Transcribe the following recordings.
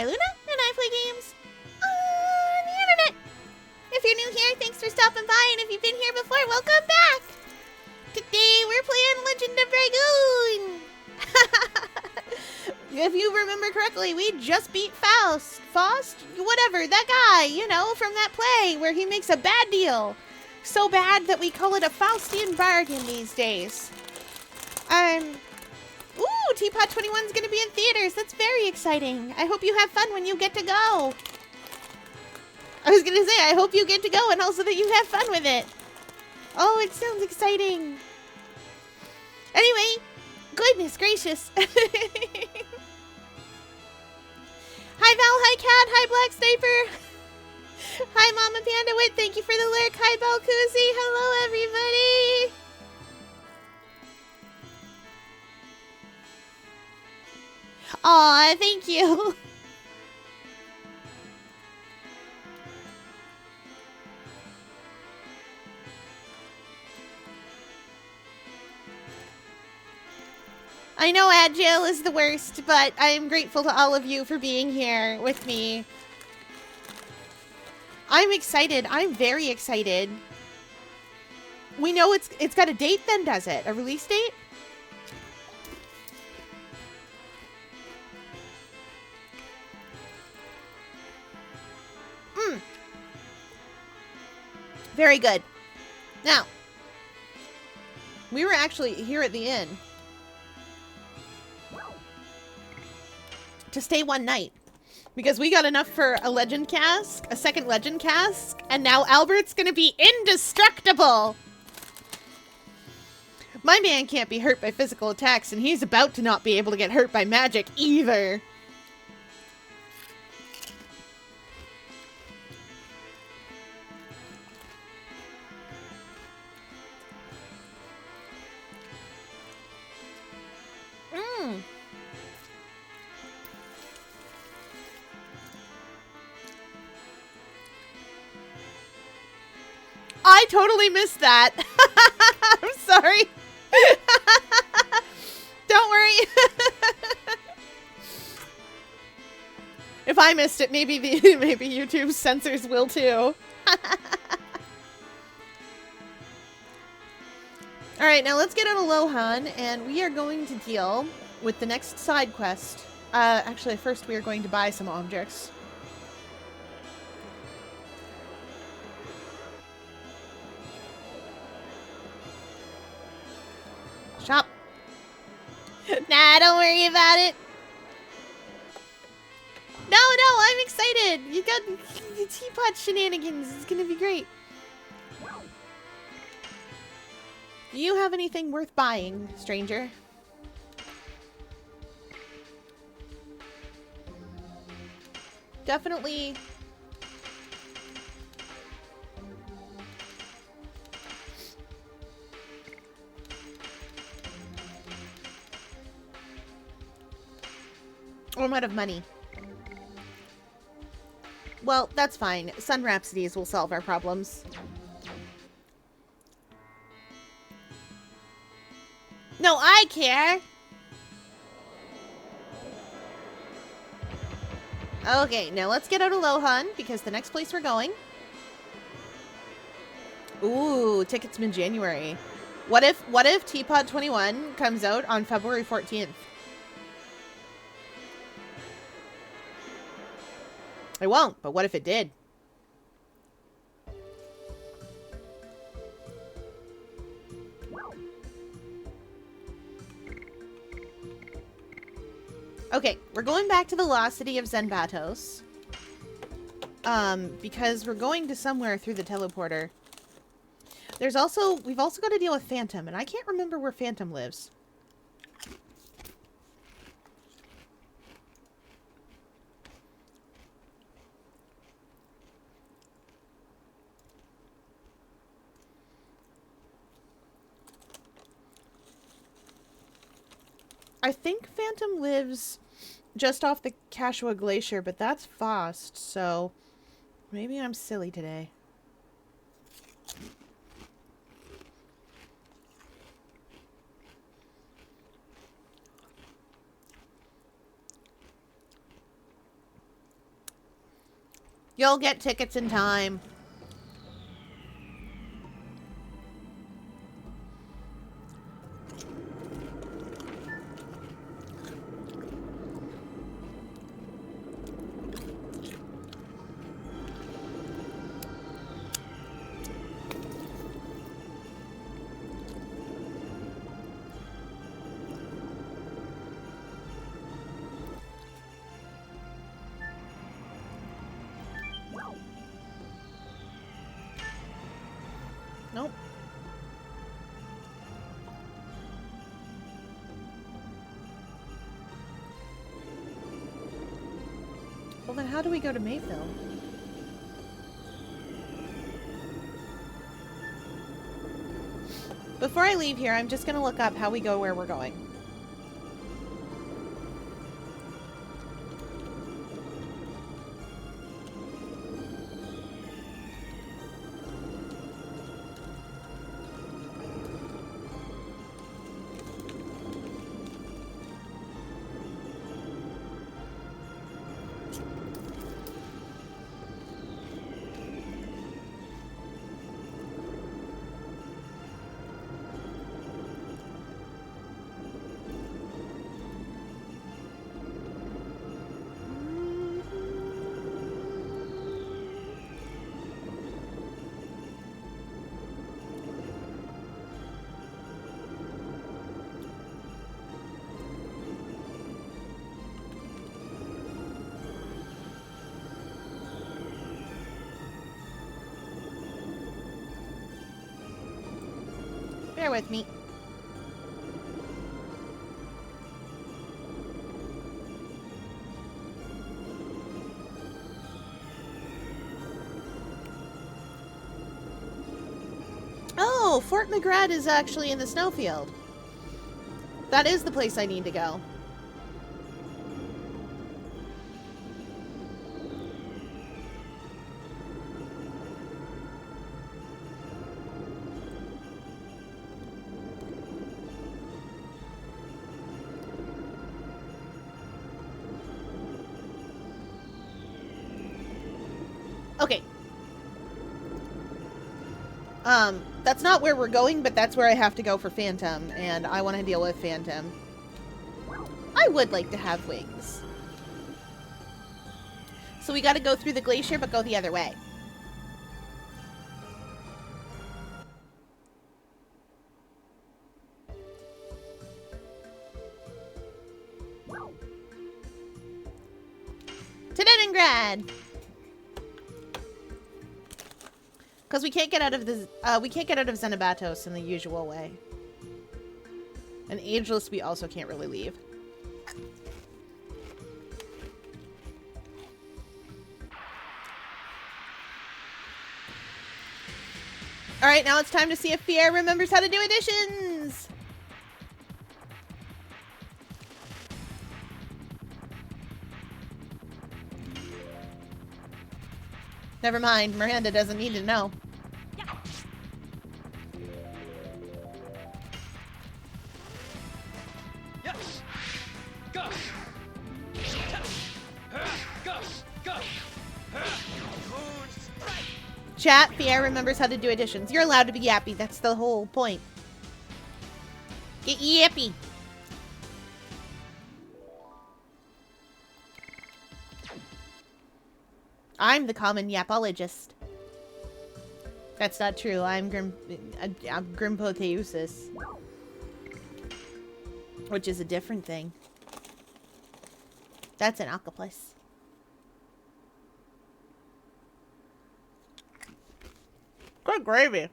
Luna, and I play games on the internet. If you're new here, thanks for stopping by, and if you've been here before, welcome back. Today we're playing Legend of Dragoon. If you remember correctly, we just beat Faust, whatever, that guy, you know, from that play where he makes a bad deal. So bad that we call it a Faustian bargain these days. Ooh, Teapot 21 is going to be in theaters. That's very exciting. I hope you have fun when you get to go. I was going to say, I hope you get to go and also that you have fun with it. Oh, it sounds exciting. Anyway, goodness gracious. Hi, Val. Hi, Cat. Hi, Black Sniper. Hi, Mama Panda Wit. Thank you for the lurk. Hi, Balkuzi. Hello, everybody. Aw, thank you. I know Agile is the worst, but I am grateful to all of you for being here with me. I'm excited. I'm very excited. We know it's got a date then, does it? A release date? Very good. Now, we were actually here at the inn to stay one night because we got enough for a legend cask, a second legend cask, and now Albert's gonna be indestructible. My man can't be hurt by physical attacks, and he's about to not be able to get hurt by magic either. I totally missed that. I'm sorry. Don't worry. If I missed it, maybe YouTube's censors will too. Alright, now let's get out of Lohan, and we are going to deal with the next side quest. Actually, first we are going to buy some objects. Shop. Nah, don't worry about it. No, I'm excited. You got the teapot shenanigans. It's gonna be great. Do you have anything worth buying, stranger? Definitely. Oh, I'm out of money. Well, that's fine. Sun Rhapsodies will solve our problems. No, I care! Okay, now let's get out of Lohan, because the next place we're going... Ooh, tickets mid-January. What if Teapot 21 comes out on February 14th? It won't, but what if it did? Okay, we're going back to the lost city of Zenbatos. Because we're going to somewhere through the teleporter. We've also got to deal with Phantom, and I can't remember where Phantom lives. I think Phantom lives just off the Cashua Glacier, but that's Faust, so maybe I'm silly today. You'll get tickets in time. Nope. Well, then how do we go to Mayville? Before I leave here, I'm just going to look up how we go where we're going. Bear with me. Oh, Fort McGrath is actually in the snowfield. That is the place I need to go. Okay. That's not where we're going, but that's where I have to go for Phantom, and I want to deal with Phantom. I would like to have wings. So we got to go through the glacier, but go the other way. To Leningrad! Because we can't get out of the Xenobatos in the usual way. And Ageless we also can't really leave. Alright, now it's time to see if Pierre remembers how to do additions! Never mind, Miranda doesn't need to know. Chat, Pierre remembers how to do additions. You're allowed to be yappy, that's the whole point. Get yappy! I'm the common yapologist. That's not true. I'm Grimpoteusis. Which is a different thing. That's an octopus. Good gravy.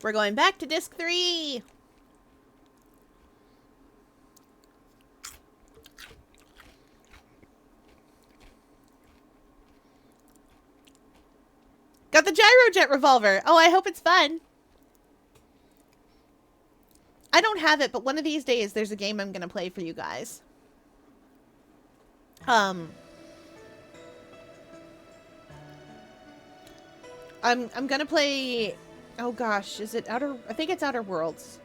We're going back to disc 3. Got the Gyrojet revolver. Oh, I hope it's fun. I don't have it, but one of these days there's a game I'm going to play for you guys. I'm going to play... Oh gosh, is it Outer... I think it's Outer Worlds.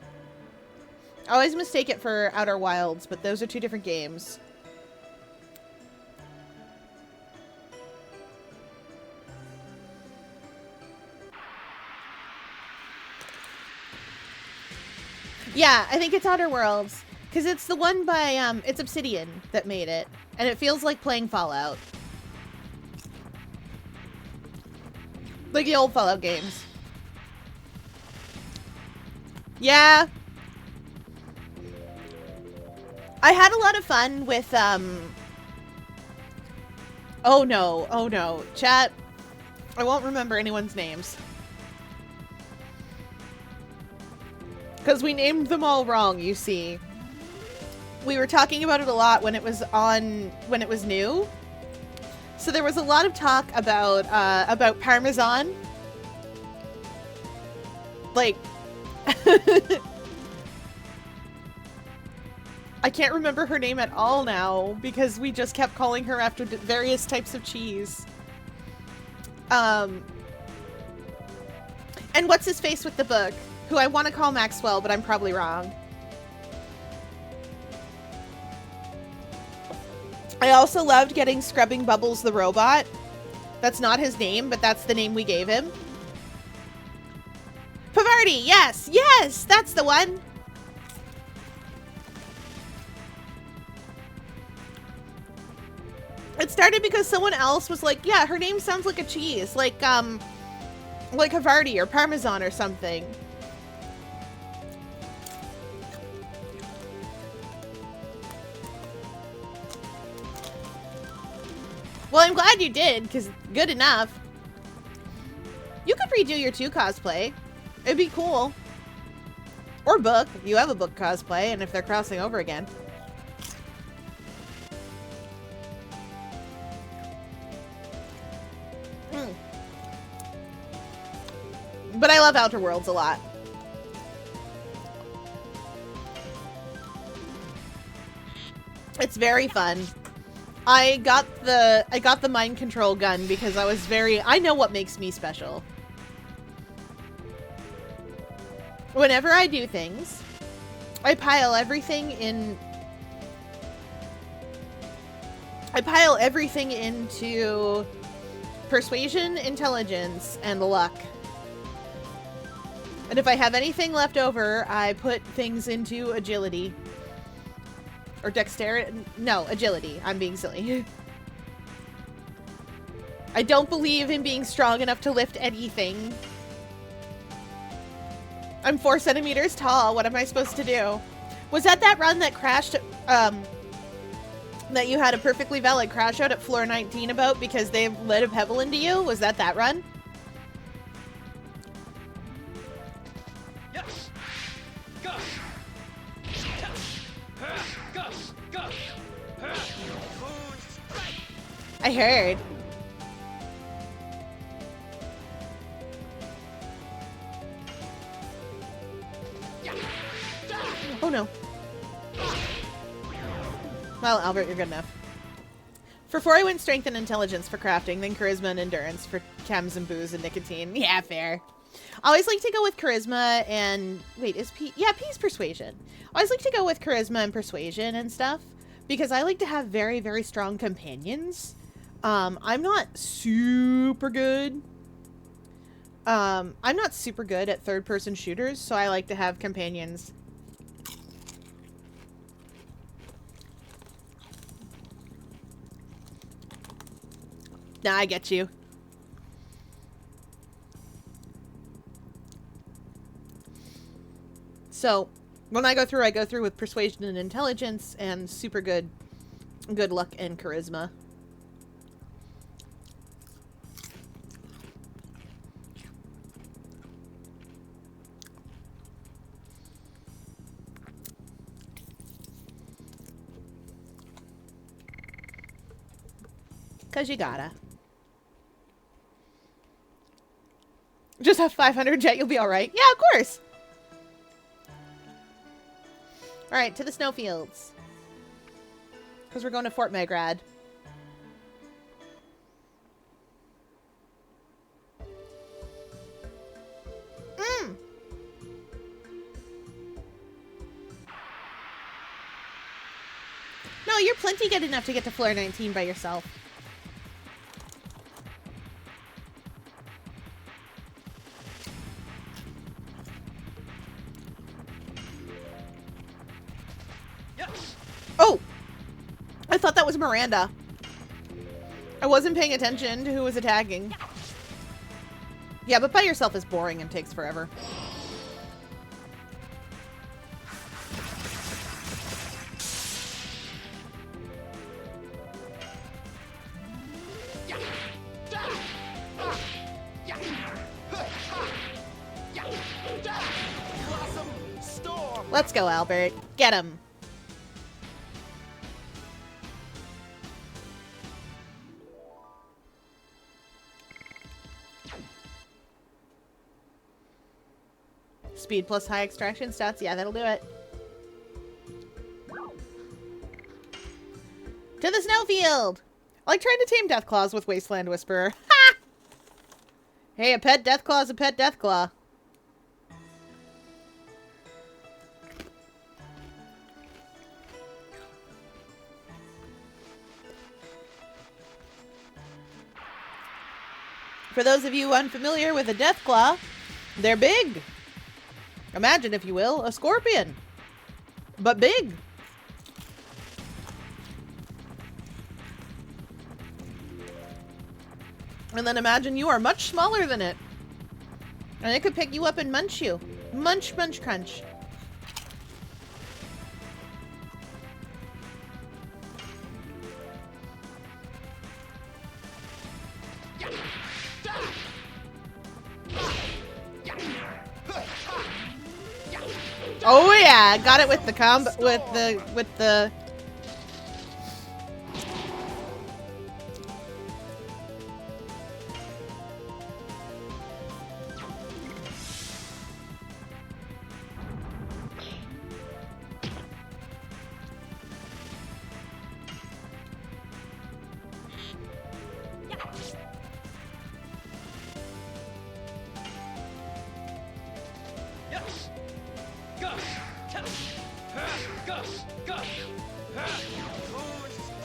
I always mistake it for Outer Wilds, but those are two different games. Yeah, I think it's Outer Worlds. Because it's the one by, it's Obsidian that made it. And it feels like playing Fallout. Like the old Fallout games. Yeah. I had a lot of fun with, oh no, oh no. Chat, I won't remember anyone's names. Because we named them all wrong, you see. We were talking about it a lot when it was new. So there was a lot of talk about Parmesan. Like, I can't remember her name at all now because we just kept calling her after various types of cheese. And what's his face with the book? Who I want to call Maxwell, but I'm probably wrong. I also loved getting Scrubbing Bubbles the robot. That's not his name, but that's the name we gave him. Pavardi, yes, yes, that's the one. It started because someone else was like, yeah, her name sounds like a cheese, like Havarti or Parmesan or something. Well, I'm glad you did, because good enough. You could redo your 2 cosplay. It'd be cool. Or book. You have a book cosplay, and if they're crossing over again. But I love Outer Worlds a lot. It's very fun. I got the mind control gun because I know what makes me special. Whenever I do things, I pile everything into persuasion, intelligence, and luck. And if I have anything left over, I put things into agility. Or dexterity? No, agility. I'm being silly. I don't believe in being strong enough to lift anything. I'm 4 centimeters tall. What am I supposed to do? Was that run that crashed, that you had a perfectly valid crash out at floor 19 about because they lit a pebble into you? Was that run? Yes. Go. I heard. Oh no. Well, Albert, you're good enough. For 4, I went strength and intelligence for crafting, then charisma and endurance for chems and booze and nicotine. Yeah, fair. I always like to go with charisma and... Wait, is P... Yeah, P's persuasion. I always like to go with charisma and persuasion and stuff because I like to have very, very strong companions. I'm not super good. I'm not super good at third-person shooters, so I like to have companions. Nah, I get you. So, when I go through with persuasion and intelligence and super good luck and charisma. Cause you gotta. Just have 500 jet, you'll be alright. Yeah, of course. Alright, to the snowfields. Because we're going to Fort Megrad. no, you're plenty good enough to get to floor 19 by yourself. Oh! I thought that was Miranda. I wasn't paying attention to who was attacking. Yeah, but by yourself is boring and takes forever. Let's go, Albert. Get him. Speed plus high extraction stats. Yeah, that'll do it. To the snowfield! I like trying to tame Deathclaws with Wasteland Whisperer. Ha! Hey, a pet Deathclaw is a pet Deathclaw. For those of you unfamiliar with a Deathclaw, they're big. Imagine, if you will, a scorpion. But big. And then imagine you are much smaller than it. And it could pick you up and munch you. Munch, munch, crunch. Oh yeah, got it with the with the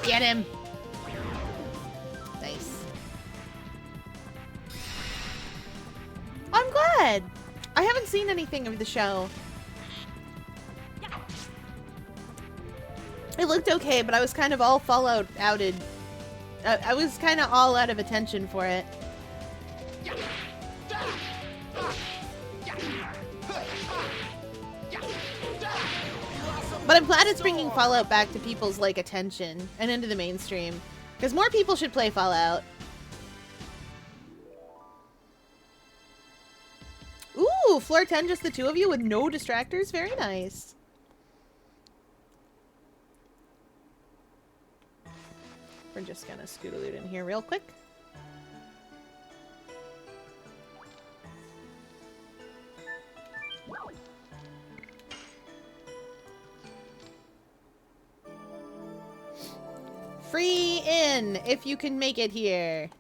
Get him. Nice. I'm glad. I haven't seen anything of the show. It looked okay, but I was kind of all Fallout outed. I was kind of all out of attention for it. But I'm glad it's bringing Fallout back to people's, like, attention and into the mainstream. Because more people should play Fallout. Ooh, floor 10, just the two of you with no distractors? Very nice. We're just gonna scoot-a-loot in here real quick. Free in, if you can make it here.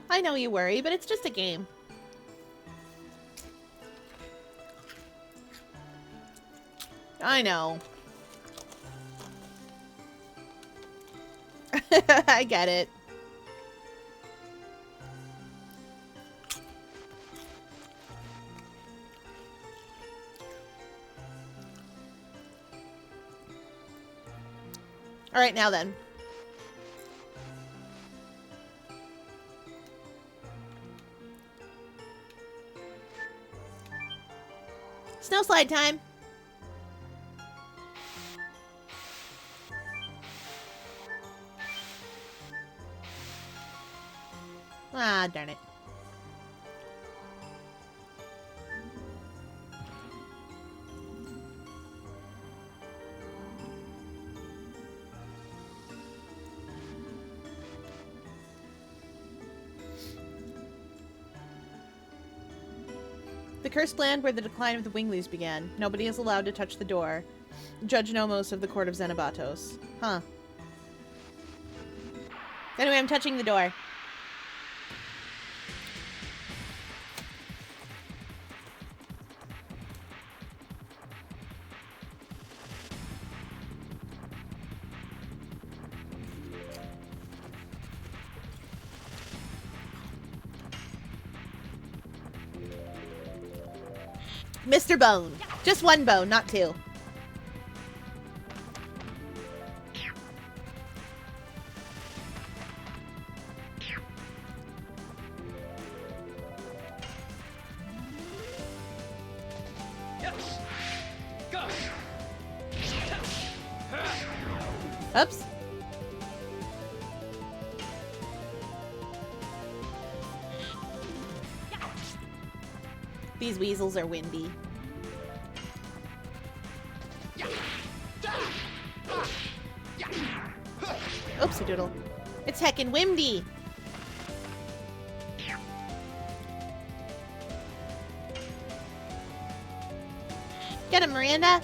I know you worry, but it's just a game. I know. I get it. All right, now then. Snow slide time. Ah, darn it. The cursed land where the decline of the Winglies began. Nobody is allowed to touch the door. Judge Nomos of the Court of Xenobatos. Huh. Anyway, I'm touching the door. Mr. Bone. Just one bone, not two. Oops. These weasels are windy. Oopsie doodle. It's heckin' windy. Get him, Miranda.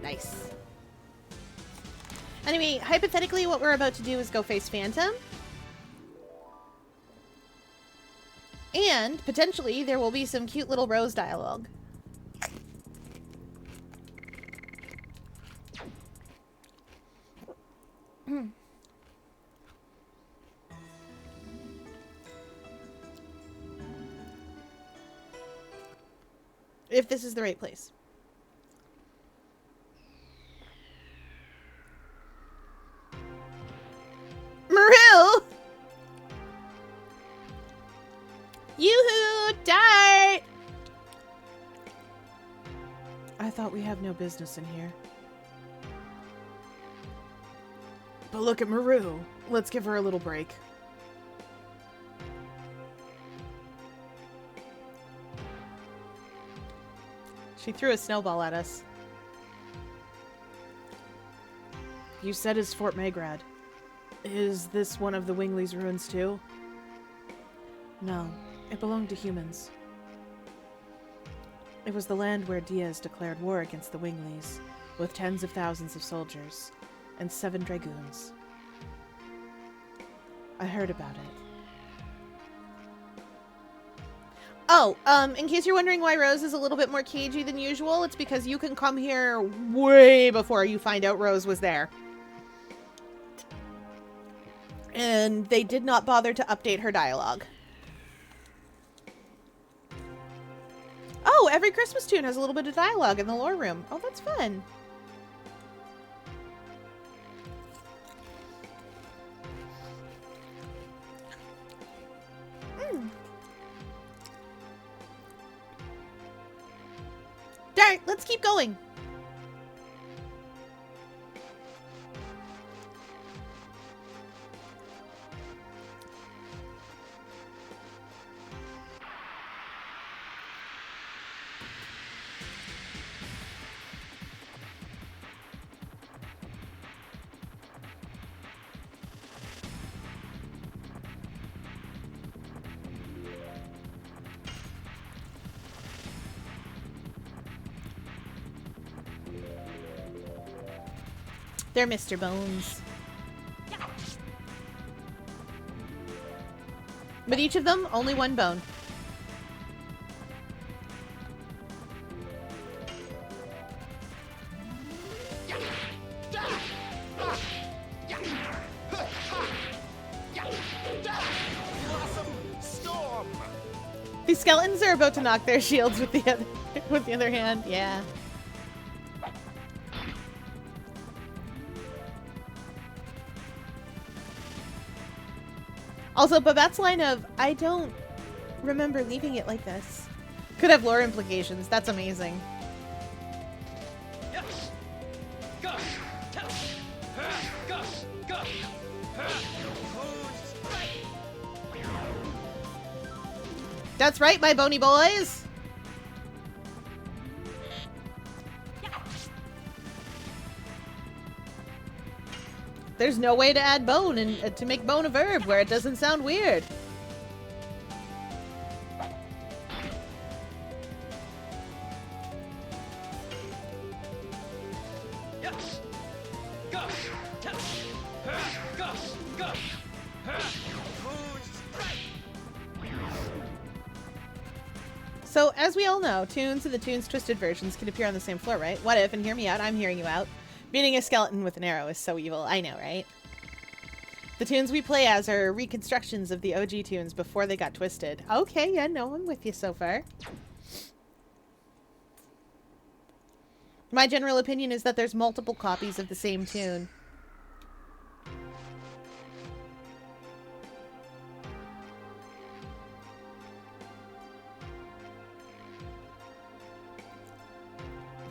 Nice. Anyway, hypothetically, what we're about to do is go face Phantom. And, potentially, there will be some cute little Rose dialogue. If this is the right place. Maru! Yoo-hoo! Dart! I thought we have no business in here. But look at Maru. Let's give her a little break. She threw a snowball at us. You said it's Fort Magrad. Is this one of the Wingley's ruins too? No, it belonged to humans. It was the land where Diaz declared war against the Wingleys, with tens of thousands of soldiers, and 7 dragoons. I heard about it. Oh, in case you're wondering why Rose is a little bit more cagey than usual, it's because you can come here way before you find out Rose was there. And they did not bother to update her dialogue. Oh, every Christmas tune has a little bit of dialogue in the lore room. Oh, that's fun. Dart, let's keep going. They're Mr. Bones. But each of them, only one bone. These skeletons are about to knock their shields with the other hand. Yeah. Also, Babette's line of, I don't remember leaving it like this, could have lore implications. That's amazing. That's right, my bony boys! There's no way to add bone and to make bone a verb where it doesn't sound weird. So, as we all know, tunes and the tune's twisted versions can appear on the same floor, right? What if, and hear me out, I'm hearing you out, beating a skeleton with an arrow is so evil. I know, right? The tunes we play as are reconstructions of the OG tunes before they got twisted. Okay, yeah, no, I'm with you so far. My general opinion is that there's multiple copies of the same tune.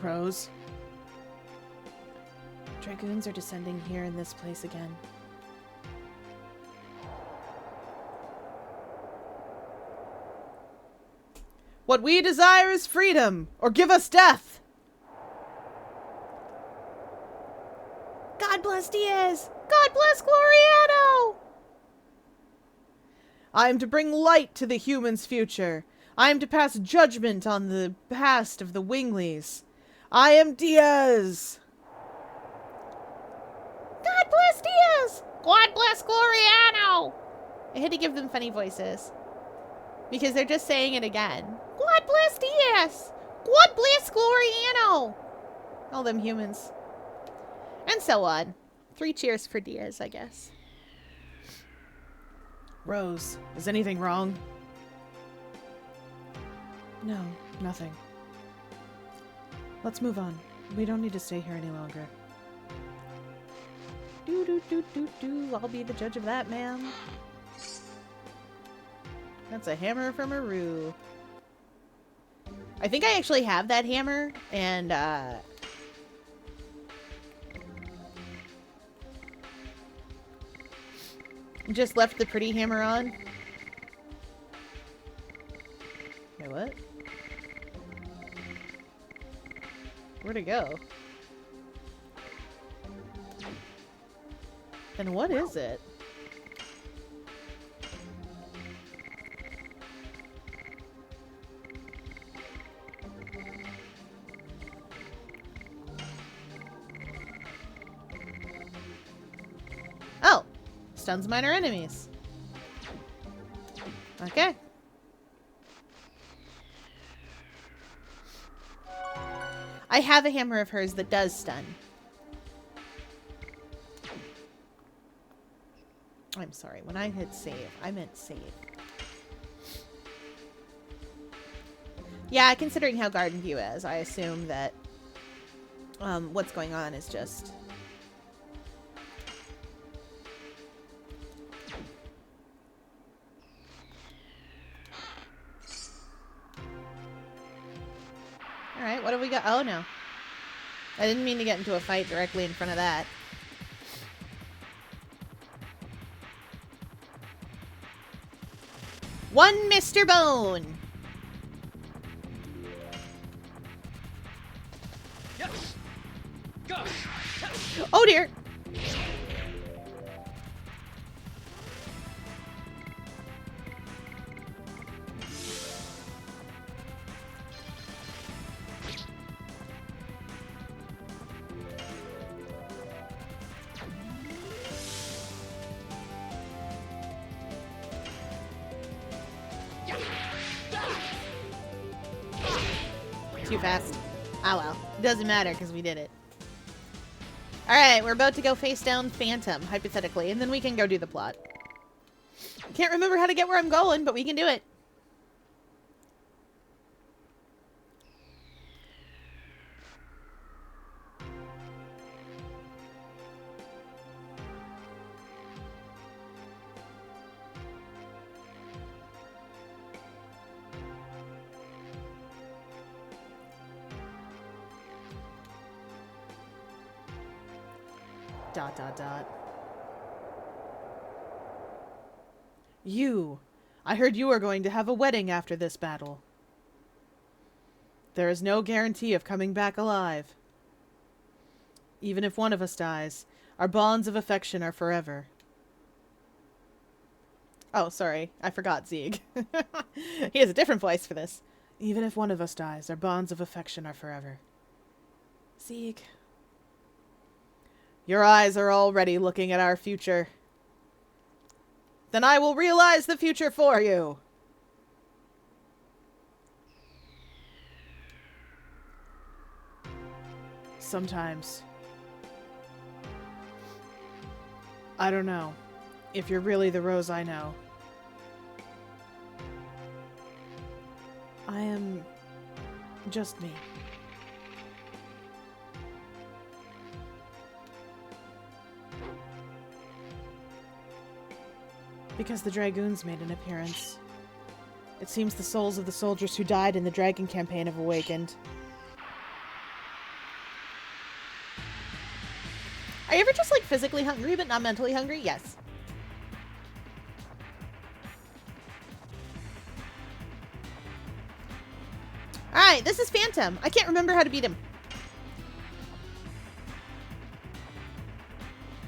Rose. Dragoons are descending here in this place again. What we desire is freedom, or give us death! God bless Diaz! God bless Gloriano! I am to bring light to the humans' future. I am to pass judgment on the past of the Wingleys. I am Diaz! God bless Diaz! God bless Gloriano! I had to give them funny voices. Because they're just saying it again. God bless Diaz! God bless Gloriano! All them humans. And so on. 3 cheers for Diaz, I guess. Rose, is anything wrong? No, nothing. Let's move on. We don't need to stay here any longer. I'll be the judge of that, ma'am. That's a hammer from Aru. I think I actually have that hammer, and just left the pretty hammer on. Wait, what? Where'd it go? And what is it? Oh! Stuns minor enemies. Okay. I have a hammer of hers that does stun. I'm sorry. When I hit save, I meant save. Yeah, considering how Garden View is, I assume that what's going on is just... Alright, what have we got? Oh, no. I didn't mean to get into a fight directly in front of that. One Mr. Bone! Yes. Go. Oh, dear! Too fast. Oh well. Doesn't matter because we did it. Alright, we're about to go face down Phantom, hypothetically, and then we can go do the plot. Can't remember how to get where I'm going, but we can do it. Dot, dot, dot. You! I heard you are going to have a wedding after this battle. There is no guarantee of coming back alive. Even if one of us dies, our bonds of affection are forever. Oh, sorry. I forgot Zieg. He has a different voice for this. Even if one of us dies, our bonds of affection are forever. Zieg. Your eyes are already looking at our future. Then I will realize the future for you. sometimes. I don't know if you're really the Rose I know. I am just me. Because the Dragoons made an appearance. It seems the souls of the soldiers who died in the Dragon campaign have awakened. Are you ever just, like, physically hungry but not mentally hungry? Yes. Alright, this is Phantom. I can't remember how to beat him.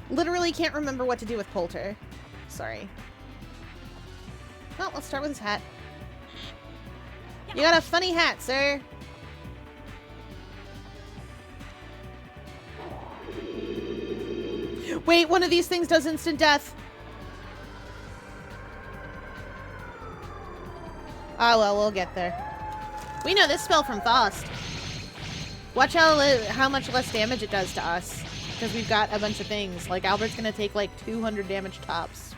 Literally can't remember what to do with Poulter. Sorry. Well, let's start with his hat. You got a funny hat, sir. Wait, one of these things does instant death. Oh, well, we'll get there. We know this spell from Faust. Watch how much less damage it does to us. Because we've got a bunch of things. Like, Albert's gonna take, like, 200 damage tops.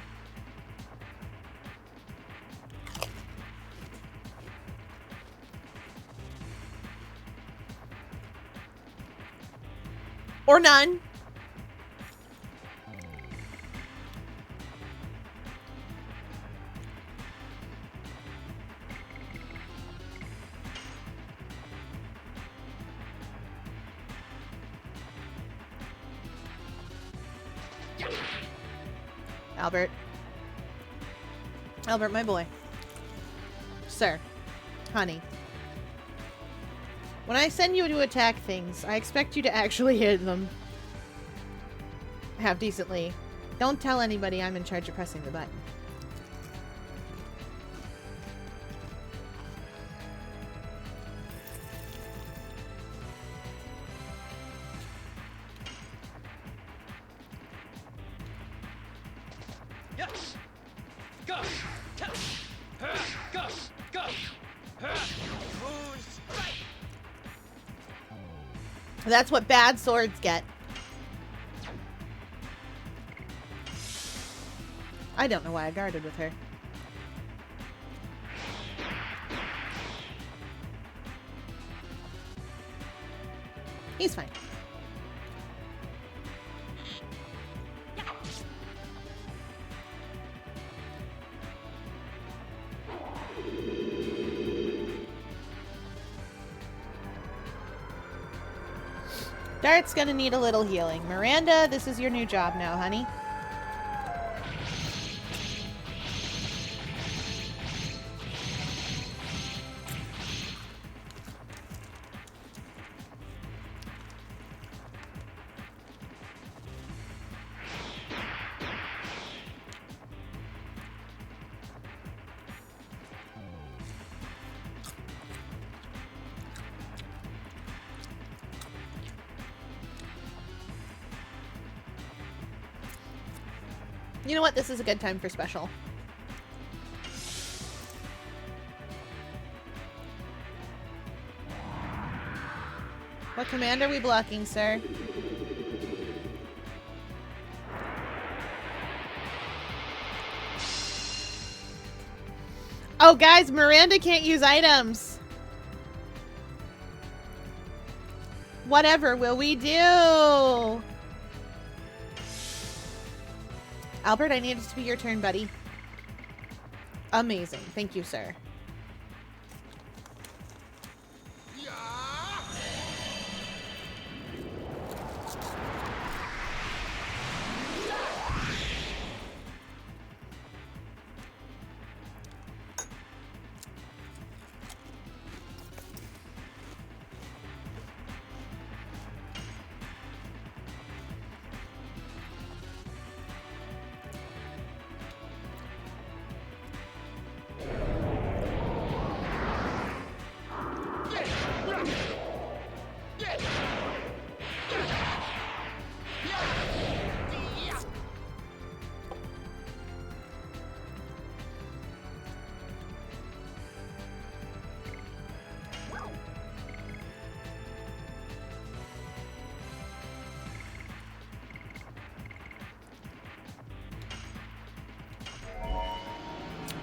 Or none. Albert. Albert, my boy. Sir. Honey. When I send you to attack things, I expect you to actually hit them. Half decently. Don't tell anybody I'm in charge of pressing the button. Yes. Go. Go. Go. Who's right? That's what bad swords get. I don't know why I guarded with her. He's fine. Dart's gonna need a little healing. Miranda, this is your new job now, honey. You know what? This is a good time for special. What command are we blocking, sir? Oh, guys, Miranda can't use items. Whatever will we do? Albert, I need it to be your turn, buddy. Amazing. Thank you, sir.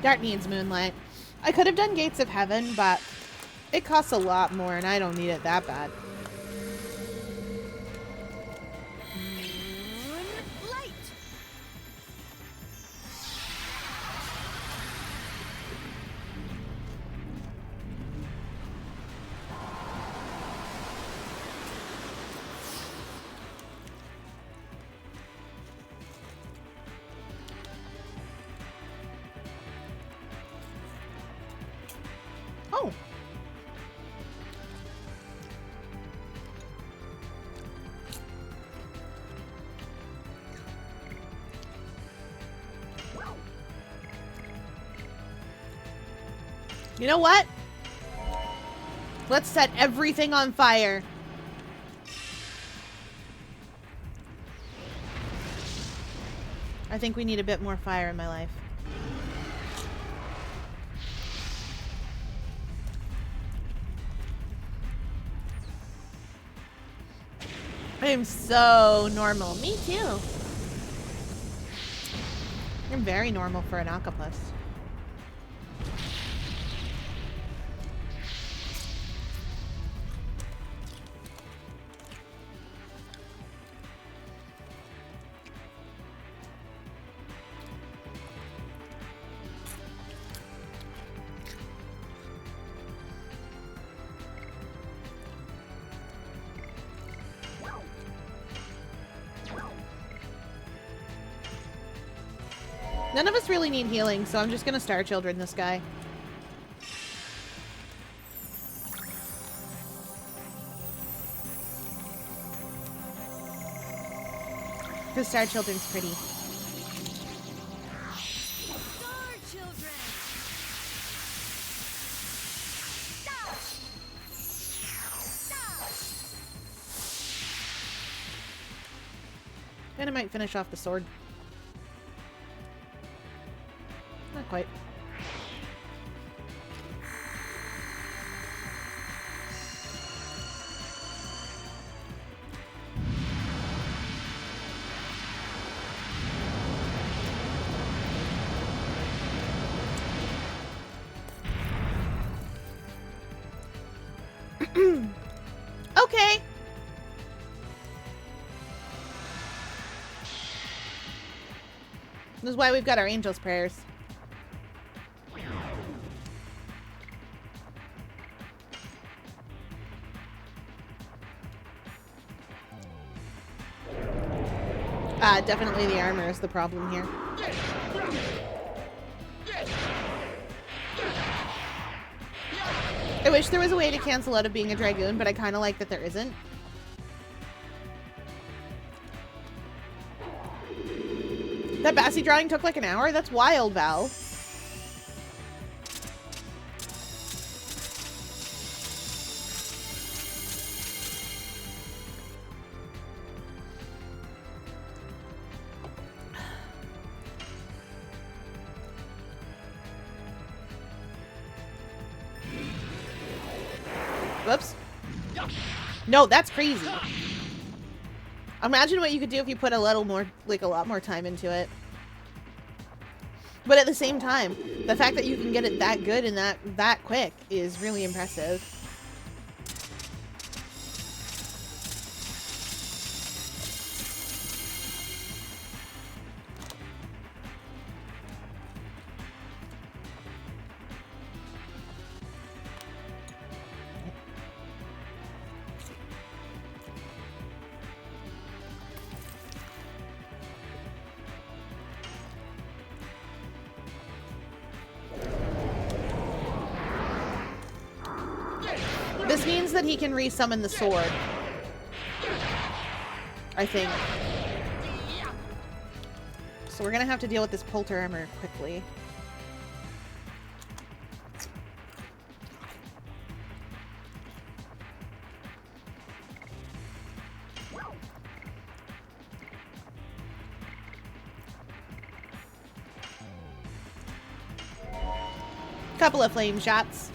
Dart needs moonlight. I could have done Gates of Heaven, but it costs a lot more, and I don't need it that bad. Light. Oh. You know what? Let's set everything on fire. I think we need a bit more fire in my life. I am so normal. Me too. I'm very normal for an octopus. None of us really need healing, so I'm just gonna Star Children this guy. Because Star Children's pretty. Star Children. Stop. Stop. And I might finish off the sword. Not quite. Okay. This is why we've got our angel's prayers. Definitely the armor is the problem here. I wish there was a way to cancel out of being a Dragoon, but I kind of like that there isn't. That Bassie drawing took like an hour? That's wild, Val. Whoops. No, that's crazy. Imagine what you could do if you put a little more, like a lot more time into it. But at the same time, the fact that you can get it that good and that quick is really impressive. This means that he can resummon the sword. I think. So we're gonna have to deal with this Polter armor quickly. Couple of flame shots.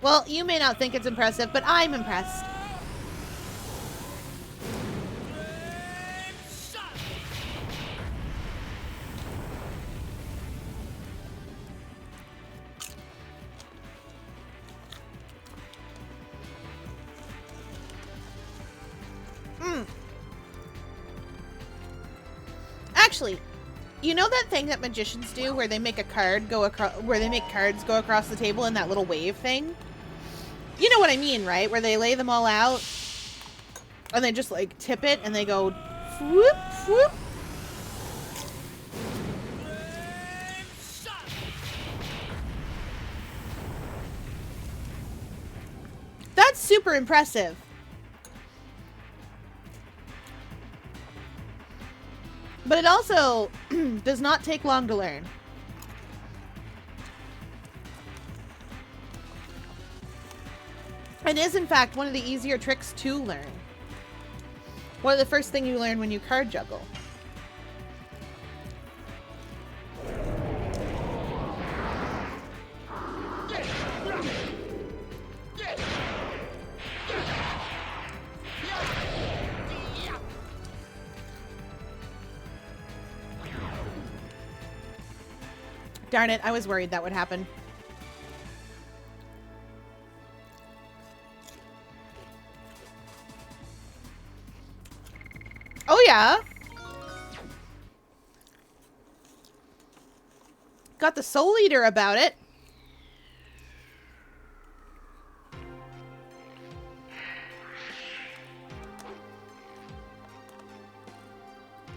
Well, you may not think it's impressive, but I'm impressed. Actually, you know that thing that magicians do where they make a card go across, where they make cards go across the table in that little wave thing? You know what I mean, right? Where they lay them all out and they just like tip it and they go whoop whoop. That's super impressive. But it also does not take long to learn. And is, in fact, one of the easier tricks to learn. One of the first things you learn when you card juggle. Darn it, I was worried that would happen. Oh yeah. Got the Soul Eater about it.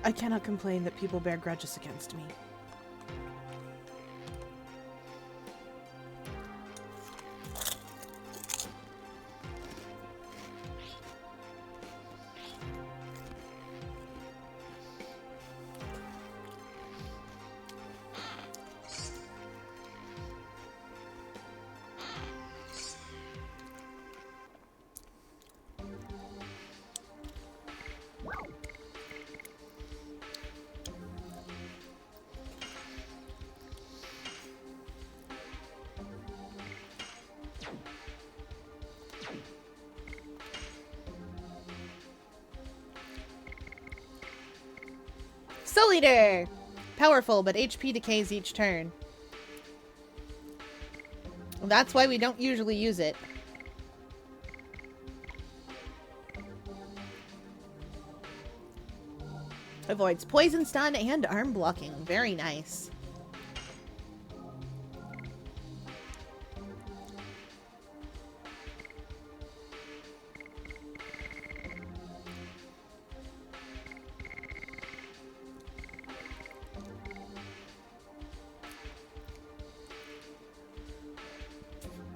I cannot complain that people bear grudges against me. Soul Eater! Powerful, but HP decays each turn. That's why we don't usually use it. Avoids poison, stun, and arm blocking. Very nice.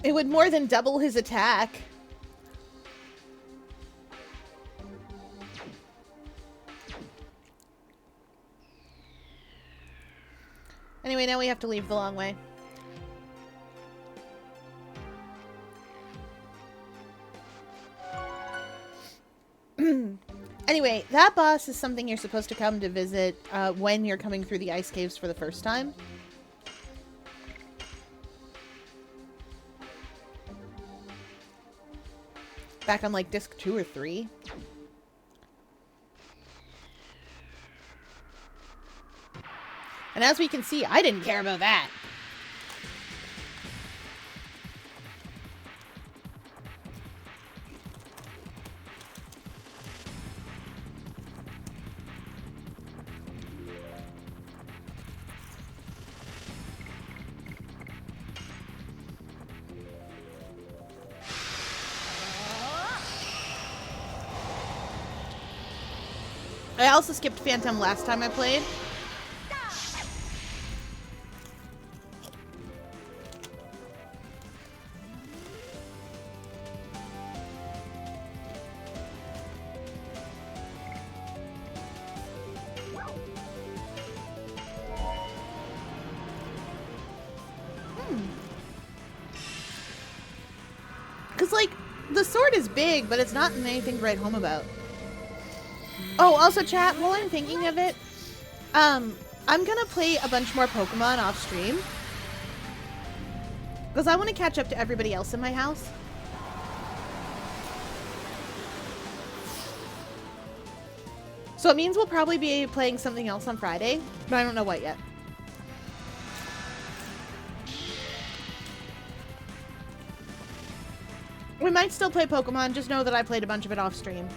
It would more than double his attack. Anyway, now we have to leave the long way. Anyway, that boss is something you're supposed to come to visit when you're coming through the ice caves for the first time. Back on like disc 2 or 3. And as we can see, I didn't care about that. I also skipped Phantom last time I played. Because, like, the sword is big, but it's not anything to write home about. Oh, also, chat, while I'm thinking of it, I'm gonna play a bunch more Pokemon off stream. Because I want to catch up to everybody else in my house. So it means we'll probably be playing something else on Friday, but I don't know what yet. We might still play Pokemon, just know that I played a bunch of it off stream.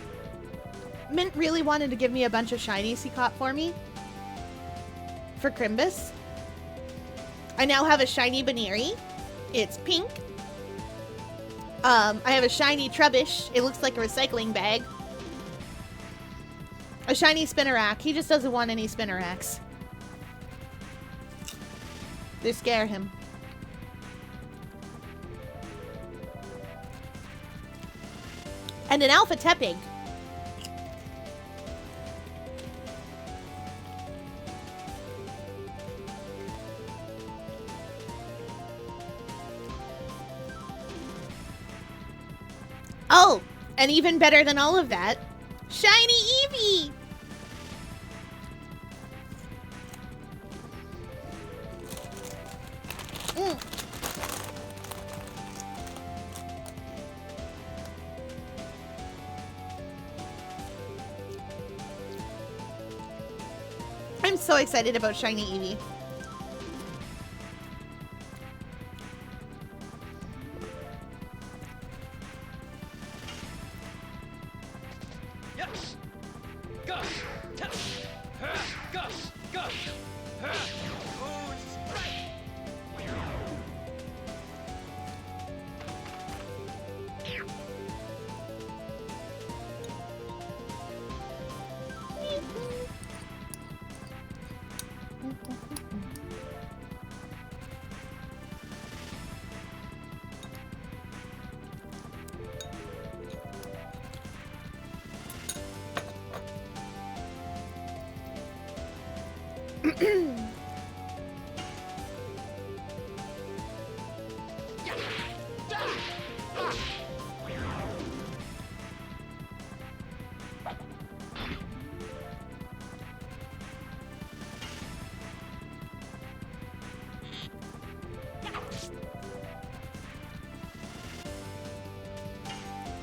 Mint really wanted to give me a bunch of shinies he caught for me. For Crimbus. I now have a shiny Baneri. It's pink. I have a shiny Trubbish. It looks like a recycling bag. A shiny Spinnerack. He just doesn't want any Spinneracks. They scare him. And an Alpha Tepig. Oh, and even better than all of that, shiny Eevee! I'm so excited about shiny Eevee. Yes. Go. Go. Go. Moon's right.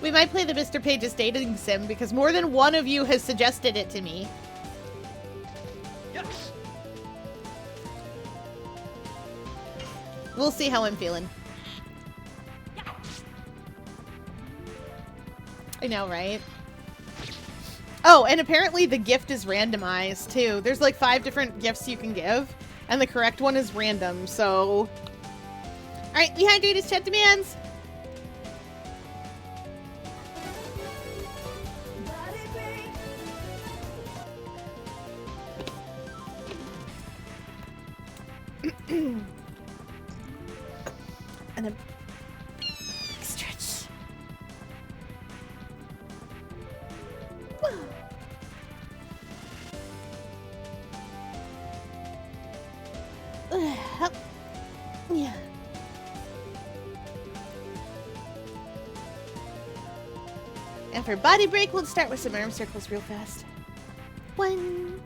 We might play the Mr. Page's dating sim because more than one of you has suggested it to me. Yes. We'll see how I'm feeling. I know, right? Oh, and apparently the gift is randomized too. There's like 5 different gifts you can give, and the correct one is random, so... Alright, rehydrate as chat demands! And a big stretch. Yeah. And for body break, we'll start with some arm circles real fast. 1,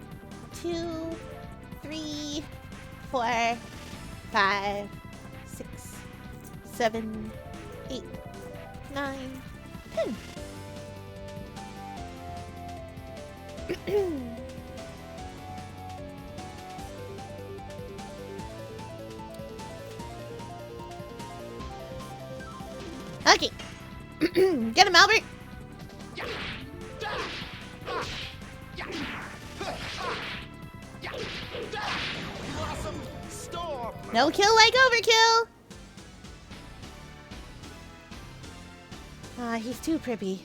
2, 3, 4, 5, 6, 7, 8, 9, 10. Okay. Get him, Albert. Blossom storm. No kill like overkill. He's too prippy.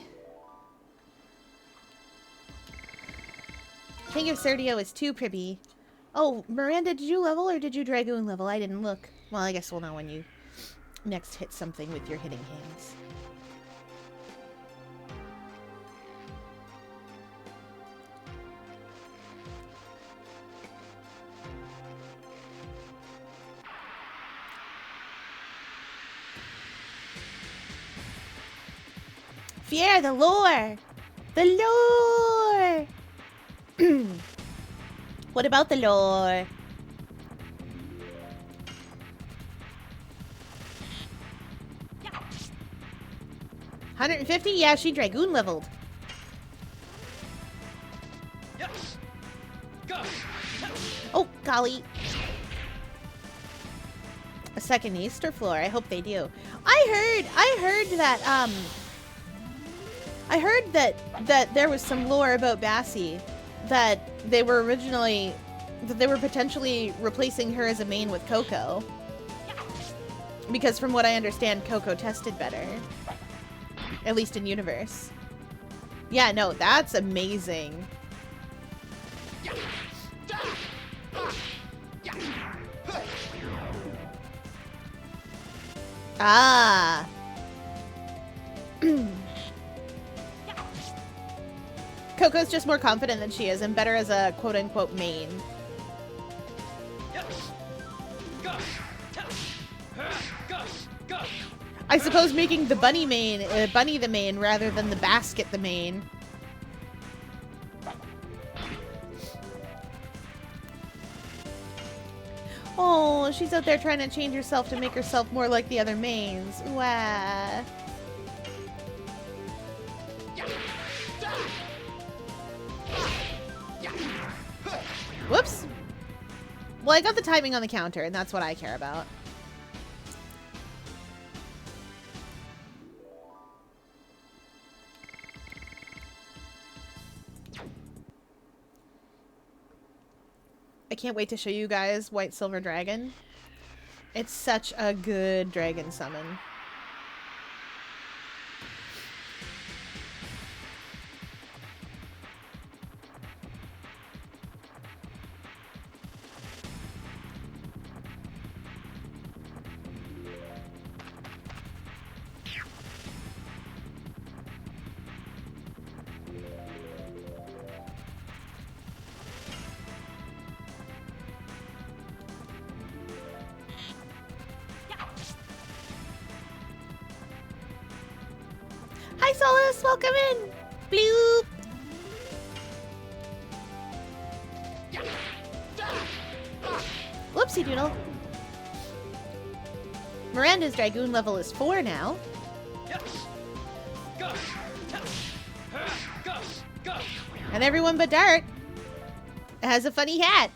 King of Serdio is too prippy. Oh, Miranda, did you level or did you Dragoon level? I didn't look. Well, I guess we'll know when you next hit something with your hitting hands. Fear the lore! The lore! What about the lore? $150? Yeah, she Dragoon leveled. Yes. Go. Oh, golly. A second Easter floor. I hope they do. I heard that, I heard that there was some lore about Bassie that they were potentially replacing her as a main with Coco. Because from what I understand, Coco tested better. At least in universe. Yeah, no, that's amazing. Ah. Coco's just more confident than she is and better as a quote-unquote main. I suppose making the bunny the main rather than the basket the main. Oh, she's out there trying to change herself to make herself more like the other mains. Wow. Whoops. Well, I got the timing on the counter, and that's what I care about. I can't wait to show you guys White Silver Dragon. It's such a good dragon summon. Hi, Solus! Welcome in! Bloop! Whoopsie doodle. Miranda's Dragoon level is 4 now. And everyone but Dart has a funny hat.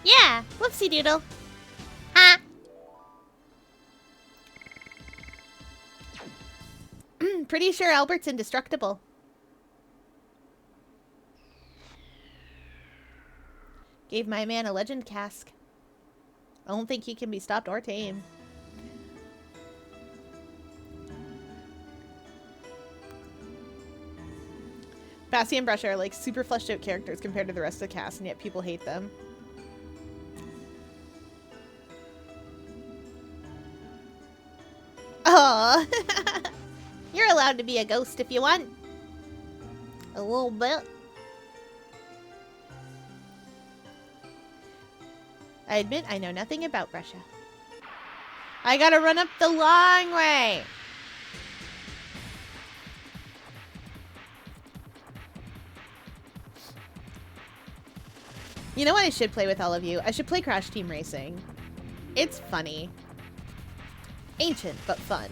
Yeah, whoopsie doodle. Ha! Pretty sure Albert's indestructible. Gave my man a legend cask. I don't think he can be stopped or tamed. Bassie and Brush are like super fleshed out characters compared to the rest of the cast, and yet people hate them. Oh, you're allowed to be a ghost if you want. A little bit. I admit I know nothing about Russia. I gotta run up the long way. You know what I should play with all of you? I should play Crash Team Racing. It's funny. Ancient, but fun.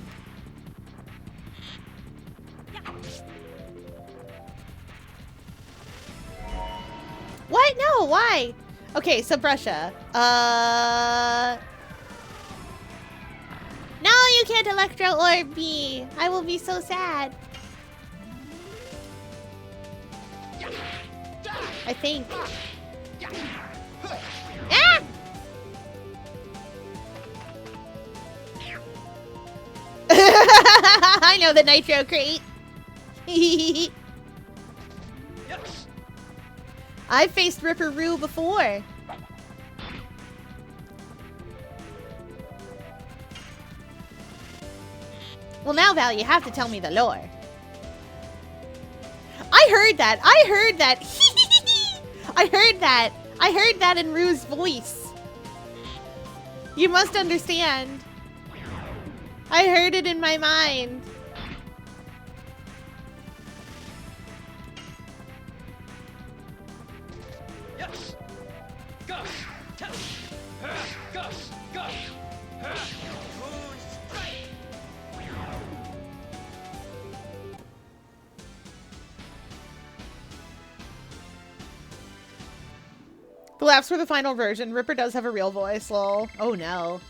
What? No, why? Okay, so Brusha. No, you can't Electro Orb me. I will be so sad. I think. Ah! I know the Nitro Crate. I've faced Ripperoo before. Well, now, Val, you have to tell me the lore. I heard that. I heard that. I heard that. I heard that in Rue's voice. You must understand. I heard it in my mind. Yes. Go. Go. Go. The laughs were the final version. Ripper does have a real voice, lol. Oh no.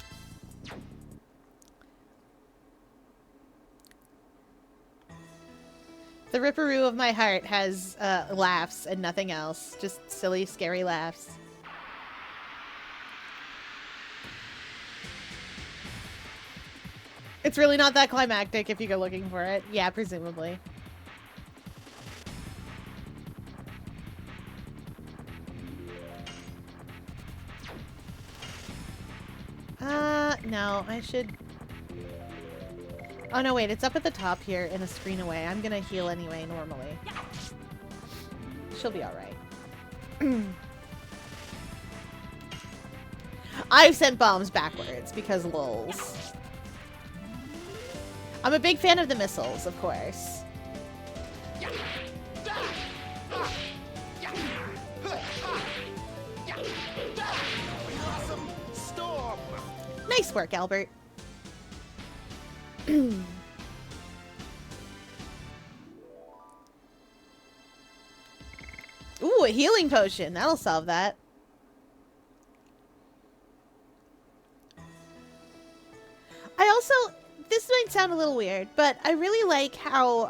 The Ripperoo of my heart has laughs and nothing else. Just silly, scary laughs. It's really not that climactic if you go looking for it. Yeah, presumably. No, I should... Oh, no, wait, it's up at the top here and a screen away. I'm gonna heal anyway, normally. She'll be alright. I've sent bombs backwards because lols. I'm a big fan of the missiles, of course. Nice work, Albert. Ooh, a healing potion. That'll solve that. I also... This might sound a little weird, but I really like how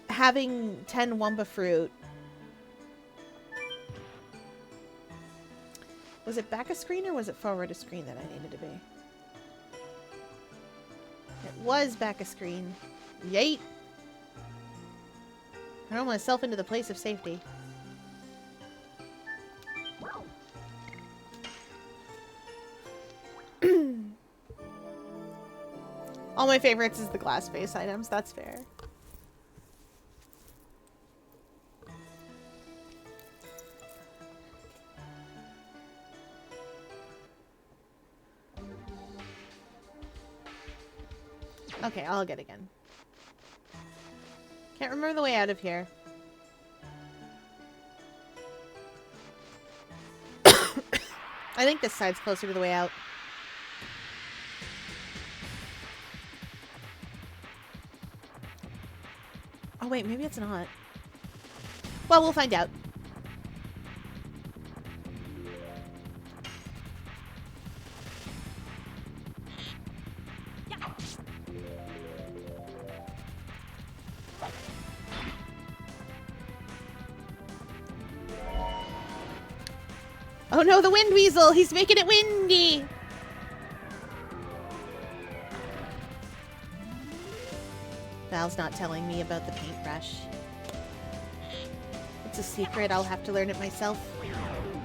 having 10 Wumpa fruit... Was it back a screen or was it forward a screen that I needed to be? It was back a screen. Yeet! I throw myself into the place of safety. All my favorites is the glass face items, that's fair. Okay, I'll get again. Can't remember the way out of here. I think this side's closer to the way out. Oh wait, maybe it's not. Well, we'll find out. Oh no, the wind weasel! He's making it windy! Val's not telling me about the paintbrush. It's a secret, I'll have to learn it myself.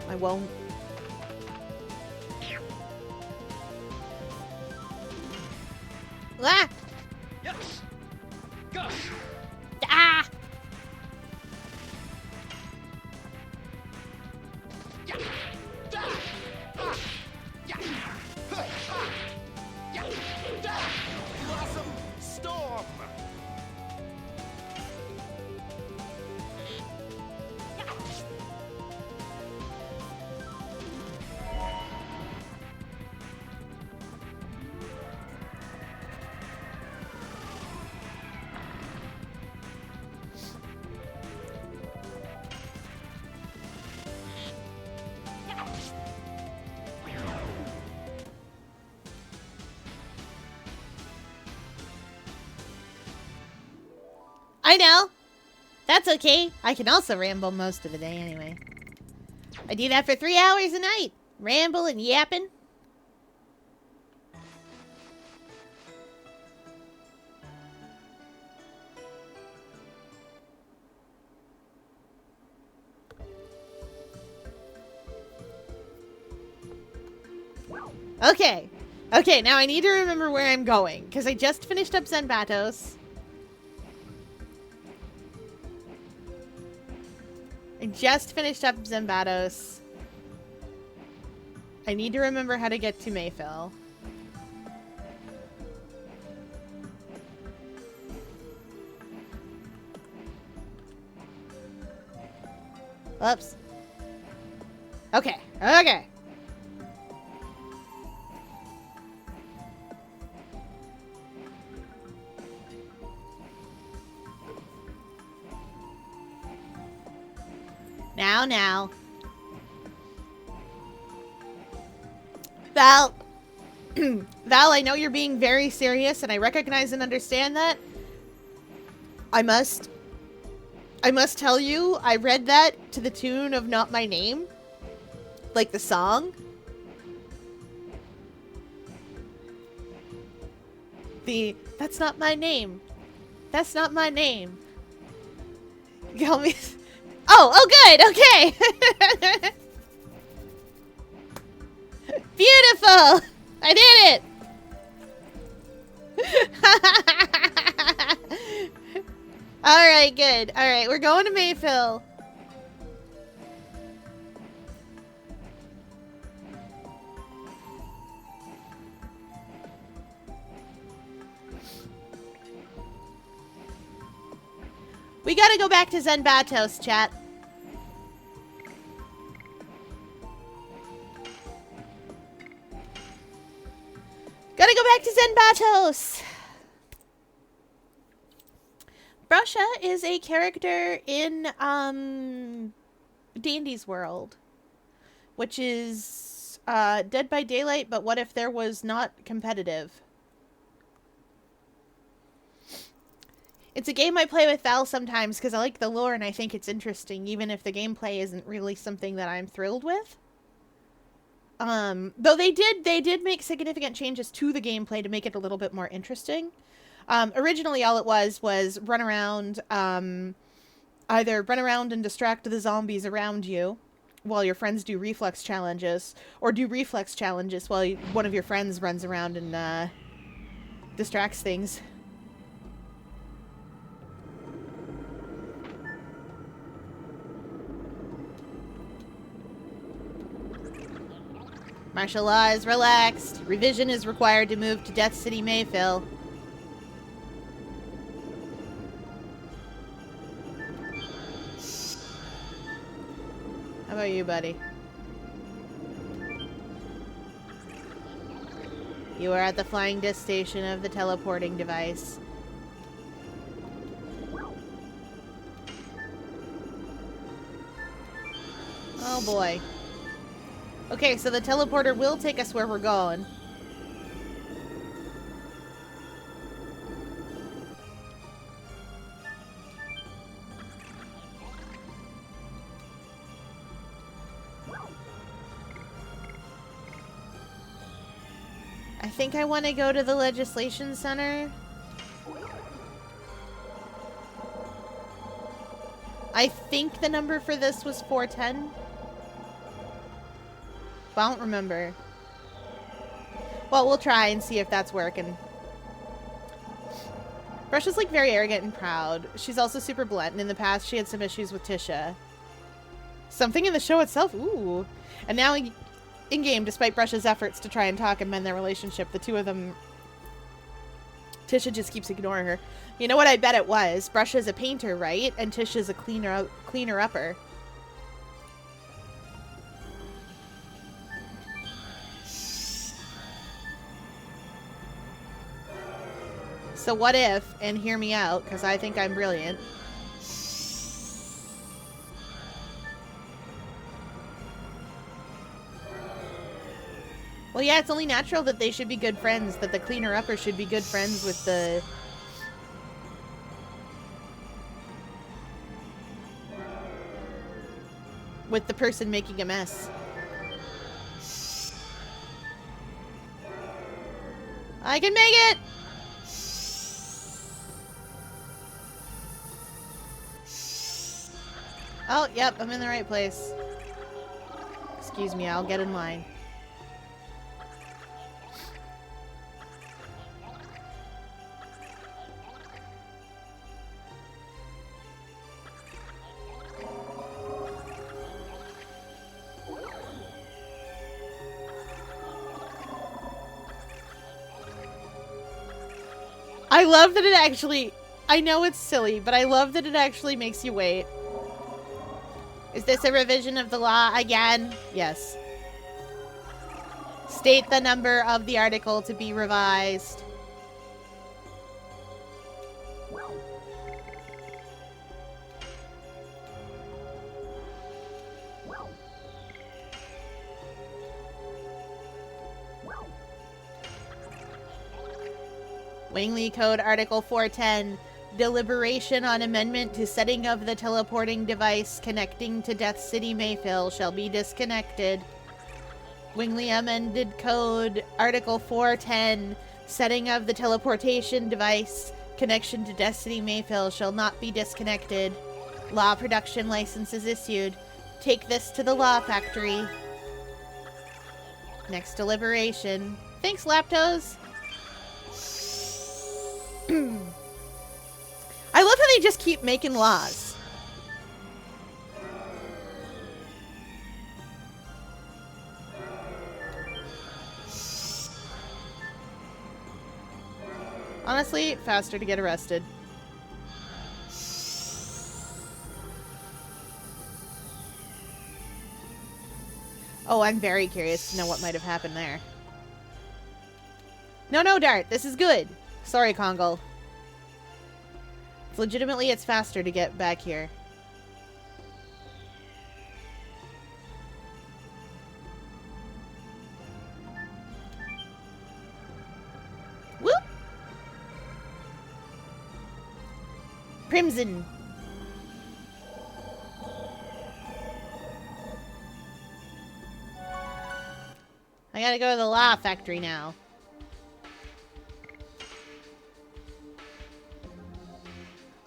I won't. Ah! Yes. Go. Ah! Blossom Storm. I know! That's okay. I can also ramble most of the day anyway. I do that for 3 hours a night. Ramble and yapping. Okay. Okay, now I need to remember where I'm going, because I just finished up Zenbatos. I just finished up Zenbatos. I need to remember how to get to Mayfill. Oops. Okay, okay. Now. Val. Val, I know you're being very serious, and I recognize and understand that. I must tell you, I read that to the tune of Not My Name. Like the song. That's not my name. That's not my name. Call me. Oh, good. Okay. Beautiful. I did it. All right, good. All right, we're going to Mayfield. We gotta go back to Zenbatos, chat. Gotta go back to Zenbatos! Brusha is a character in, Dandy's World. Which is, Dead by Daylight, but what if there was not competitive? It's a game I play with Val sometimes because I like the lore and I think it's interesting, even if the gameplay isn't really something that I'm thrilled with. Though they did make significant changes to the gameplay to make it a little bit more interesting. Originally all it was run around, either run around and distract the zombies around you while your friends do reflex challenges, or do reflex challenges while one of your friends runs around and, distracts things. Martial law is relaxed. Revision is required to move to Death City, Mayfield. How about you, buddy? You are at the flying disc station of the teleporting device. Oh boy. Okay, so the teleporter will take us where we're going. I think I want to go to the Legislation Center. I think the number for this was 410. I don't remember. Well, we'll try and see if that's working. Brush is like very arrogant and proud. She's also super blunt, and in the past she had some issues with Tisha. Something in the show itself? Ooh. And now in-game, despite Brush's efforts to try and talk and mend their relationship, the two of them... Tisha just keeps ignoring her. You know what I bet it was? Brush is a painter, right? And Tisha's a cleaner-upper. So what if, and hear me out, because I think I'm brilliant. Well, yeah, it's only natural that they should be good friends, that the cleaner-upper should be good friends with the... with the person making a mess. I can make it! Oh, yep, I'm in the right place. Excuse me, I'll get in line. I love that it actually... I know it's silly, but I love that it actually makes you wait. Is this a revision of the law again? Yes. State the number of the article to be revised. Wingley Code Article 410. Deliberation on amendment to setting of the teleporting device connecting to Death City Mayfill shall be disconnected. Wingley amended code Article 410. Setting of the teleportation device connection to Death City Mayfill shall not be disconnected. Law production license is issued. Take this to the law factory. Next deliberation. Thanks, Laptos. I love how they just keep making laws. Honestly, faster to get arrested. Oh, I'm very curious to know what might have happened there. No, Dart. This is good. Sorry, Kongal. Legitimately, it's faster to get back here. Whoop! Crimson. I gotta go to the law factory now.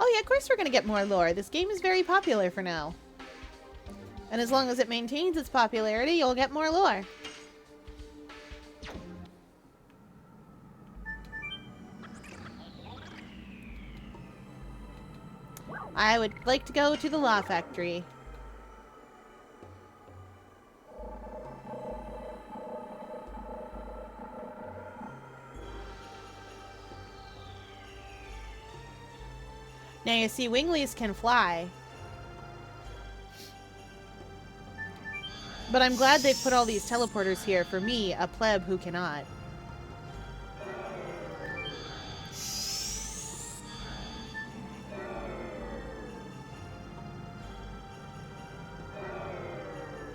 Oh yeah, of course we're gonna get more lore. This game is very popular for now. And as long as it maintains its popularity, you'll get more lore. I would like to go to the law factory. Now you see, Wingleys can fly. But I'm glad they put all these teleporters here for me, a pleb who cannot.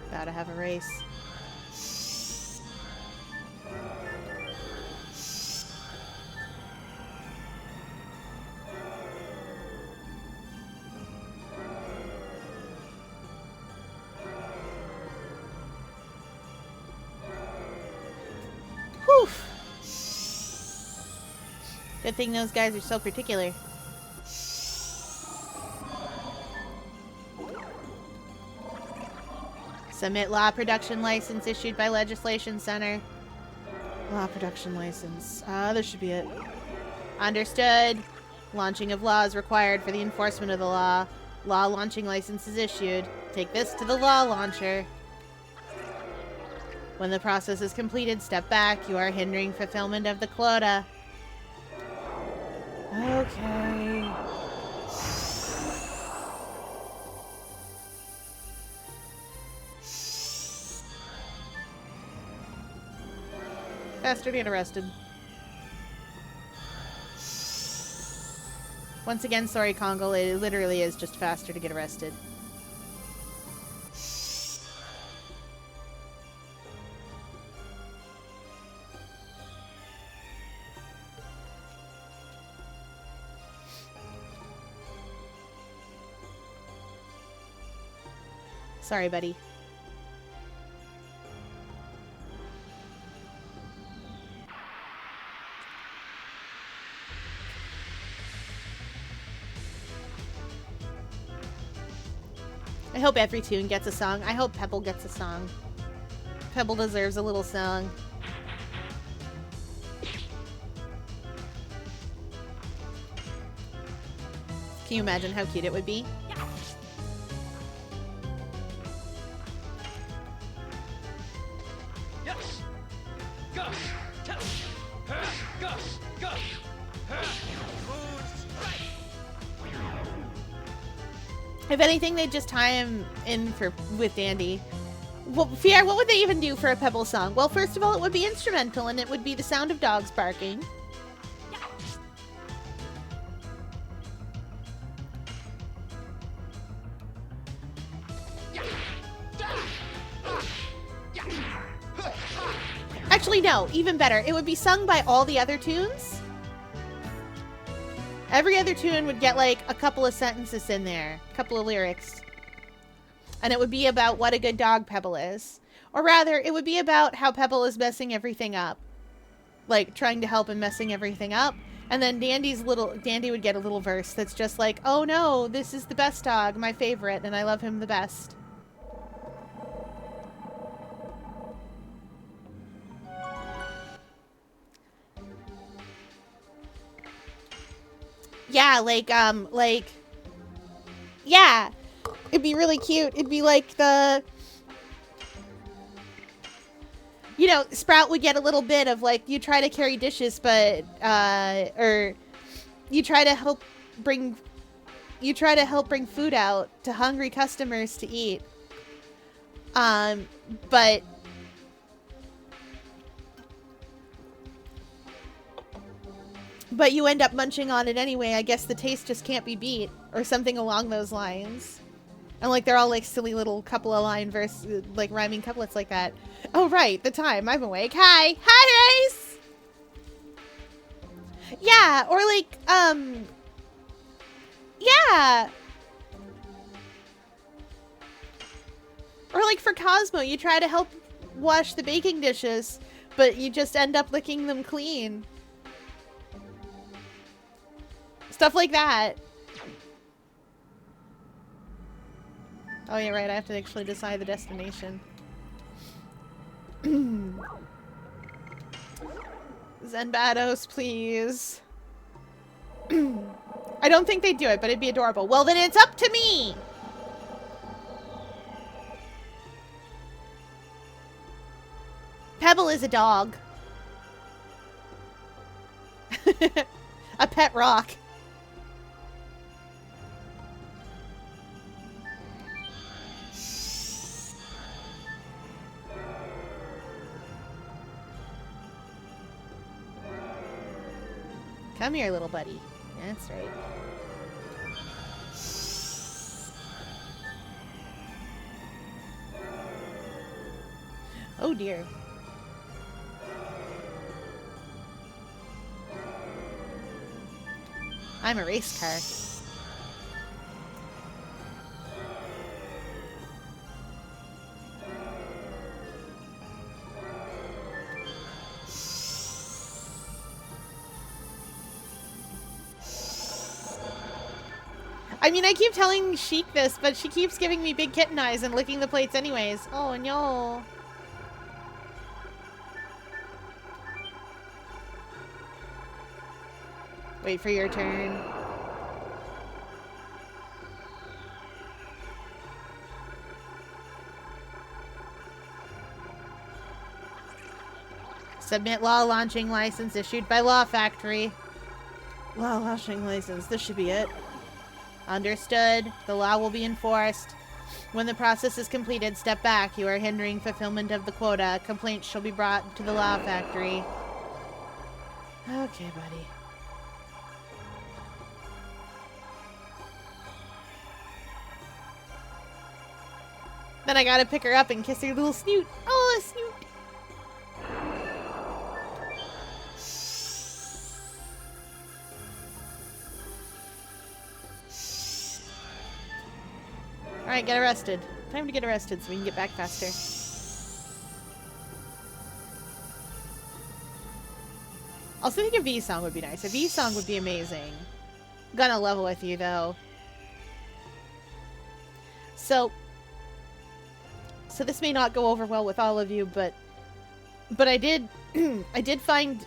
About to have a race. Good thing those guys are so particular. Submit law production license issued by Legislation Center. Law production license. This should be it. Understood. Launching of laws required for the enforcement of the law. Law launching license is issued. Take this to the law launcher. When the process is completed, step back. You are hindering fulfillment of the quota. Okay. Faster to get arrested. Once again, sorry, Kongal. It literally is just faster to get arrested. Sorry, buddy. I hope every tune gets a song. I hope Pebble gets a song. Pebble deserves a little song. Can you imagine how cute it would be? If anything, they'd just tie him in with Dandy. Well, Fier, what would they even do for a Pebble song? Well, first of all, it would be instrumental, and it would be the sound of dogs barking. Actually, no, even better. It would be sung by all the other tunes. Every other tune would get like a couple of sentences in there, a couple of lyrics. And it would be about what a good dog Pebble is. Or rather, it would be about how Pebble is messing everything up. Like, trying to help him messing everything up. And then Dandy would get a little verse that's just like, oh no, this is the best dog, my favorite, and I love him the best. Yeah, yeah. It'd be really cute. It'd be like you know, Sprout would get a little bit of like, you try to carry dishes, but, or you try to help bring food out to hungry customers to eat. But you end up munching on it anyway. I guess the taste just can't be beat, or something along those lines. And like they're all like silly little couple of line verse, like rhyming couplets like that. Oh right, the time I'm awake. Hi, Race. Yeah, or like yeah. Or like for Cosmo, you try to help wash the baking dishes, but you just end up licking them clean. Stuff like that. Oh yeah, right, I have to actually decide the destination. Zenbados, please. I don't think they'd do it, but it'd be adorable. Well, then it's up to me! Pebble is a dog. A pet rock. Come here, little buddy. That's right. Oh dear. I'm a race car. I mean, I keep telling Sheik this, but she keeps giving me big kitten eyes and licking the plates anyways. Oh no. Wait for your turn. Submit law launching license issued by Law Factory. Law launching license. This should be it. Understood. The law will be enforced. When the process is completed, step back. You are hindering fulfillment of the quota. Complaints shall be brought to the Law Factory. Okay, buddy. Then I gotta pick her up and kiss her little snoot. Oh, a snoot. Alright, get arrested. Time to get arrested so we can get back faster. Also think a V song would be nice. A V song would be amazing. Gonna level with you though. So this may not go over well with all of you, but I did find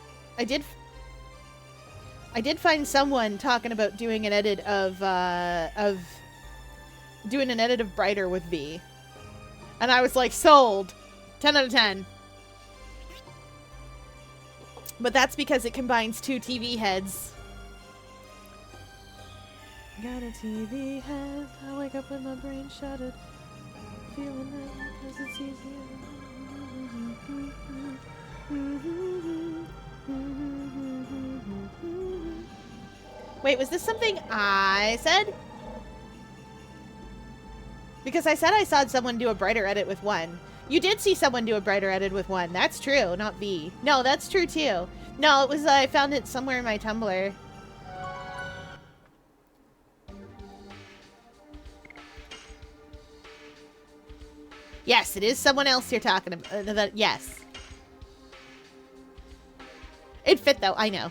someone talking about doing an edit of Brighter with V. And I was like, sold. 10 out of 10. But that's because it combines two TV heads. Got a TV head. I wake up with my brain shattered. Feeling it because it's easier. Wait, was this something I said? Because I said I saw someone do a Brighter edit with 1. You did see someone do a Brighter edit with 1. That's true, not V. No, that's true too. No, it was, I found it somewhere in my Tumblr. Yes, it is someone else you're talking about. Yes. It fit, though. I know.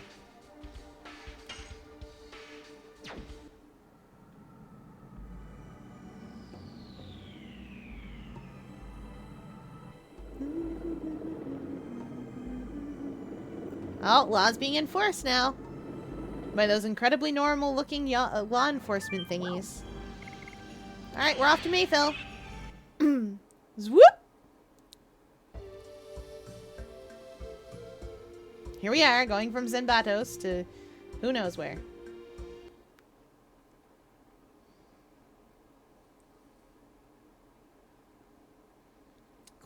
Oh, law's being enforced now. By those incredibly normal-looking law enforcement thingies. Alright, we're off to Mayfield. Swoop! Here we are, going from Zenbatos to who knows where.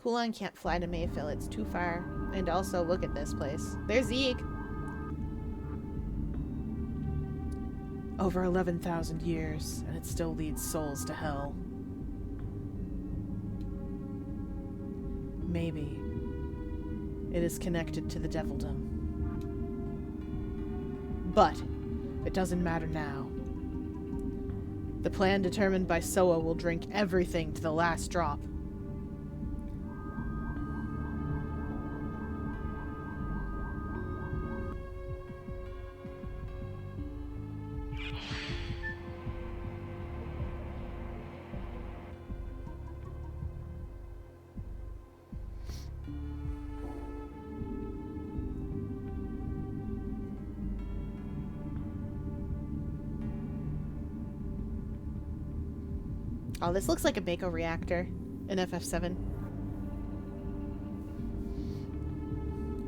Kulon can't fly to Mayfield, it's too far. And also, look at this place. There's Zeeg. Over 11,000 years, and it still leads souls to hell. Maybe it is connected to the devildom. But it doesn't matter now. The plan determined by Soa will drink everything to the last drop. Oh, this looks like a Mako reactor in FF7.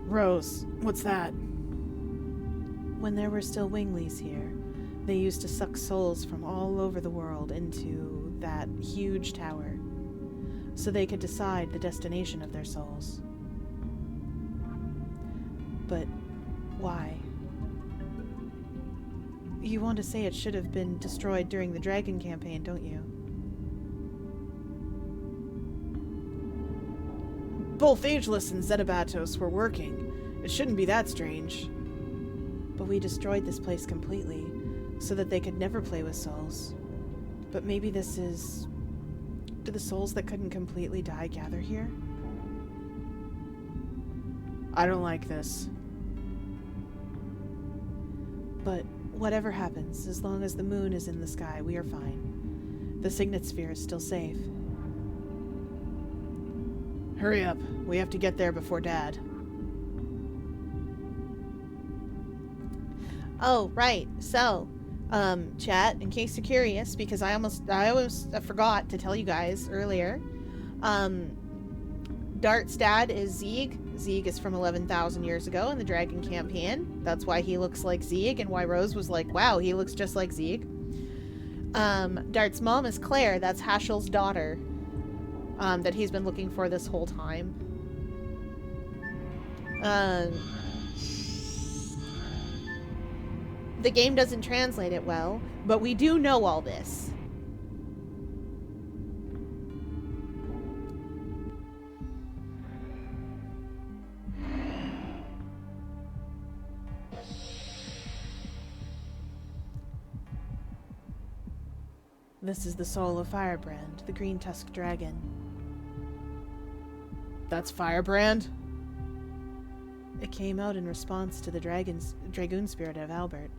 Rose, what's that? When there were still Winglies here, they used to suck souls from all over the world into that huge tower, so they could decide the destination of their souls. But why? You want to say it should have been destroyed during the Dragon campaign, don't you? Both Ageless and Zetabatos were working. It shouldn't be that strange. But we destroyed this place completely, so that they could never play with souls. But maybe this is... Do the souls that couldn't completely die gather here? I don't like this. But whatever happens, as long as the moon is in the sky, we are fine. The Signet Sphere is still safe. Hurry up. We have to get there before Dad. Oh, right. So, chat, in case you're curious, because I almost forgot to tell you guys earlier, Dart's dad is Zeeg. Zeeg is from 11,000 years ago in the Dragon campaign. That's why he looks like Zeeg, and why Rose was like, wow, he looks just like Zeeg. Dart's mom is Claire. That's Hashel's daughter. That he's been looking for this whole time. The game doesn't translate it well, but we do know all this. This is the soul of Firebrand, the green-tusked dragon. That's Firebrand? It came out in response to the dragoon spirit of Albert.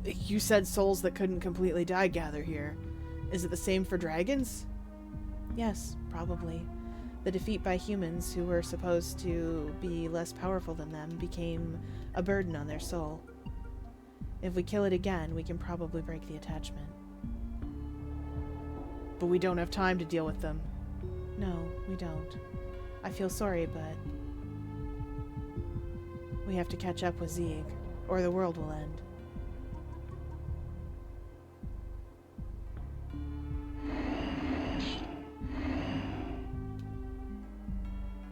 You said souls that couldn't completely die gather here. Is it the same for dragons? Yes, probably. The defeat by humans who were supposed to be less powerful than them became a burden on their soul. If we kill it again, we can probably break the attachment. But we don't have time to deal with them. No, we don't. I feel sorry, but we have to catch up with Zeeg, or the world will end.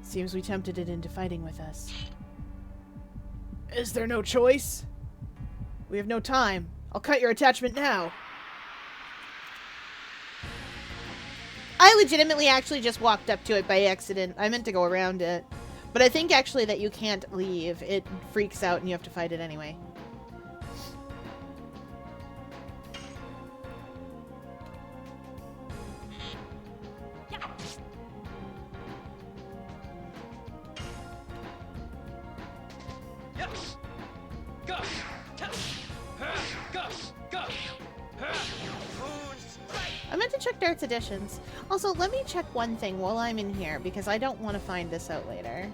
Seems we tempted it into fighting with us. Is there no choice? We have no time. I'll cut your attachment now. I legitimately actually just walked up to it by accident. I meant to go around it. But I think actually that you can't leave. It freaks out and you have to fight it anyway. I meant to check Dart's editions. Also, let me check one thing while I'm in here, because I don't want to find this out later.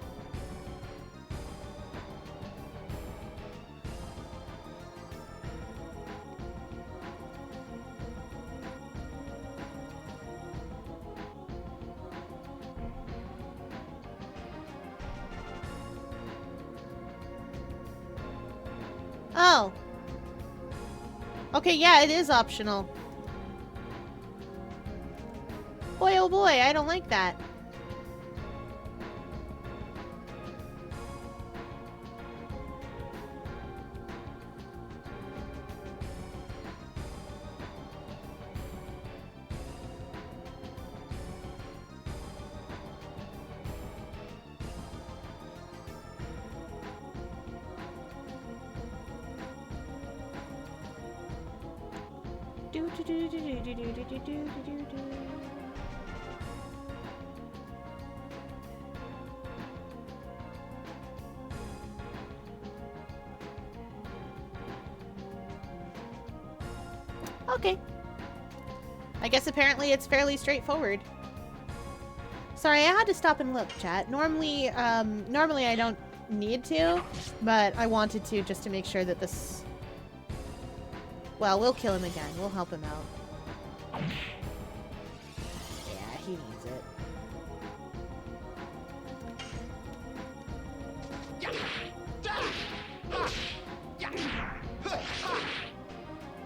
Oh. Okay, yeah, it is optional. Boy, oh boy, I don't like that. Do do do do do do do do do do do do. Okay. I guess apparently it's fairly straightforward. Sorry, I had to stop and look, chat. Normally I don't need to, but I wanted to just to make sure that this... Well, we'll kill him again. We'll help him out. Yeah, he needs it.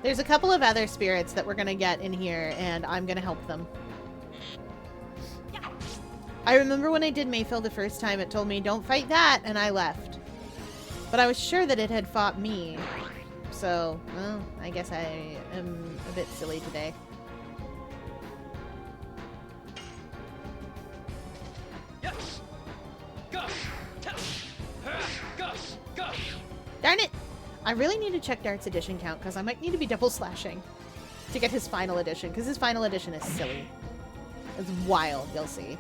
There's a couple of other spirits that we're gonna get in here, and I'm gonna help them. I remember when I did Mayfield the first time, it told me, don't fight that, and I left. But I was sure that it had fought me. So, well, I guess I am a bit silly today. Yes. Go. Go. Darn it! I really need to check Dart's edition count, because I might need to be double slashing to get his final edition, because his final edition is silly. It's wild, you'll see.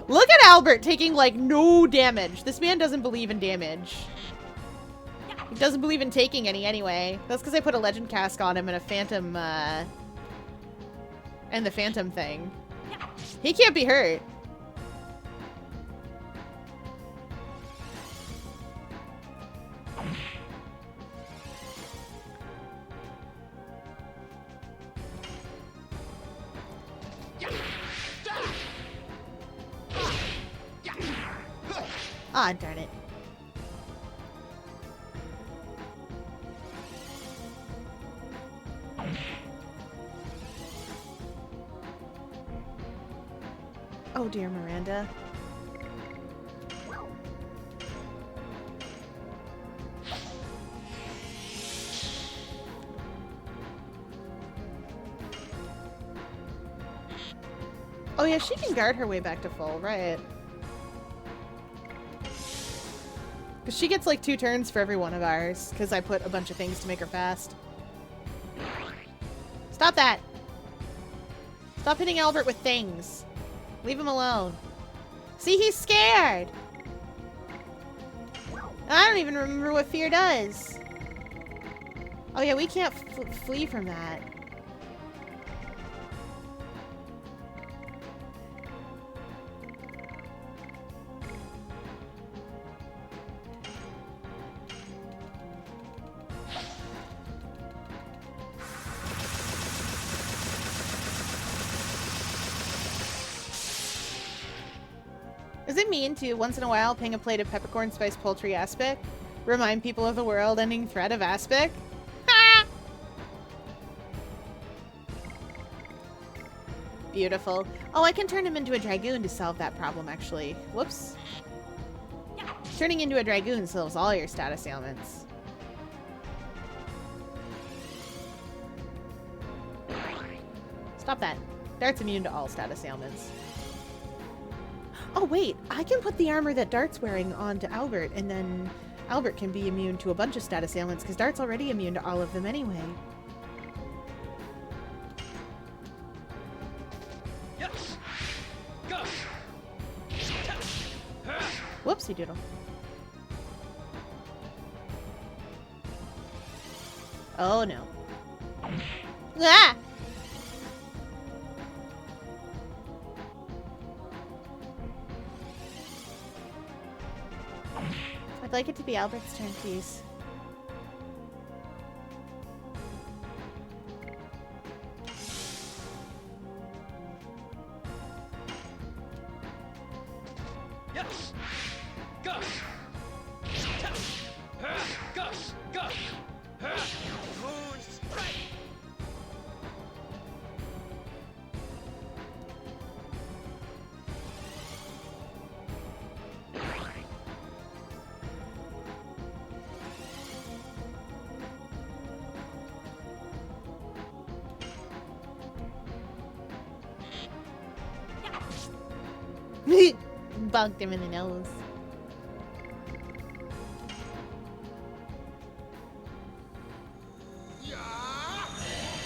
Look at Albert taking, like, no damage. This man doesn't believe in damage. He doesn't believe in taking any anyway. That's because I put a legend cask on him and a phantom, and the phantom thing. He can't be hurt. Ah, darn it. Oh dear, Miranda. Oh yeah, she can guard her way back to full, right? Because she gets like 2 turns for every one of ours, because I put a bunch of things to make her fast. Stop that! Stop hitting Albert with things. Leave him alone. See, he's scared! I don't even remember what fear does. Oh yeah, we can't flee from that. Is it mean to, once in a while, ping a plate of peppercorn spice poultry aspic? Remind people of the world-ending threat of aspic? Ha! Beautiful. Oh, I can turn him into a dragoon to solve that problem, actually. Whoops. Turning into a dragoon solves all your status ailments. Stop that. Dart's immune to all status ailments. Oh wait, I can put the armor that Dart's wearing onto Albert, and then Albert can be immune to a bunch of status ailments, because Dart's already immune to all of them anyway. Yes. Go. Whoopsie doodle. Oh no. Ah! like it to be Albert's turn, please. Yes. Go. Go. Go. Moon strike. Bunked him in the nose.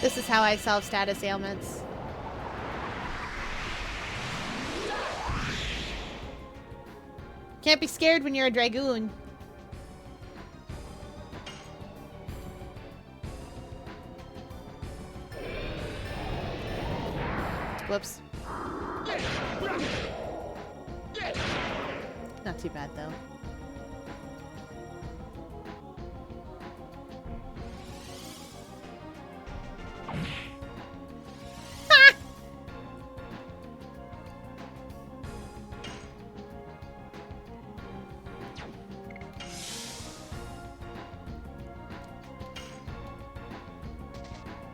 This is how I solve status ailments. Can't be scared when you're a dragoon. Whoops. Not too bad, though. Ha!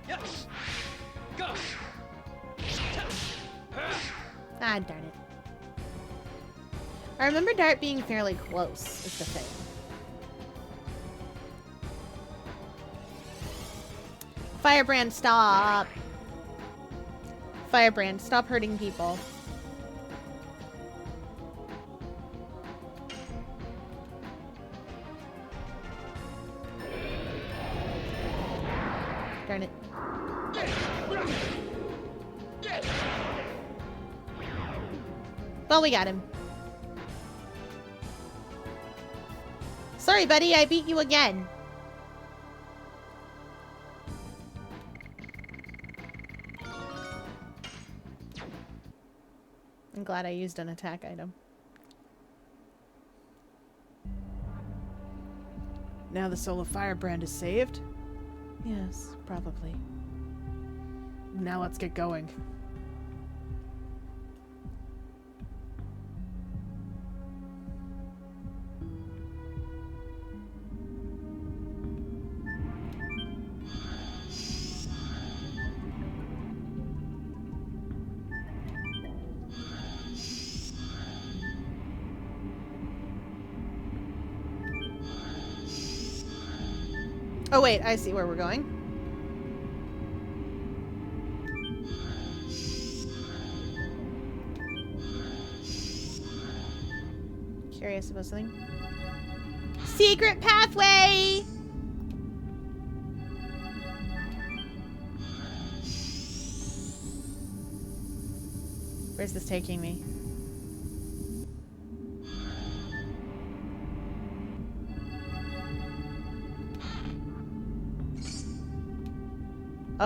Yes. Go. Ah, darn it. I remember Dart being fairly close, is the thing. Firebrand, stop. Firebrand, stop hurting people. Darn it. Well, we got him. Sorry, buddy, I beat you again. I'm glad I used an attack item. Now the soul of Firebrand is saved? Yes, probably. Now let's get going. Oh wait, I see where we're going. Curious about something. Secret pathway! Where's this taking me?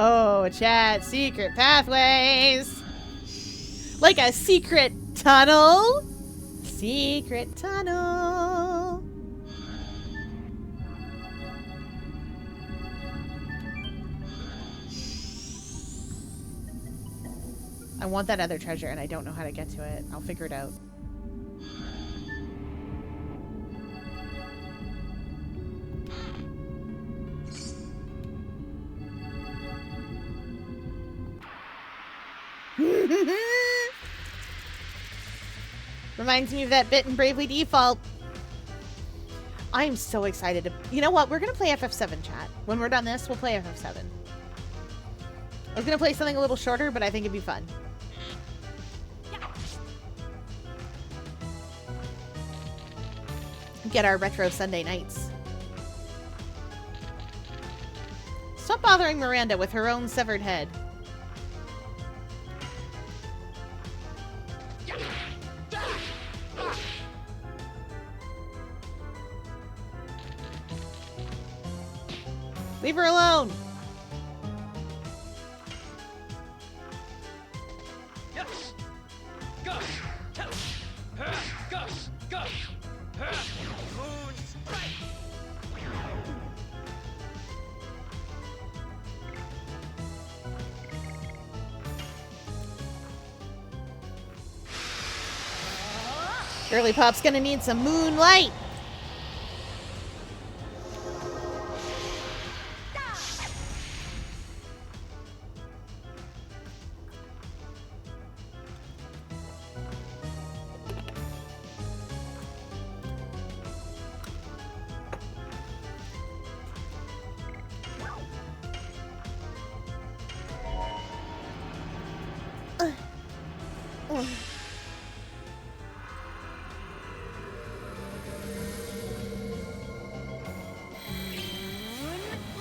Oh, chat, secret pathways. Like a secret tunnel. Secret tunnel. I want that other treasure and I don't know how to get to it. I'll figure it out. Reminds me of that bit in Bravely Default. I'm so excited to... You know what? We're going to play FF7, chat. When we're done this, we'll play FF7. I was going to play something a little shorter, but I think it'd be fun. Get our retro Sunday nights. Stop bothering Miranda with her own severed head. Leave her alone. Yes. Go. Go. Go. Moon Girly Pop's gonna need some moonlight.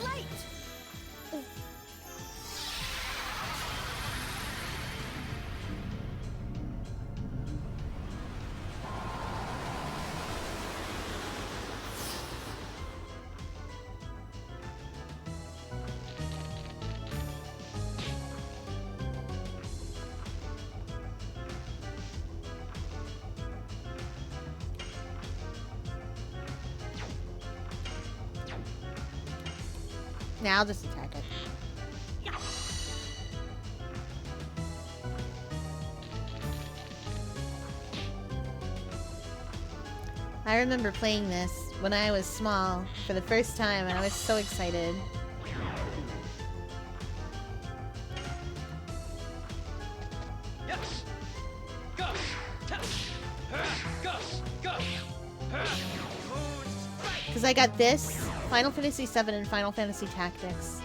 Light. Now I'll just attack it. I remember playing this when I was small for the first time, and I was so excited. Yes. Go. Go. Go. Moon strike. Because I got this, Final Fantasy VII and Final Fantasy Tactics,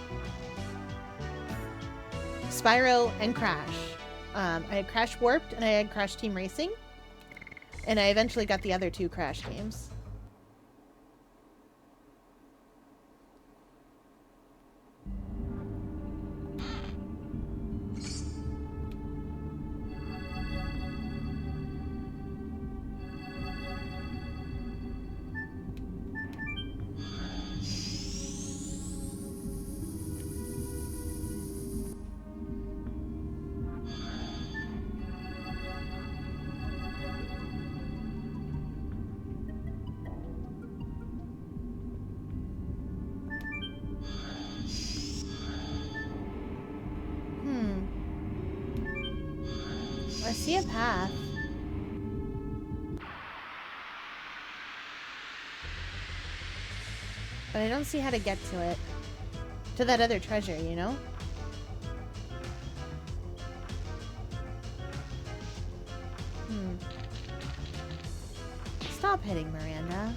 Spyro, and Crash. I had Crash Warped and I had Crash Team Racing. And I eventually got the other two Crash games. I see a path. But I don't see how to get to it. To that other treasure, you know? Stop hitting Miranda.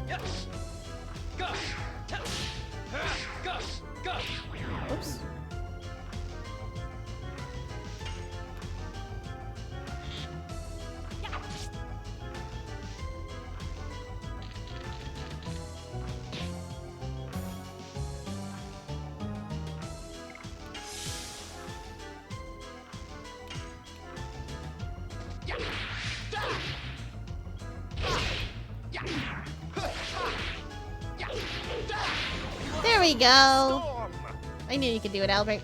Yes. Go. Go. Go. Oops. There we go. Storm. I knew you could do it, Albert.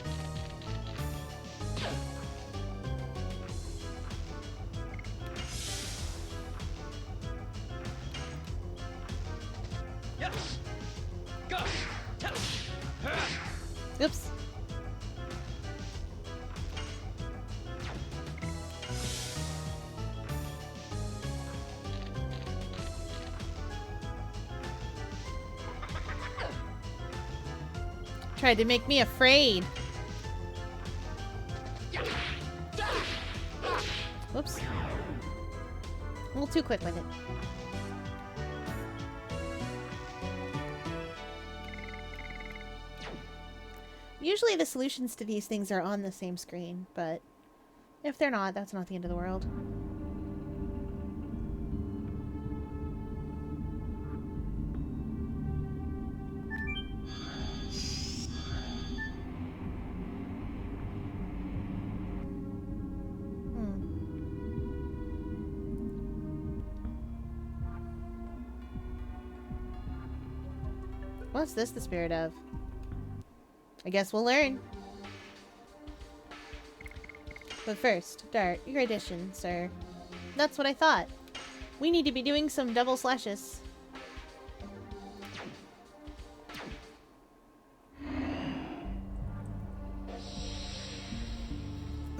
Yes. Go. Oops. Tried to make me afraid. Whoops. A little too quick with it. Usually the solutions to these things are on the same screen, but if they're not, that's not the end of the world. What's this the spirit of? I guess we'll learn. But first, Dart, your addition, sir. That's what I thought. We need to be doing some double slashes.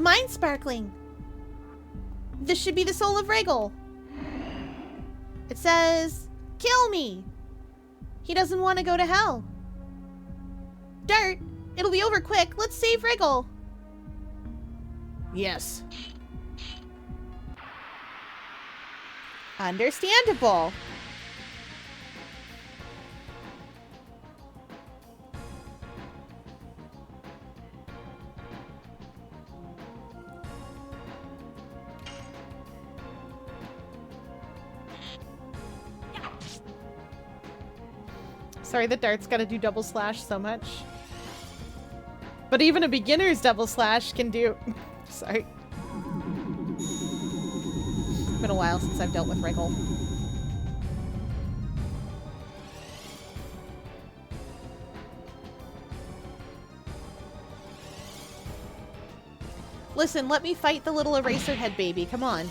Mind sparkling. This should be the soul of Regal. It says, kill me. He doesn't want to go to hell. Dart, it'll be over quick. Let's save Regal. Yes. Understandable. Sorry that Dart's gotta do double slash so much. But even a beginner's double slash can do... Sorry. It's been a while since I've dealt with Regal. Listen, let me fight the little eraser head baby. Come on.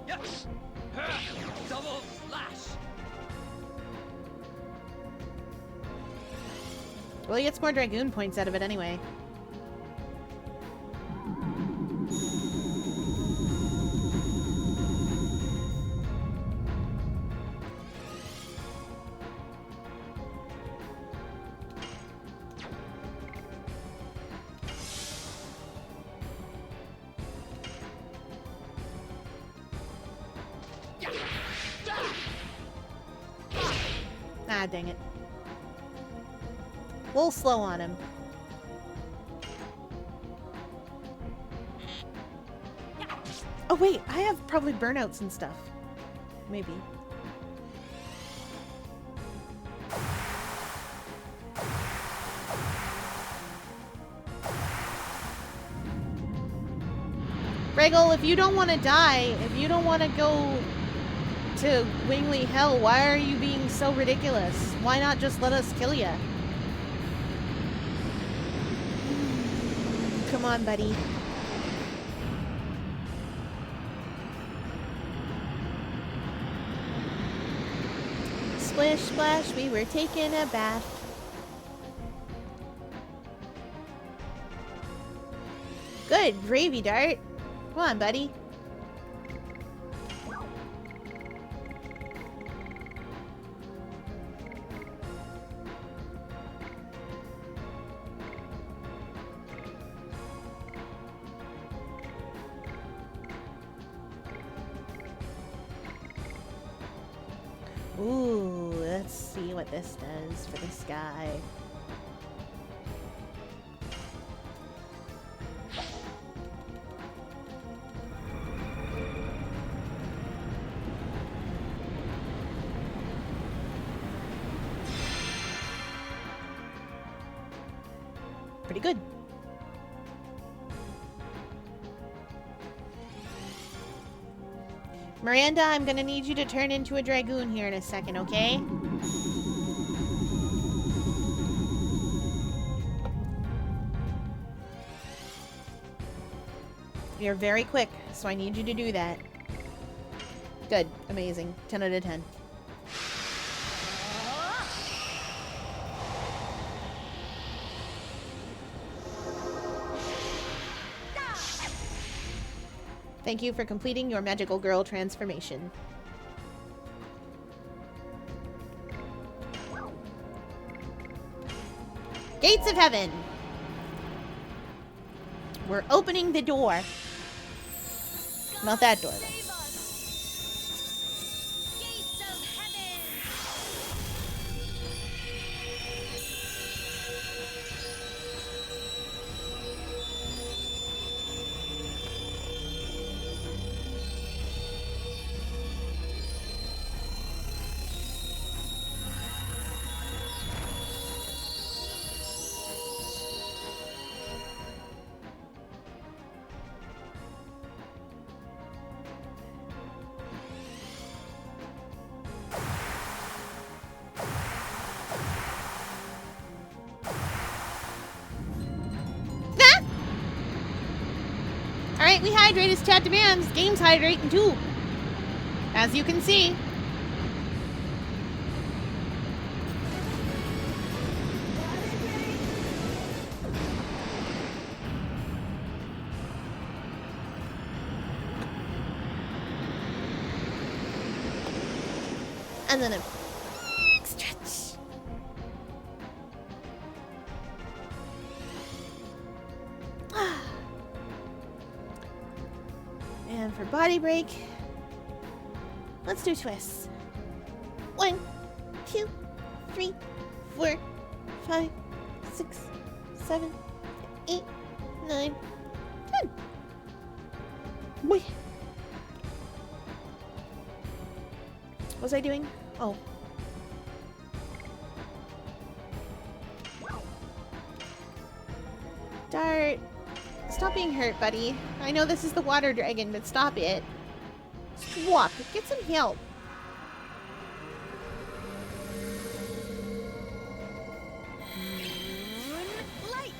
Yes. Double slash. Well, he gets more Dragoon points out of it anyway. Ah, dang it. A little slow on him. Oh wait, I have probably burnouts and stuff. Maybe. Regal, if you don't want to die, if you don't want to go to Wingley Hell, why are you being so ridiculous? Why not just let us kill ya? Come on, buddy. Splish splash, we were taking a bath. Good gravy, Dart. Come on, buddy. Ooh, let's see what this does for this guy. Pretty good. Miranda, I'm gonna need you to turn into a Dragoon here in a second, okay? You're very quick, so I need you to do that. Good. Amazing. 10 out of 10. Thank you for completing your magical girl transformation. Gates of Heaven! We're opening the door. Not that door, though. Save us. Gates of heaven. Alright, we hydrate as chat demands. Game's hydrating too. As you can see. And then a big stretch. And for body break, let's do twists. 1, 2, 3, 4, 5, 6, 7, 8, 9, 10. Boy. What was I doing? Oh. Dart. Stop being hurt, buddy. I know this is the water dragon, but stop it. Swap. Get some help. Light.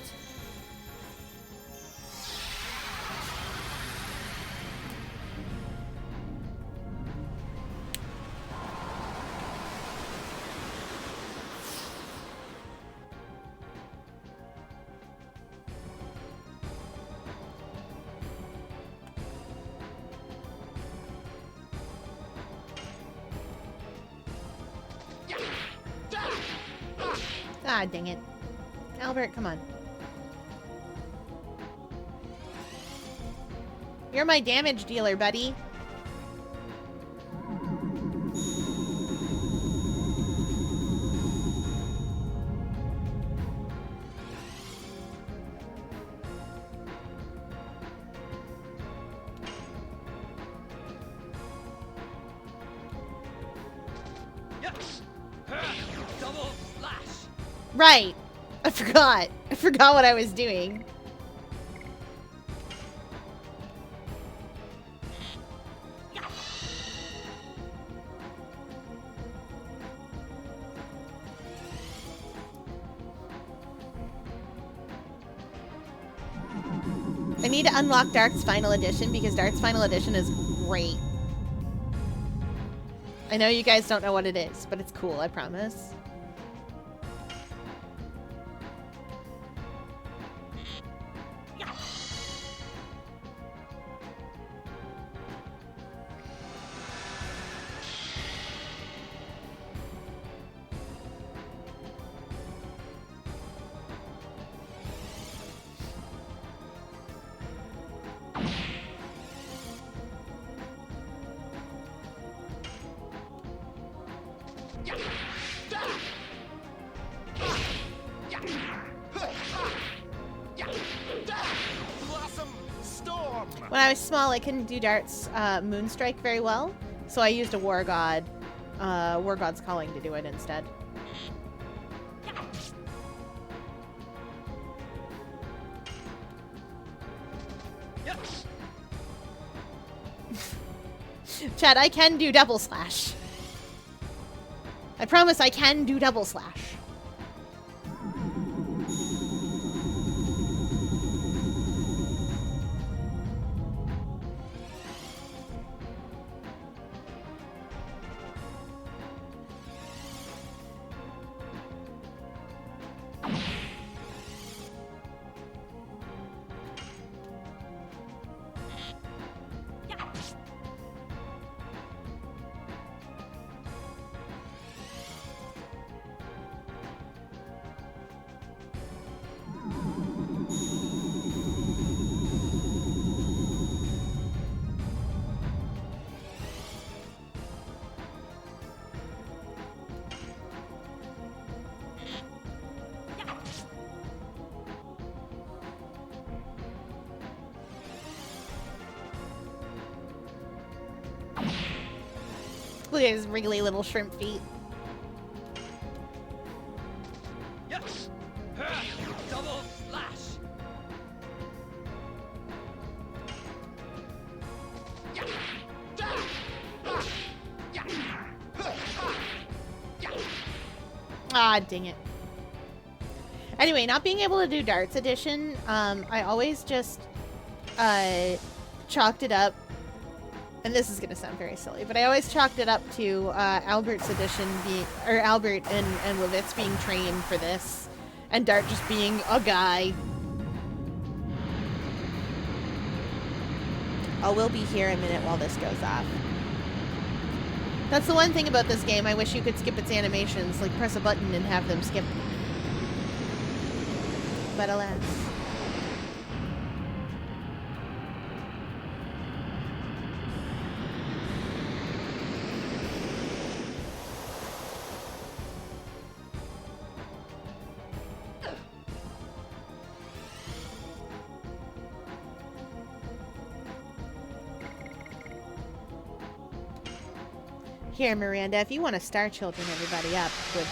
Ah, dang it. Albert, come on. You're my damage dealer, buddy. Yes. Double slash. Right. I forgot. I forgot what I was doing. I need to unlock Dark's Final Edition because Dark's Final Edition is great. I know you guys don't know what it is, but it's cool, I promise. Blossom storm. When I was small, I couldn't do Dart's Moonstrike very well, so I used a War God, War God's Calling to do it instead. Yes. Chad, I can do double slash. I promise I can do double slash. Look at his wriggly little shrimp feet. Yes. Double slash. Ah, dang it. Anyway, not being able to do Darts Edition, I always just chalked it up, and this is gonna sound very silly, but I always chalked it up to Albert's edition being, or Albert and Levitz being trained for this, and Dart just being a guy. I will be here a minute while this goes off. That's the one thing about this game. I wish you could skip its animations. Like, press a button and have them skip. But alas. Here, Miranda, if you want to Star Children everybody up, would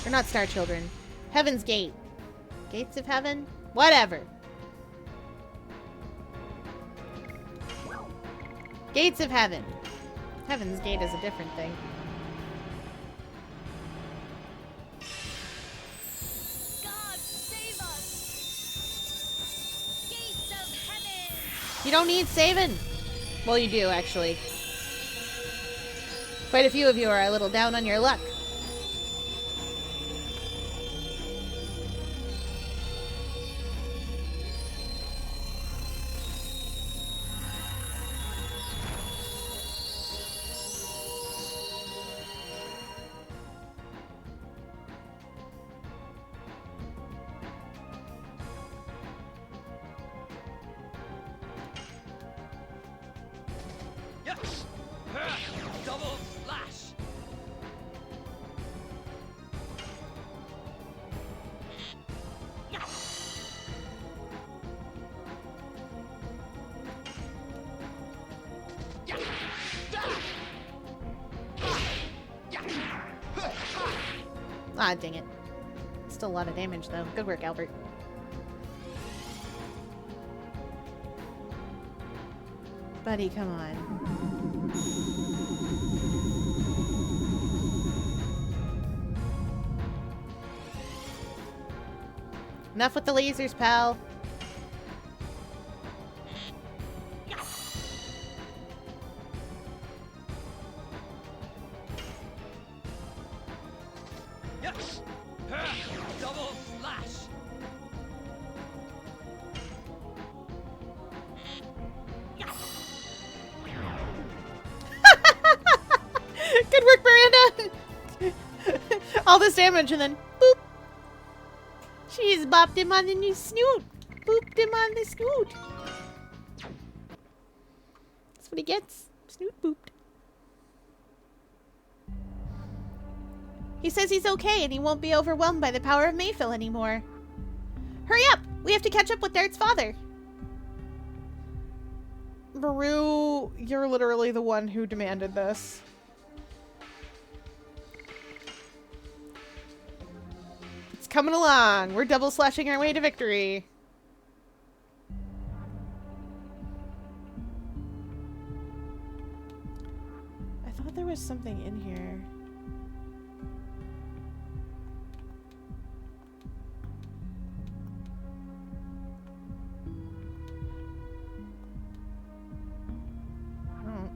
you? Or not Star Children. Heaven's Gate. Gates of Heaven? Whatever. Gates of Heaven. Heaven's Gate is a different thing. God save us! Gates of heaven! You don't need saving. Well, you do, actually. Quite a few of you are a little down on your luck. Yes! Double slash! Ah, dang it. Still a lot of damage, though. Good work, Albert. Buddy, come on. Enough with the lasers, pal. Yes! Double slash! Good work, Miranda! All this damage and then boop! She's bopped him on the new snoot! Booped him on the snoot! That's what he gets. Snoot booped. He says he's okay and he won't be overwhelmed by the power of Mayfill anymore. Hurry up! We have to catch up with Dart's father. Baru, you're literally the one who demanded this. It's coming along. We're double slashing our way to victory. I thought there was something in here. Oh.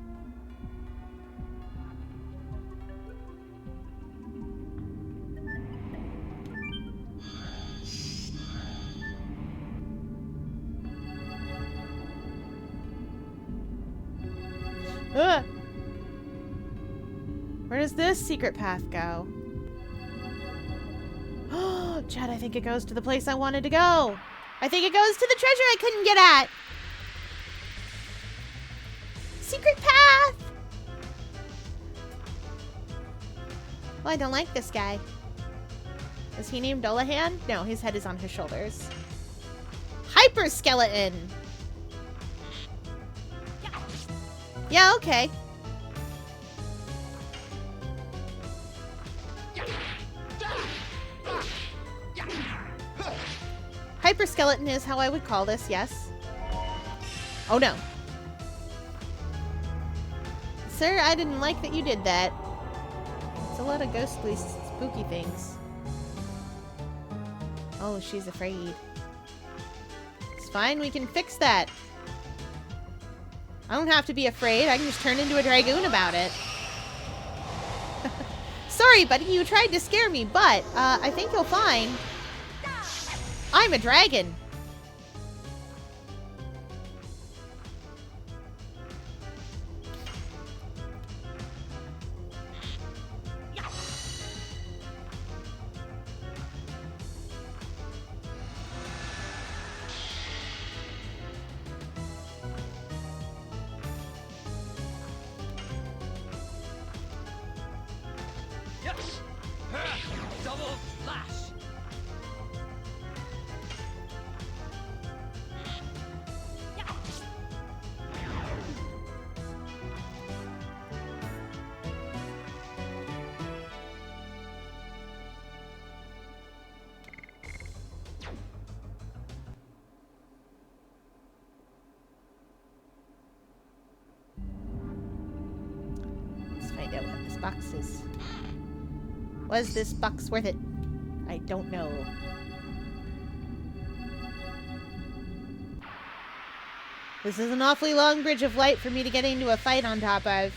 Ugh. Where does this secret path go? Oh, Chad, I think it goes to the place I wanted to go. I think it goes to the treasure I couldn't get at. Secret path! Well, I don't like this guy. Is he named Dolahan? No, his head is on his shoulders. Hyper skeleton! Yeah, okay. Hyper skeleton is how I would call this, yes. Oh no. Sir, I didn't like that you did that. It's a lot of ghostly, spooky things. Oh, she's afraid. It's fine, we can fix that. I don't have to be afraid, I can just turn into a dragoon about it. Sorry, buddy, you tried to scare me, but I think you'll find I'm a dragon. boxes. Was this box worth it? I don't know. This is an awfully long bridge of light for me to get into a fight on top of.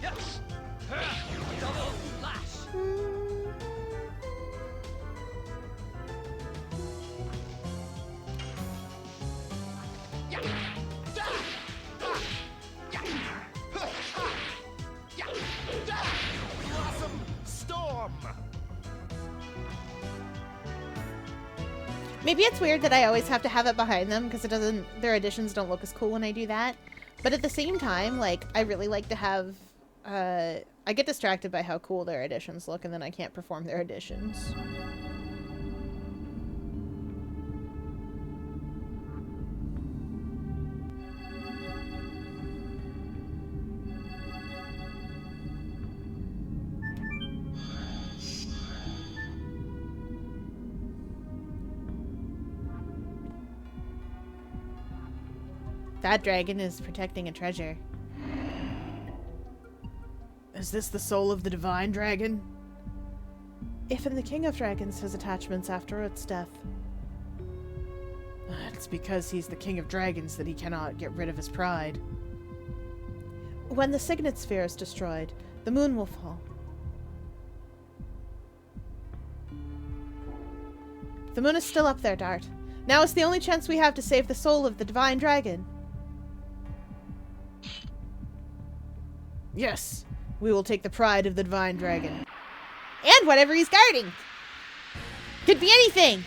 Yes. Double lash. Blossom storm. Maybe it's weird that I always have to have it behind them because it doesn't, their additions don't look as cool when I do that. But at the same time, like, I really like to have, I get distracted by how cool their additions look and then I can't perform their additions. That dragon is protecting a treasure. Is this the soul of the divine dragon? Even the king of dragons has attachments after its death. It's because he's the king of dragons that he cannot get rid of his pride. When the signet sphere is destroyed, the moon will fall. The moon is still up there, Dart. Now is the only chance we have to save the soul of the divine dragon. Yes, we will take the pride of the divine dragon. And whatever he's guarding. Could be anything.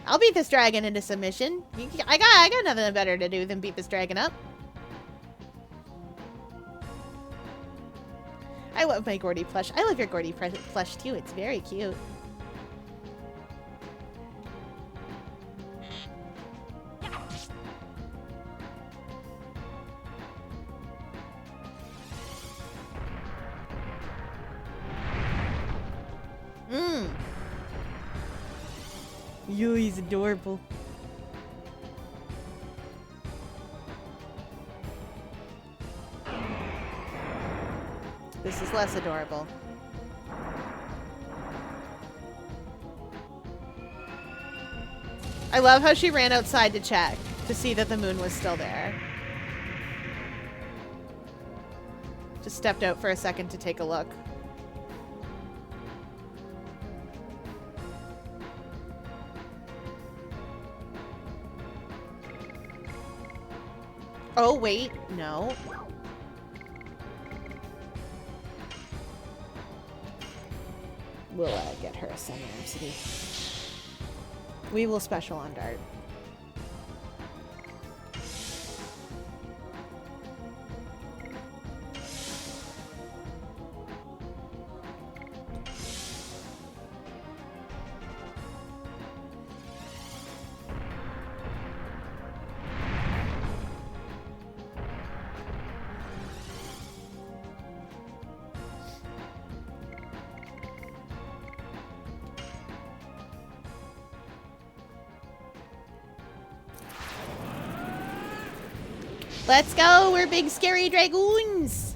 I'll beat this dragon into submission. I got nothing better to do than beat this dragon up. I love my Gordy plush. I love your Gordy plush too. It's very cute. Yo, he's adorable. This is less adorable. I love how she ran outside to check to see that the moon was still there. Just stepped out for a second to take a look. Oh, wait. No. We'll get her a Sun Rhapsody. We will special on Dart. Let's go! We're big scary dragoons!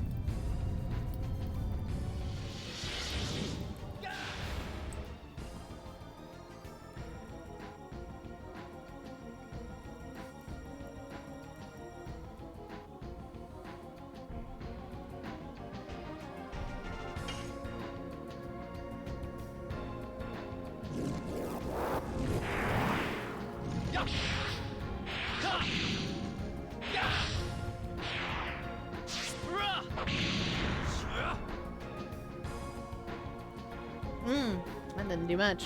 That didn't do much.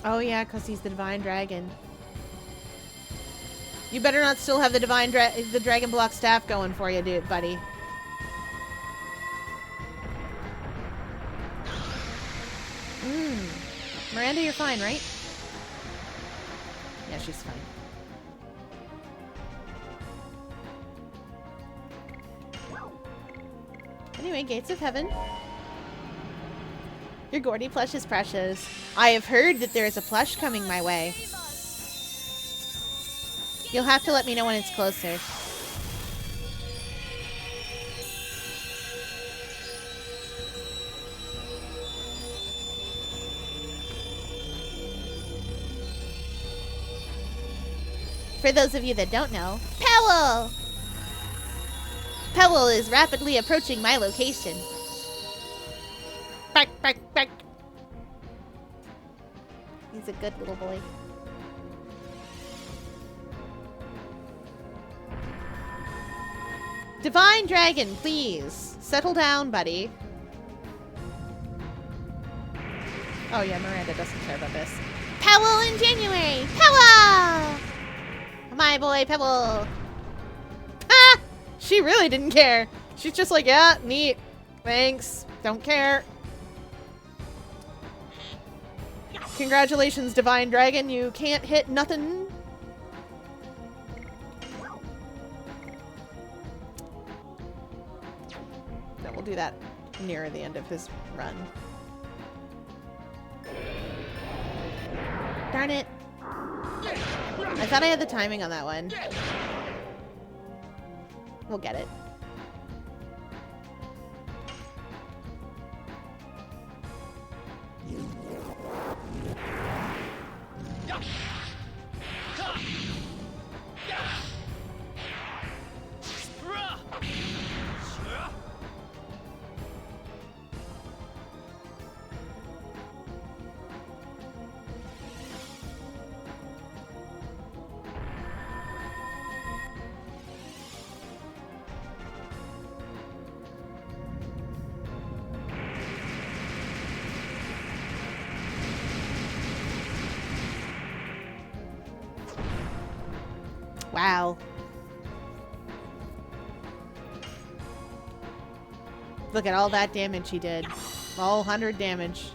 Oh yeah, because he's the divine dragon. You better not still have the the dragon block staff going for you, dude, buddy. Miranda, you're fine, right? Yeah, she's fine. Anyway, Gates of Heaven. Your Gordy plush is precious. I have heard that there is a plush coming my way. You'll have to let me know when it's closer. For those of you that don't know, Powell! Powell is rapidly approaching my location. Bark, bark, bark. He's a good little boy. Divine Dragon, please. Settle down, buddy. Oh yeah, Miranda doesn't care about this. Powell in January! Powell! My boy, Pebble. Ha! She really didn't care. She's just like, yeah, neat. Thanks. Don't care. Congratulations, Divine Dragon. You can't hit nothing. No, we'll do that near the end of his run. Darn it. I thought I had the timing on that one. We'll get it. Wow. Look at all that damage he did. All 100 damage.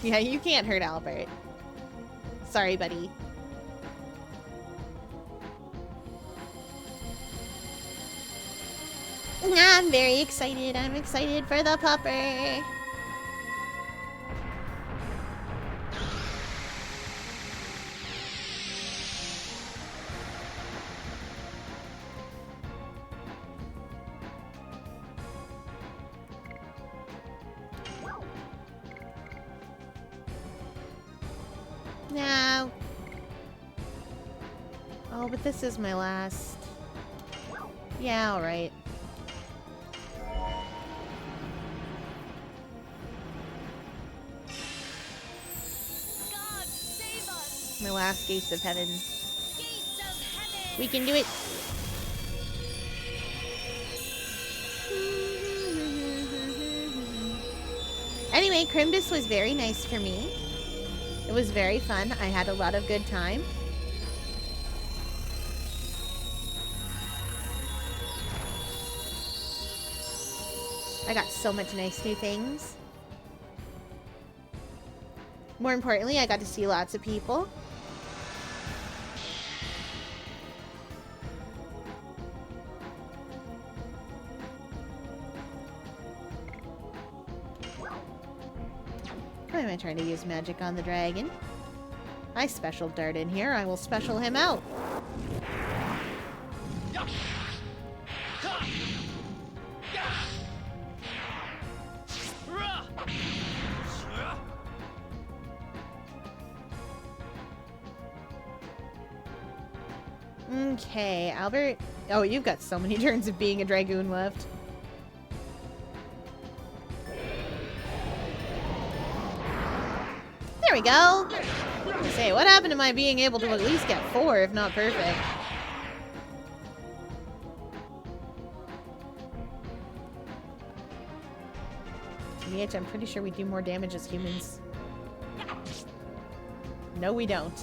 Yeah, you can't hurt Albert. Sorry, buddy. I'm very excited. I'm excited for the pupper. No. Oh, but this is my last. Yeah, alright. My last Gates of Heaven. Gates of Heaven. We can do it. Anyway, Crimbus was very nice for me. It was very fun. I had a lot of good time. I got so much nice new things. More importantly, I got to see lots of people. Why am I trying to use magic on the dragon? I special dart in here. I will special him out. Okay, Albert. Oh, you've got so many turns of being a dragoon left. There we go. Say, what happened to my being able to at least get 4, if not perfect? TBH, I'm pretty sure we do more damage as humans. No, we don't.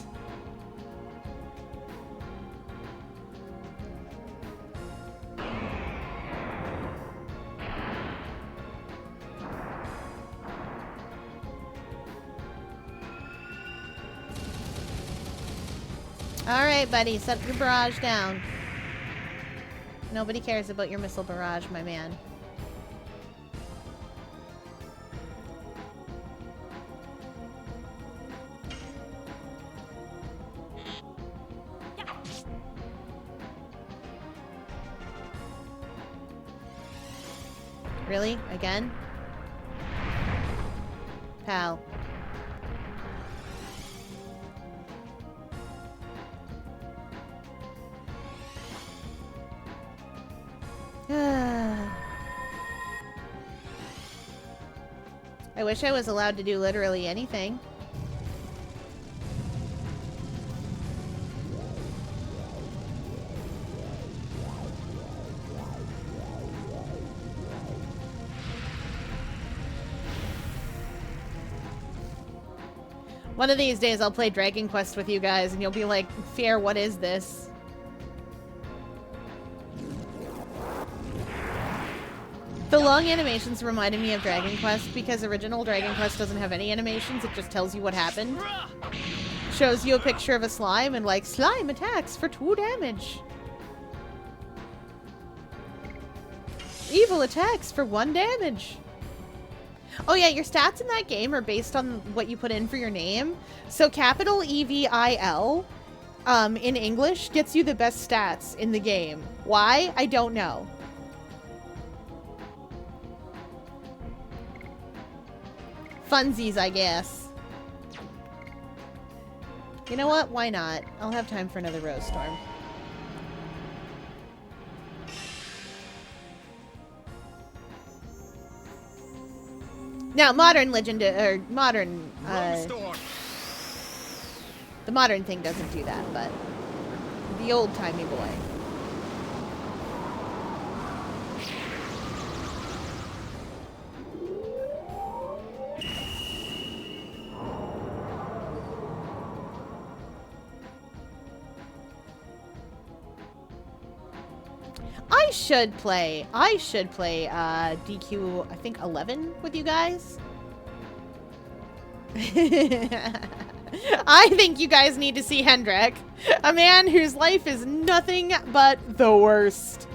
Alright, buddy. Set your barrage down. Nobody cares about your missile barrage, my man. Really? Again? Pal. I wish I was allowed to do literally anything. One of these days I'll play Dragon Quest with you guys and you'll be like, Fear, what is this? The long animations reminded me of Dragon Quest because original Dragon Quest doesn't have any animations, it just tells you what happened. Shows you a picture of a slime and like, slime attacks for 2 damage. Evil attacks for 1 damage. Oh yeah, your stats in that game are based on what you put in for your name. So capital EVIL in English gets you the best stats in the game. Why? I don't know. Funsies, I guess. You know what? Why not? I'll have time for another Rose Storm. Now, modern legend, or modern, the modern thing doesn't do that, but the old-timey boy. I should play DQ, I think 11 with you guys. I think you guys need to see Hendrik, a man whose life is nothing but the worst.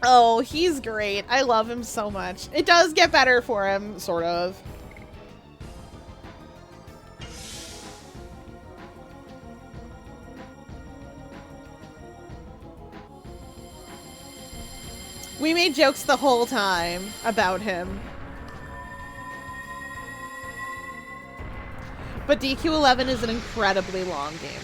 Oh, he's great. I love him so much. It does get better for him, sort of. We made jokes the whole time about him. But DQ11 is an incredibly long game.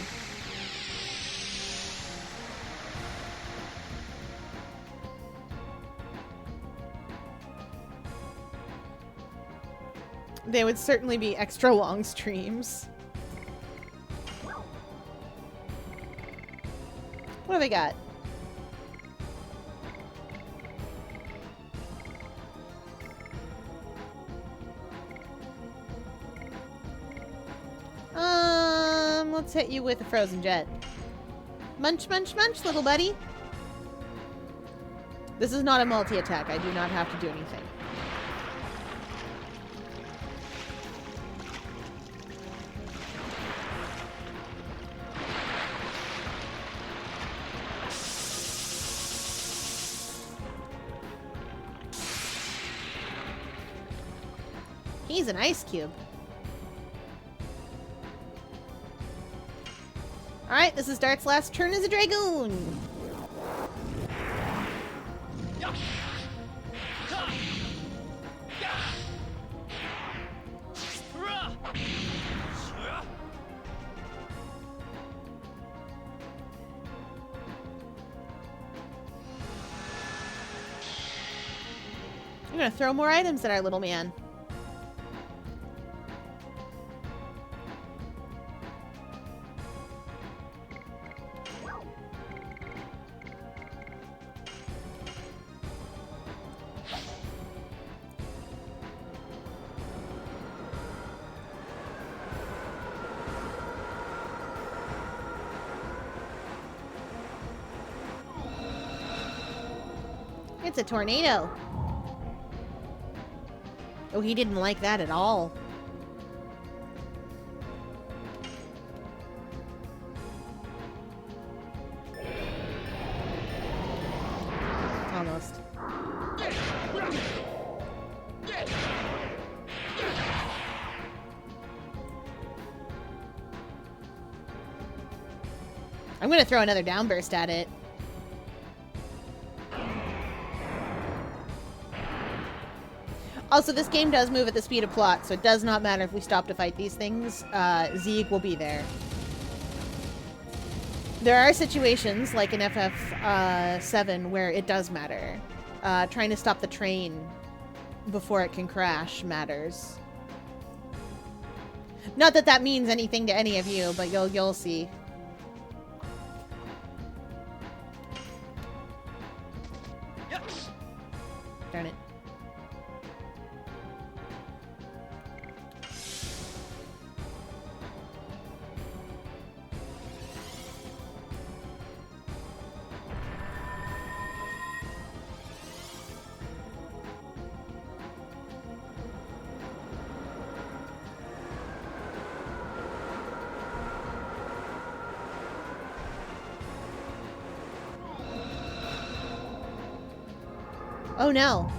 They would certainly be extra long streams. What do they got? Let's hit you with a frozen jet. Munch, munch, munch, little buddy. This is not a multi-attack. I do not have to do anything. He's an ice cube. Alright, this is Dart's last turn as a Dragoon. I'm gonna throw more items at our little man. It's a tornado. Oh, he didn't like that at all. Almost. I'm gonna throw another downburst at it. Also, this game does move at the speed of plot, so it does not matter if we stop to fight these things. Zeke will be there. There are situations, like in FF7, where it does matter. Trying to stop the train before it can crash matters. Not that that means anything to any of you, but you'll see. Darn it. Oh no.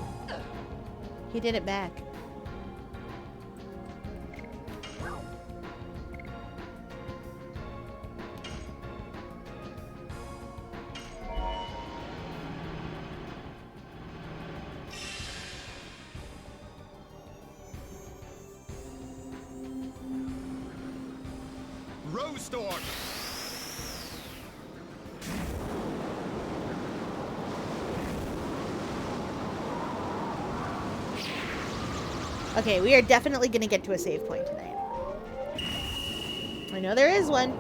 He did it back. Rose Storm. Okay, we are definitely going to get to a save point tonight. I know there is one.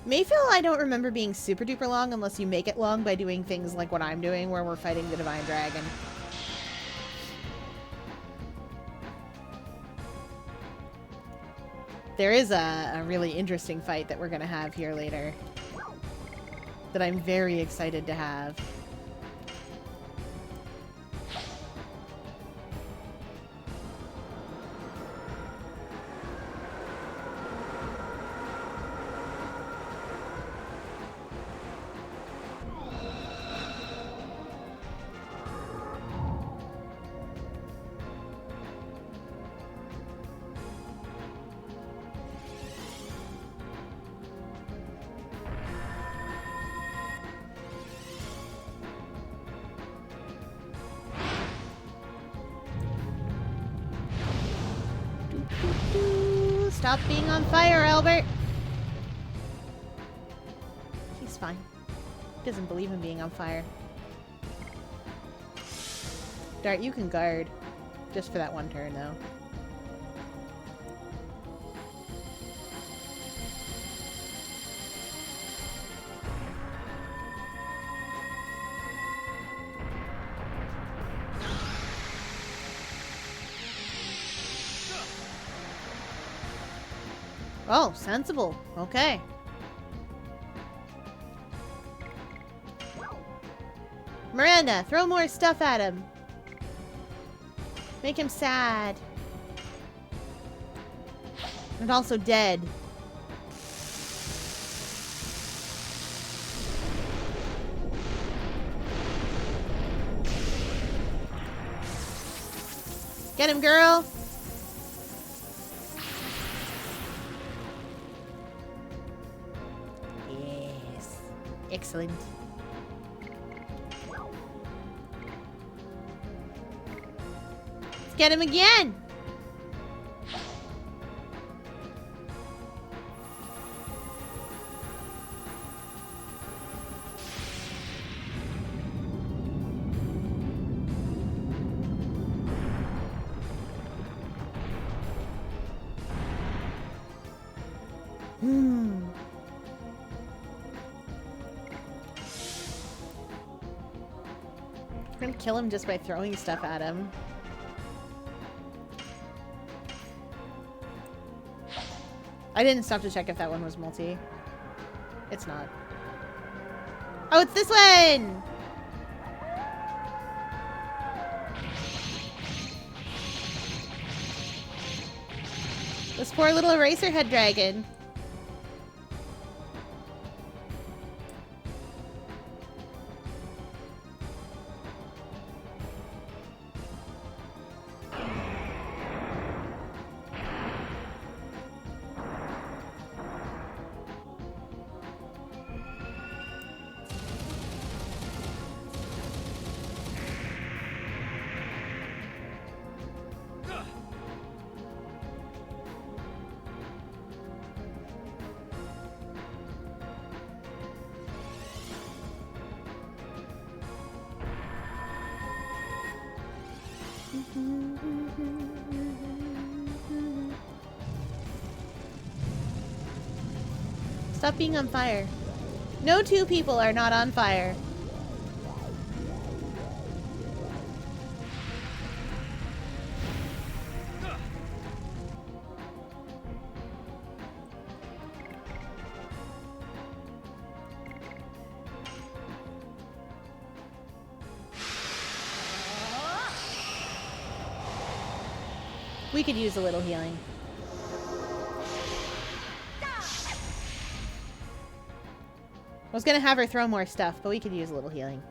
Mayfield, I don't remember being super duper long unless you make it long by doing things like what I'm doing, where we're fighting the Divine Dragon. There is a really interesting fight that we're going to have here later that I'm very excited to have. Stop being on fire, Albert! He's fine. He doesn't believe in being on fire. Dart, you can guard. Just for that one turn, though. Oh, sensible. Okay. Miranda, throw more stuff at him. Make him sad. And also dead. Get him, girl. Yes. Excellent. Let's get him again. We're gonna kill him just by throwing stuff at him. I didn't stop to check if that one was multi. It's not. Oh, it's this one! This poor little Eraserhead dragon. Stop being on fire. No two people are not on fire. We could use a little healing. I was gonna have her throw more stuff, but we could use a little healing.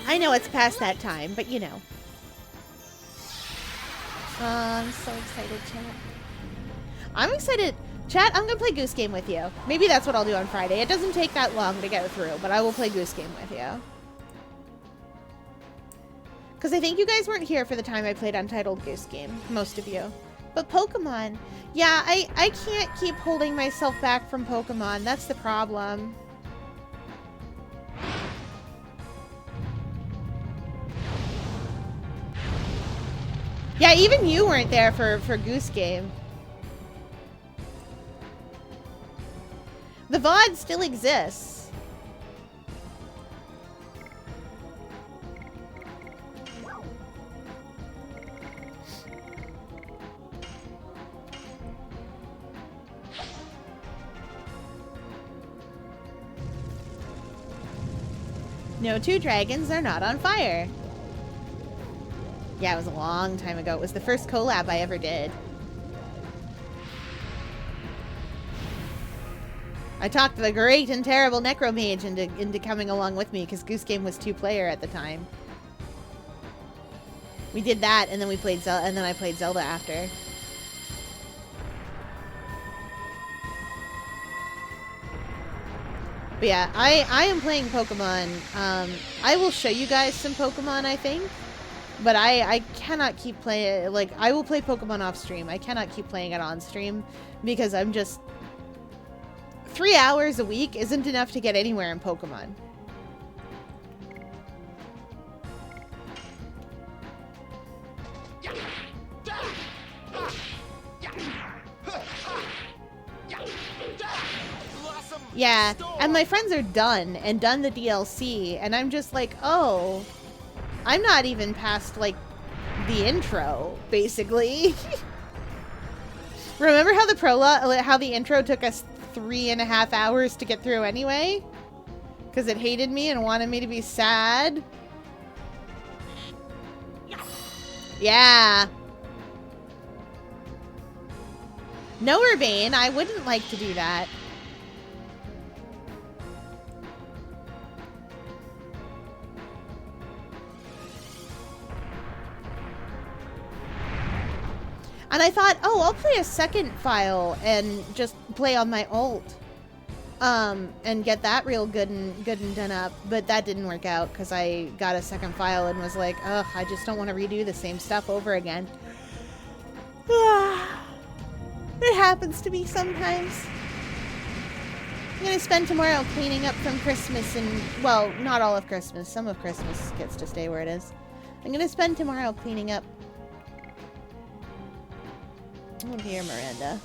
I know it's past that time, but you know. Oh, I'm so excited, chat. I'm excited. Chat, I'm gonna play Goose Game with you. Maybe that's what I'll do on Friday. It doesn't take that long to get through, but I will play Goose Game with you. Because I think you guys weren't here for the time I played Untitled Goose Game. Most of you. But Pokemon. Yeah, I can't keep holding myself back from Pokemon. That's the problem. Yeah, even you weren't there for Goose Game. The VOD still exists. No two dragons are not on fire. Yeah, it was a long time ago. It was the first collab I ever did. I talked the great and terrible Necromage into coming along with me because Goose Game was 2-player at the time. We did that, and then we played Zelda, and then I played Zelda after. But yeah, I am playing Pokemon. I will show you guys some Pokemon, I think. But I cannot keep playing, like, I will play Pokemon off stream. I cannot keep playing it on stream because I'm just... 3 hours a week isn't enough to get anywhere in Pokemon. Yeah, and my friends are done and done the DLC, and I'm just like, oh, I'm not even past, like, the intro, basically. Remember how the prologue, how the intro took us 3.5 hours to get through anyway? Because it hated me and wanted me to be sad? Yeah. No, Urbane, I wouldn't like to do that. And I thought, oh, I'll play a second file and just play on my ult. and get that real good and done up, but that didn't work out because I got a second file and was like, ugh, I just don't want to redo the same stuff over again. It happens to me sometimes. I'm gonna spend tomorrow cleaning up from Christmas and, well, not all of Christmas. Some of Christmas gets to stay where it is. I'm gonna spend tomorrow cleaning up. Oh dear, Miranda.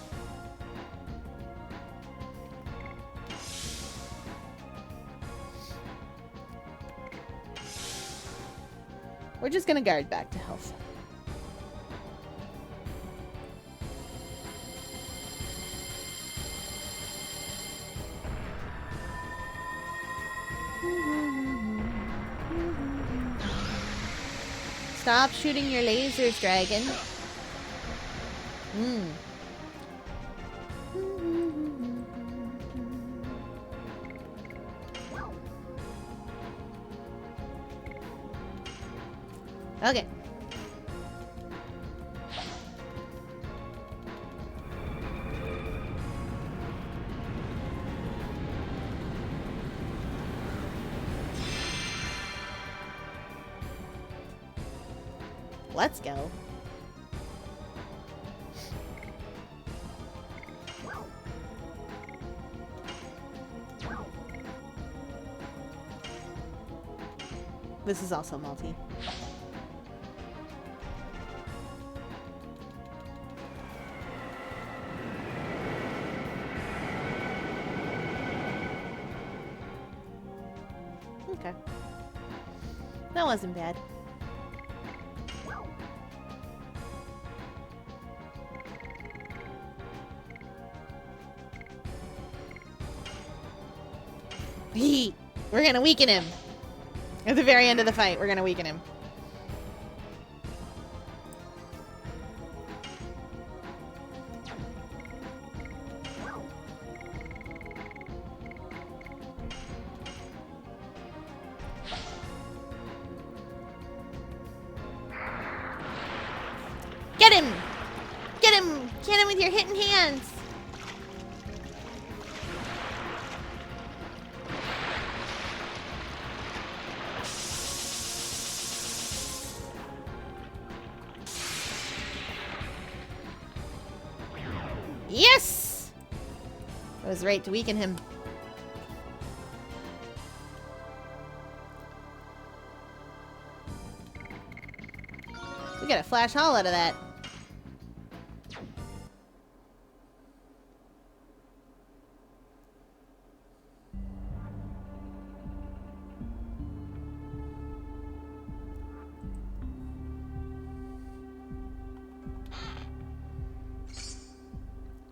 We're just gonna guard back to health. Stop shooting your lasers, dragon. Okay. Let's go. This is also multi. Okay. That wasn't bad. We're gonna weaken him. At the very end of the fight, we're gonna weaken him. Get him! Get him! Get him with your hitting hands! Yes! I was right to weaken him. We got a flash haul out of that.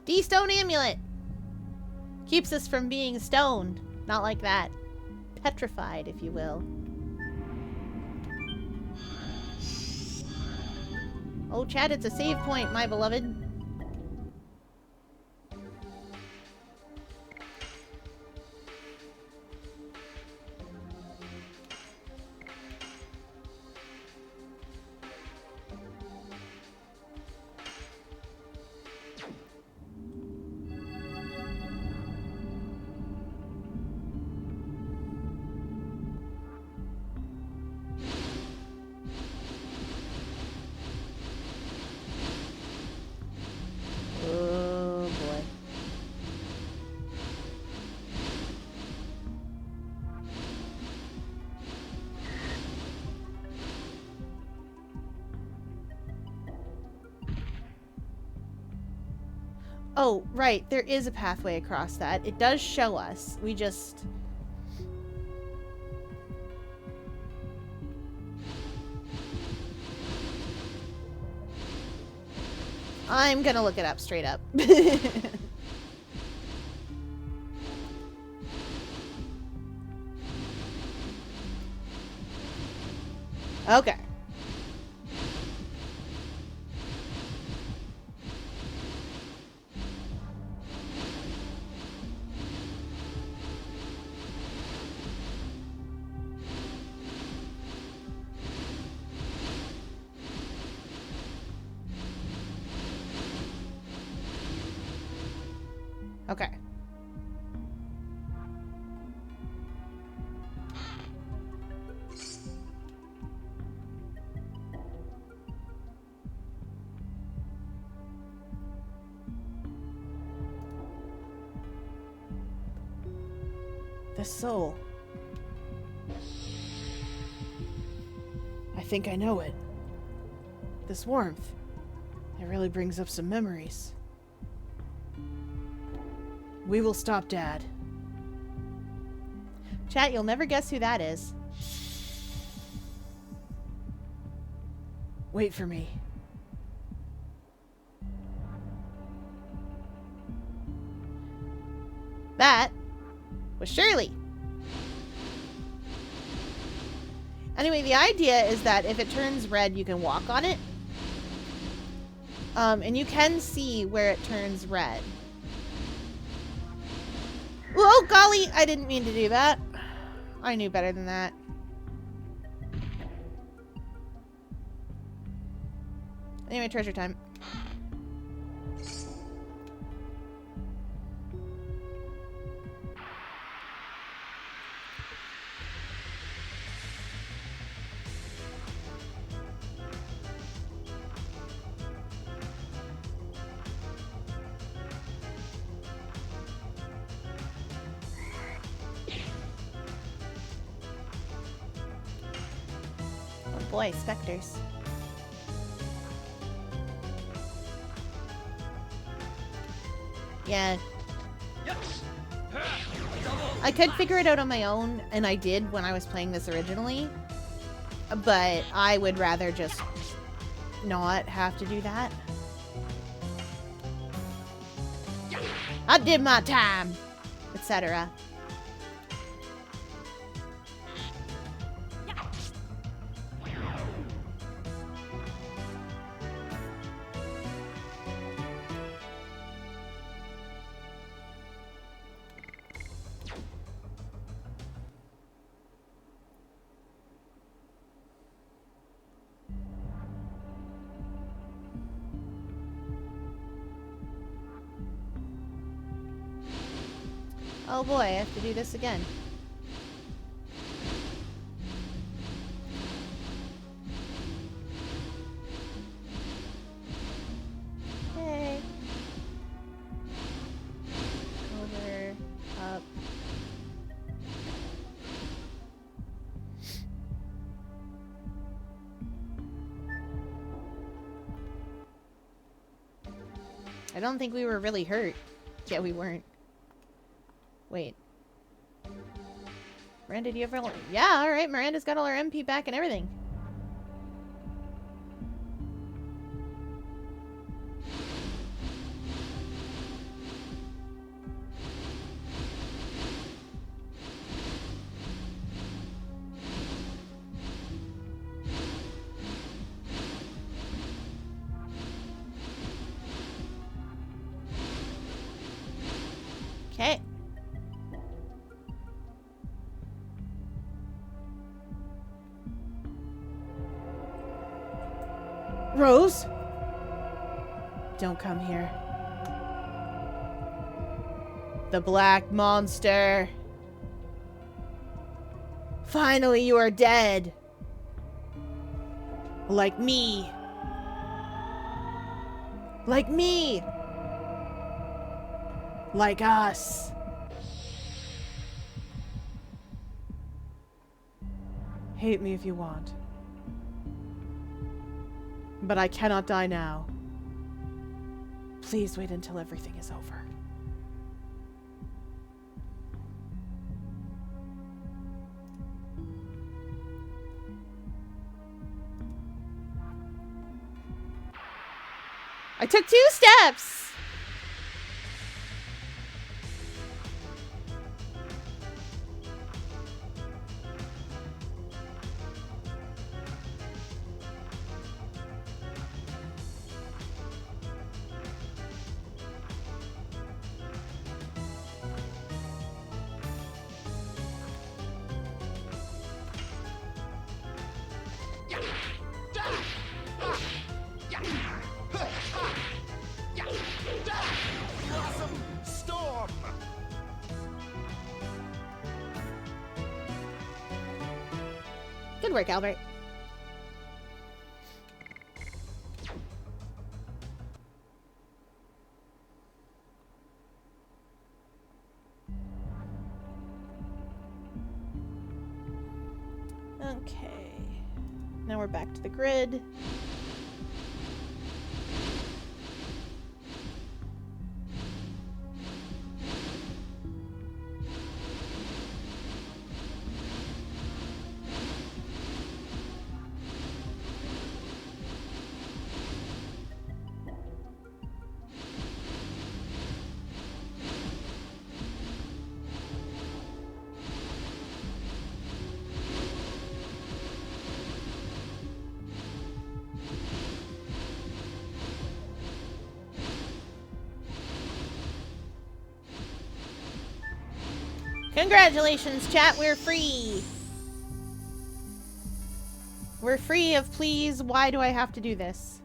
D-Stone Amulet! Keeps us from being stoned. Not like that. Petrified, if you will. Oh, Chad, it's a save point, my beloved. Oh, right. There is a pathway across that. It does show us. We just... I'm gonna look it up straight up. Okay. Okay. This soul. I think I know it. This warmth. It really brings up some memories. We will stop Dad. Chat, you'll never guess who that is. Wait for me. That was Shirley. Anyway, the idea is that if it turns red, you can walk on it. And you can see where it turns red. Oh, golly! I didn't mean to do that. I knew better than that. Anyway, treasure time. Oh boy, specters. Yeah. Yes. I could figure it out on my own, and I did when I was playing this originally. But I would rather just not have to do that. I did my time, etc. Oh boy, I have to do this again. Okay. Over, up. I don't think we were really hurt. Yeah, we weren't. Wait. Miranda, do you ever... Yeah, alright, Miranda's got all her MP back and everything. Okay. Rose? Don't come here. The black monster. Finally, you are dead. Like me. Like me. Like us. Hate me if you want. But I cannot die now. Please wait until everything is over. I took 2 steps. Blossom storm. Good work, Albert. Okay. Now we're back to the grid. Congratulations, chat. We're free. We're free of please. Why do I have to do this?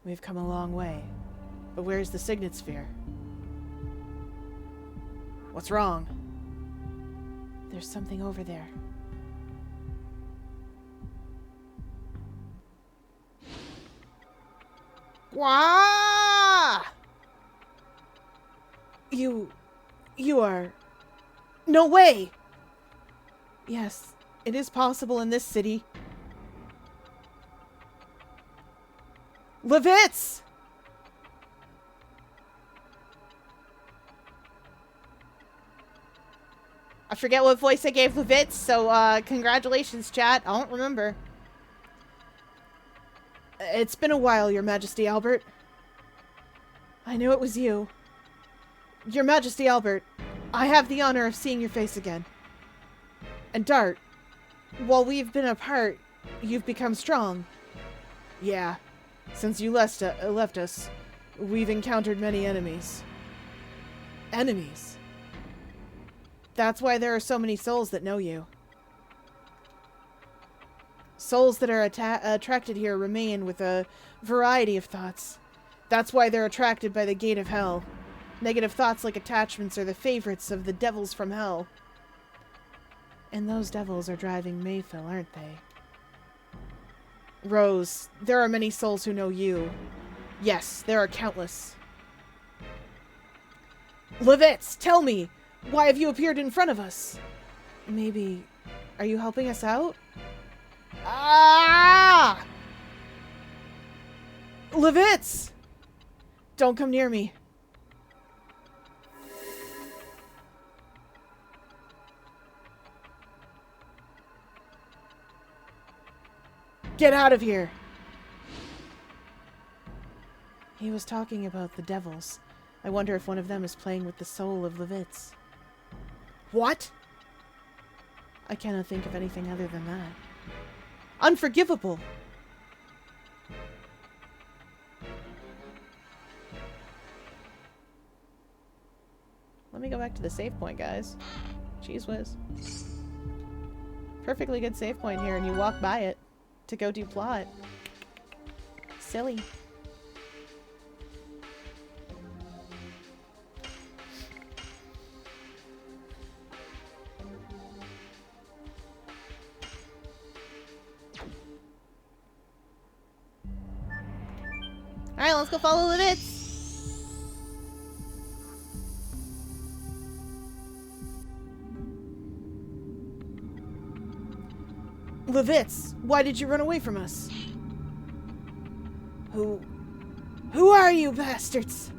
We've come a long way. But where's the signet sphere? What's wrong? There's something over there. Wah! You are... No way! Yes, it is possible in this city. Levitz! I forget what voice I gave Levitz, so congratulations, chat. I don't remember. It's been a while, Your Majesty Albert. I knew it was you. Your Majesty Albert, I have the honor of seeing your face again. And Dart, while we've been apart, you've become strong. Yeah, since you left us, we've encountered many enemies. Enemies? That's why there are so many souls that know you. Souls that are attracted here remain with a variety of thoughts. That's why they're attracted by the gate of hell. Negative thoughts like attachments are the favorites of the devils from hell. And those devils are driving Mayfill, aren't they? Rose, there are many souls who know you. Yes, there are countless. Levitz, tell me! Why have you appeared in front of us? Maybe... Are you helping us out? Ah! Levitz! Don't come near me. Get out of here! He was talking about the devils. I wonder if one of them is playing with the soul of Levitz. What? I cannot think of anything other than that. Unforgivable! Let me go back to the save point, guys. Jeez whiz. Perfectly good save point here, and you walk by it to go do plot. Silly. Alright, let's go follow Levitz. Levitz, why did you run away from us? Who are you, bastards?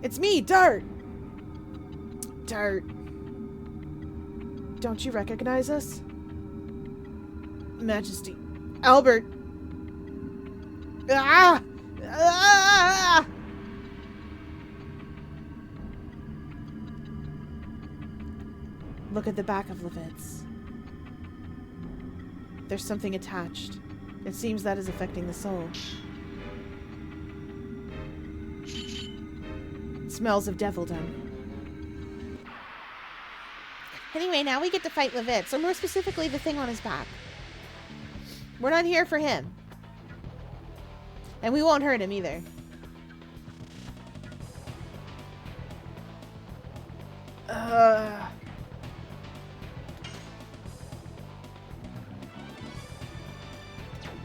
It's me, Dart! Dart. Don't you recognize us? Majesty. Albert! Ah! Ah! Look at the back of Levitz. There's something attached. It seems that is affecting the soul. It smells of devildom. Anyway, now we get to fight Levitz, or more specifically, the thing on his back. We're not here for him. And we won't hurt him either.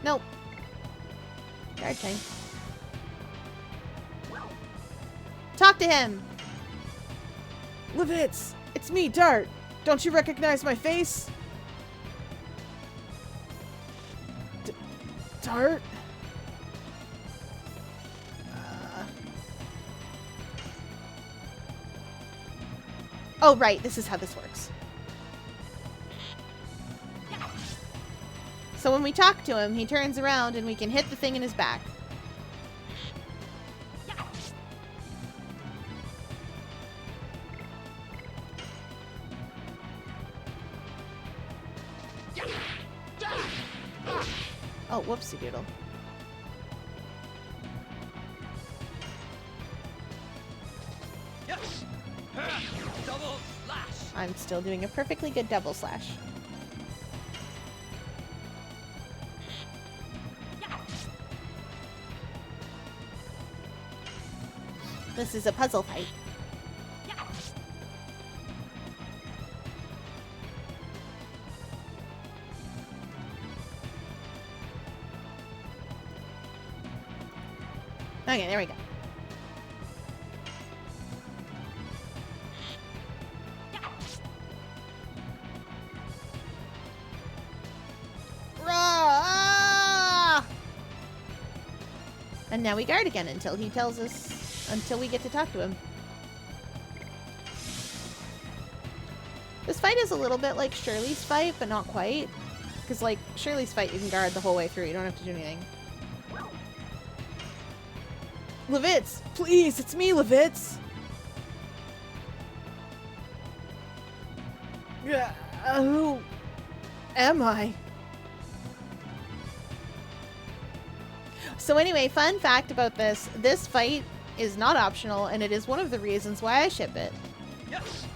Nope. Guard thing. Talk to him! Levitz, it's me, Dart. Don't you recognize my face? Dart? Oh, right. This is how this works. So when we talk to him, he turns around and we can hit the thing in his back. Oh, whoopsie doodle. Yes. Double slash. I'm still doing a perfectly good double slash. This is a puzzle fight. Okay, there we go. Rah! And now we guard again until he tells us, until we get to talk to him. This fight is a little bit like Shirley's fight, but not quite. Because, like, Shirley's fight, you can guard the whole way through. You don't have to do anything. Levitz, please, it's me, Levitz. Who am I? So anyway, fun fact about this. This fight is not optional, and it is one of the reasons why I ship it. Yes.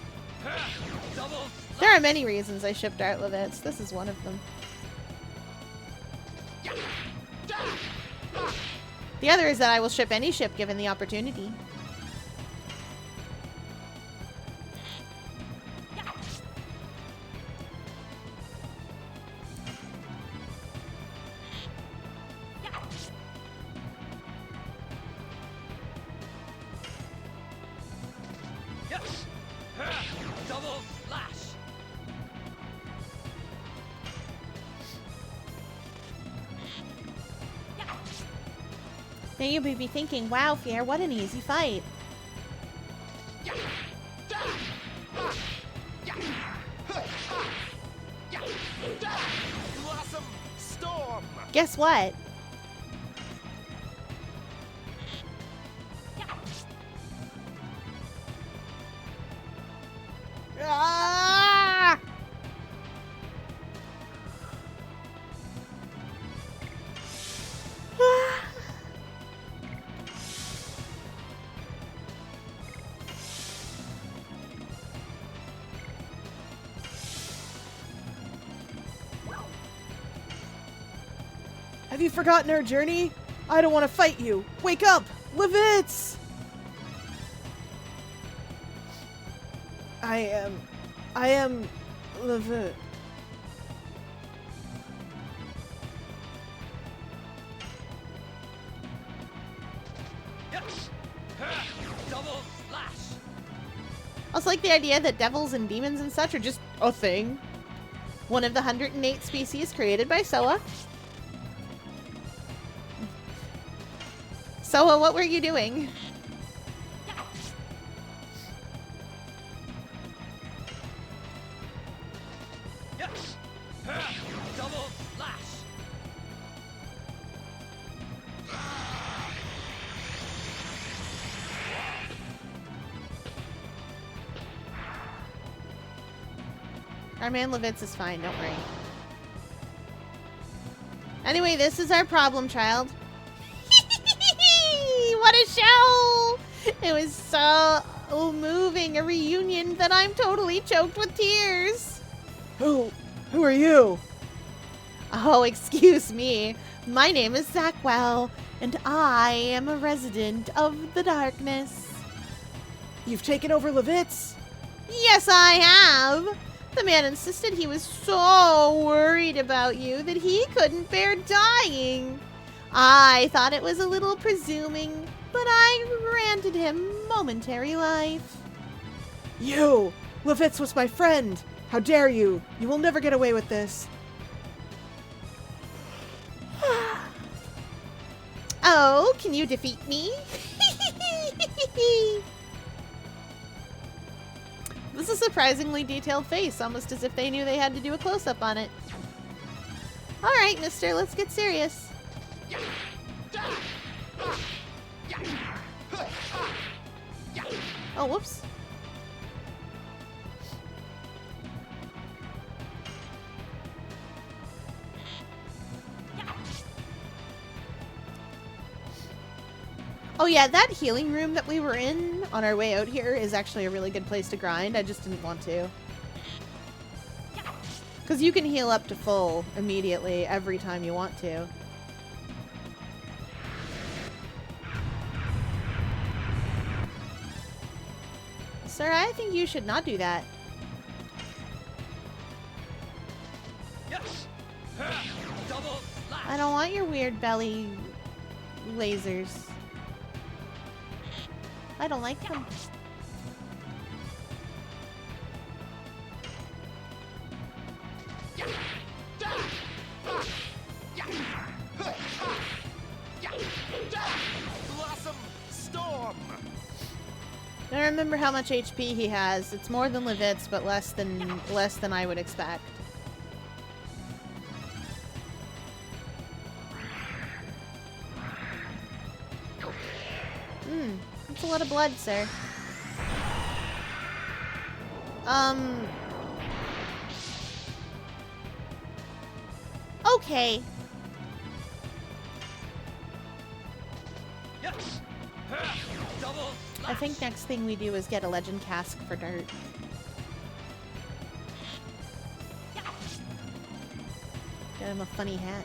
Double. There are many reasons I ship Dart Levitz. This is one of them. The other is that I will ship any ship given the opportunity. Yes. Double slash. Now you may be thinking, wow, Fier, what an easy fight. Blossom storm. Guess what? Ah! Have you forgotten our journey? I don't want to fight you. Wake up, Levitz! I am Levitz. Yes. Double slash. I also like the idea that devils and demons and such are just a thing. One of the 108 species created by Soa. Soa, what were you doing? Yes. Double slash. Our man Levitz is fine, don't worry. Anyway, this is our problem child. What a show! It was so moving, a reunion that I'm totally choked with tears. Who are you? Oh, excuse me. My name is Zackwell, and I am a resident of the darkness. You've taken over Levitz? Yes, I have. The man insisted he was so worried about you that he couldn't bear dying. I thought it was a little presuming, but I granted him momentary life. You! Levitz was my friend! How dare you! You will never get away with this. Oh, can you defeat me? This is a surprisingly detailed face, almost as if they knew they had to do a close-up on it. Alright, mister, let's get serious. Oh, whoops. Oh yeah, that healing room that we were in on our way out here is actually a really good place to grind. I just didn't want to. Because you can heal up to full immediately every time you want to. Sir, I think you should not do that. Yes. Double slash. I don't want your weird belly lasers. I don't like them. Blossom storm. I remember how much HP he has. It's more than Levitz, but less than I would expect. That's a lot of blood, sir. Okay. Yes. Double I think next thing we do is get a legend cask for dirt. Get him a funny hat.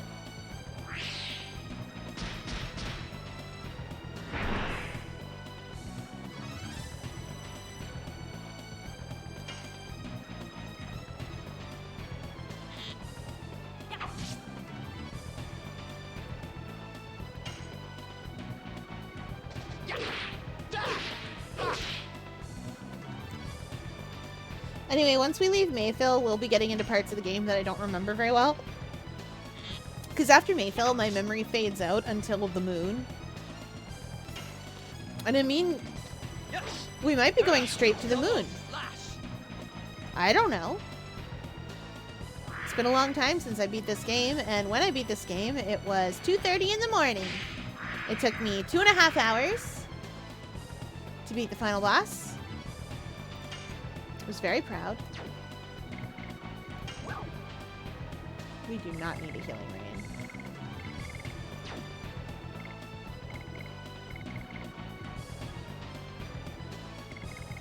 Anyway, once we leave Mayfield, we'll be getting into parts of the game that I don't remember very well. Because after Mayfield, my memory fades out until the moon. And I mean, Yes. we might be going straight to the moon. Slash. I don't know. It's been a long time since I beat this game, and when I beat this game, it was 2:30 in the morning. It took me 2.5 hours to beat the final boss. I was very proud. We do not need a healing rain.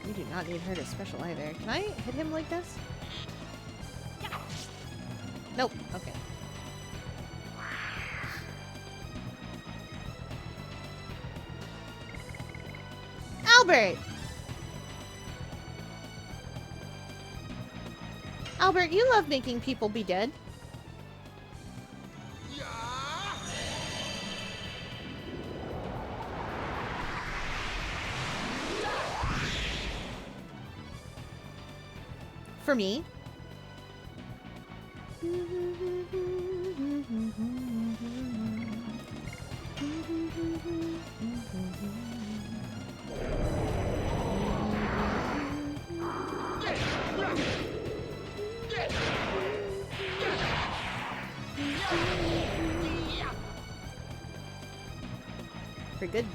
We do not need her to special either. Can I hit him like this? Nope. Okay. Albert! Albert, you love making people be dead. Yeah. For me. For good.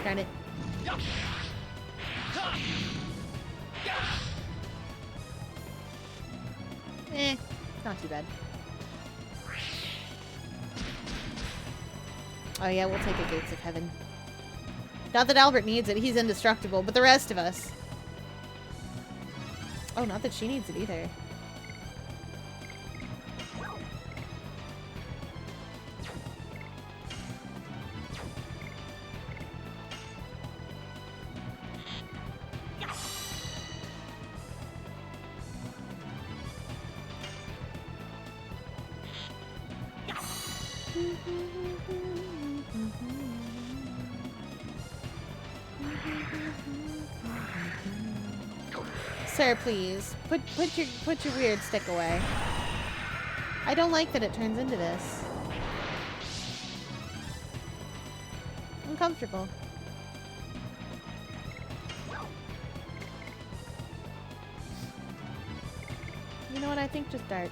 Darn it. Not too bad. Oh yeah, we'll take a Gates of Heaven. Not that Albert needs it, he's indestructible, but the rest of us. Oh, not that she needs it either. Sir, please put your weird stick away. I don't like that it turns into this. Uncomfortable. You know what? I think just dart.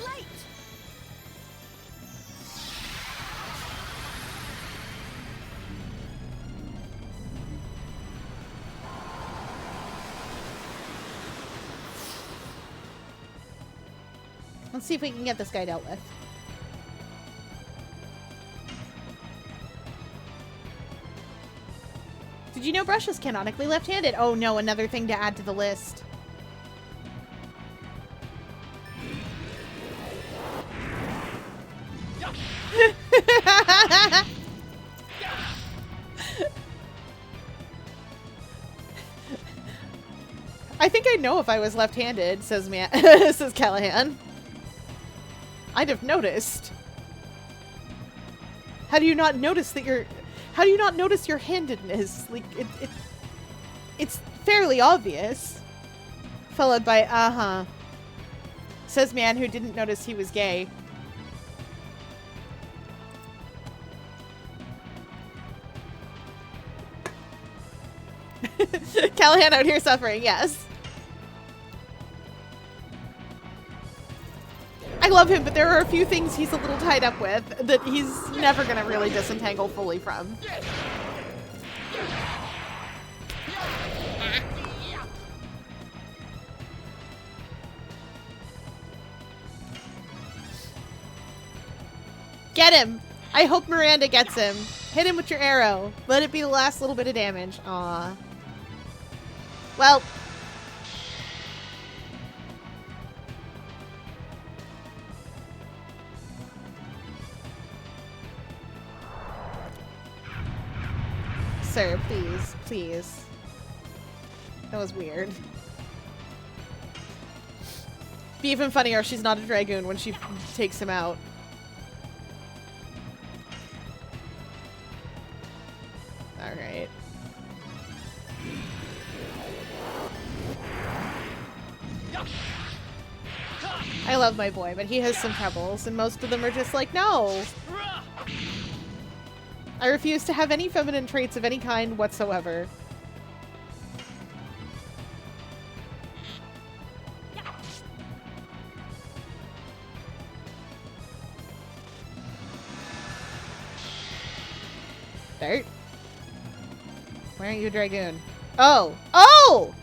Light. Let's see if we can get this guy dealt with. Did you know Brush is canonically left-handed? Oh no, another thing to add to the list. I think I'd know if I was left-handed, says says Callahan. I'd have noticed. How do you not notice that you're... How do you not notice your handedness? Like, it's fairly obvious. Followed by, uh-huh. Says man who didn't notice he was gay. Callahan out here suffering, yes. I love him, but there are a few things he's a little tied up with that he's never gonna really disentangle fully from. Get him! I hope Miranda gets him. Hit him with your arrow. Let it be the last little bit of damage. Aw. Well. Sir, please. Please. That was weird. Be even funnier if she's not a dragoon when she takes him out. Alright. I love my boy, but he has some troubles, and most of them are just like, no! I refuse to have any feminine traits of any kind whatsoever. Dart? Why aren't you a dragoon? Oh! Oh!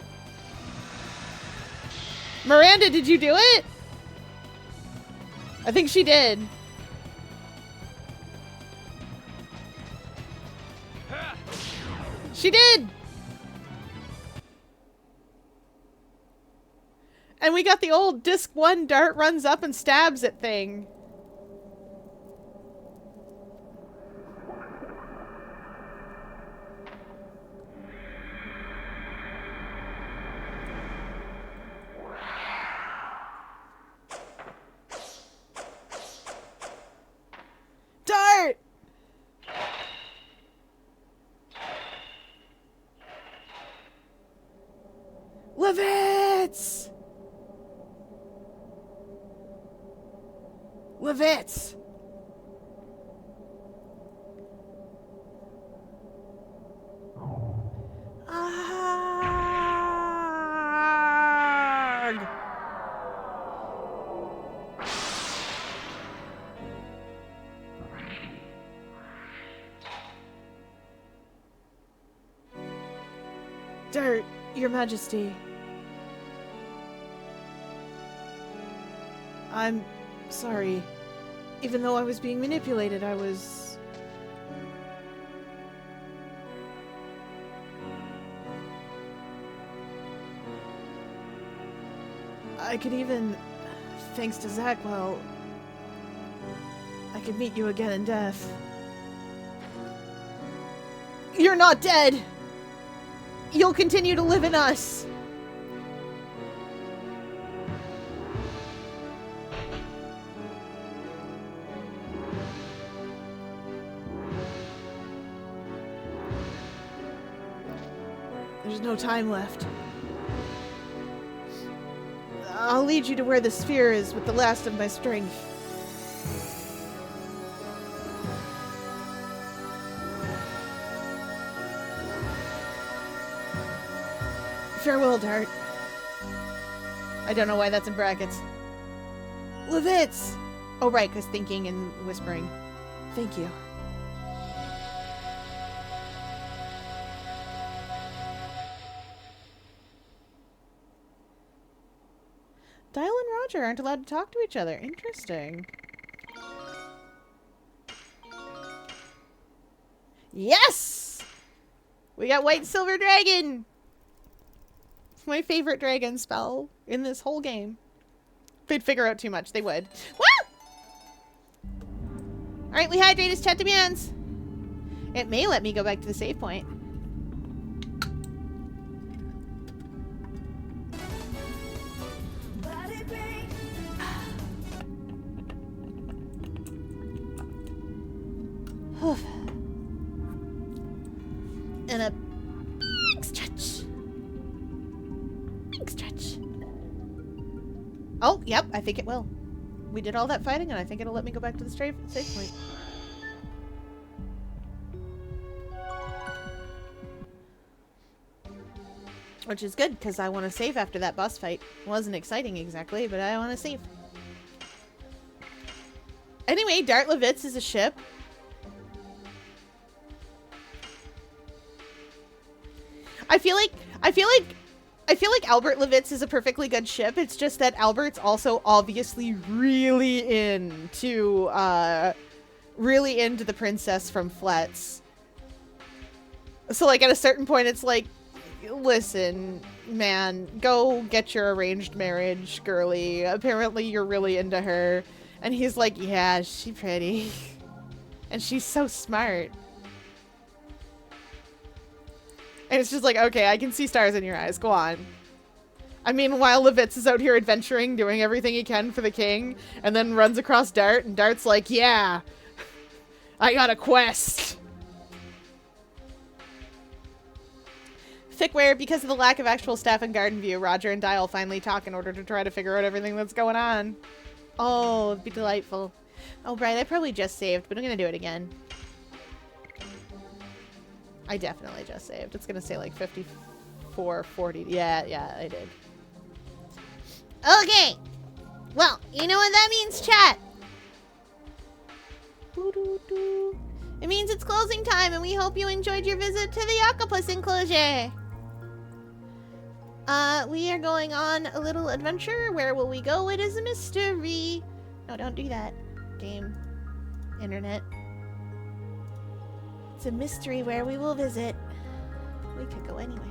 Miranda, did you do it? I think she did. She did! And we got the old disc 1 dart runs up and stabs it thing. Dart! Levitz! Levitz! Arrgh! Dart, Your Majesty. I'm sorry. Even though I was being manipulated, I was... I could even, thanks to Zach, well, I could meet you again in death. You're not dead. You'll continue to live in us. There's no time left. I'll lead you to where the sphere is with the last of my strength. Farewell, Dart. I don't know why that's in brackets. Levitz! Oh, right, because thinking and whispering. Thank you. Dial and Roger aren't allowed to talk to each other. Interesting. Yes! We got White Silver Dragon! It's my favorite dragon spell in this whole game. If they'd figure out too much, they would. Woo! Alright, we hydrate as chat demands. It may let me go back to the save point. And a big stretch. Big stretch. Oh, yep, I think it will. We did all that fighting, and I think it'll let me go back to the save point. Which is good, because I want to save after that boss fight. Wasn't exciting exactly, but I want to save. Anyway, Dart Levitz is a ship. I feel like Albert Levitz is a perfectly good ship. It's just that Albert's also obviously really into the princess from Fletz. So like at a certain point it's like, listen, man, go get your arranged marriage, girly. Apparently you're really into her. And he's like, yeah, she's pretty. And she's so smart. And it's just like, okay, I can see stars in your eyes. Go on. I mean, while Levitz is out here adventuring, doing everything he can for the king, and then runs across Dart, and Dart's like, yeah, I got a quest. Thickware, because of the lack of actual staff in Garden View, Roger and Dial finally talk in order to try to figure out everything that's going on. Oh, it'd be delightful. Oh, right, I probably just saved, but I'm going to do it again. I definitely just saved. It's gonna say like 54:40. Yeah, I did. Okay. Well, you know what that means, chat. It means it's closing time, and we hope you enjoyed your visit to the octopus enclosure. We are going on a little adventure. Where will we go? It is a mystery. No, don't do that. Game. Internet. It's a mystery where we will visit. We could go anywhere.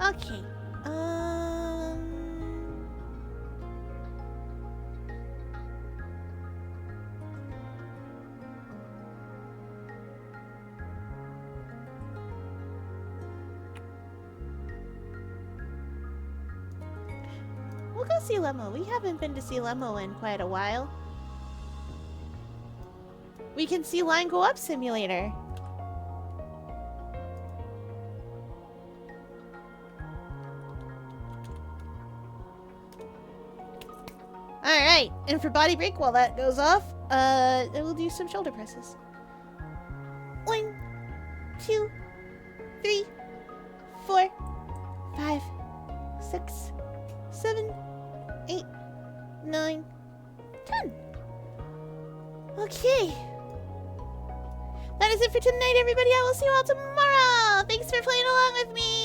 Okay. We'll go see Lemo. We haven't been to see Lemo in quite a while. We can see Line Go Up Simulator. Alright, and for body break, while that goes off, we'll do some shoulder presses. 1, 2, 3, 4, 5, 6, 7, 8, 9, 10. Okay. That is it for tonight, everybody. I will see you all tomorrow. Thanks for playing along with me.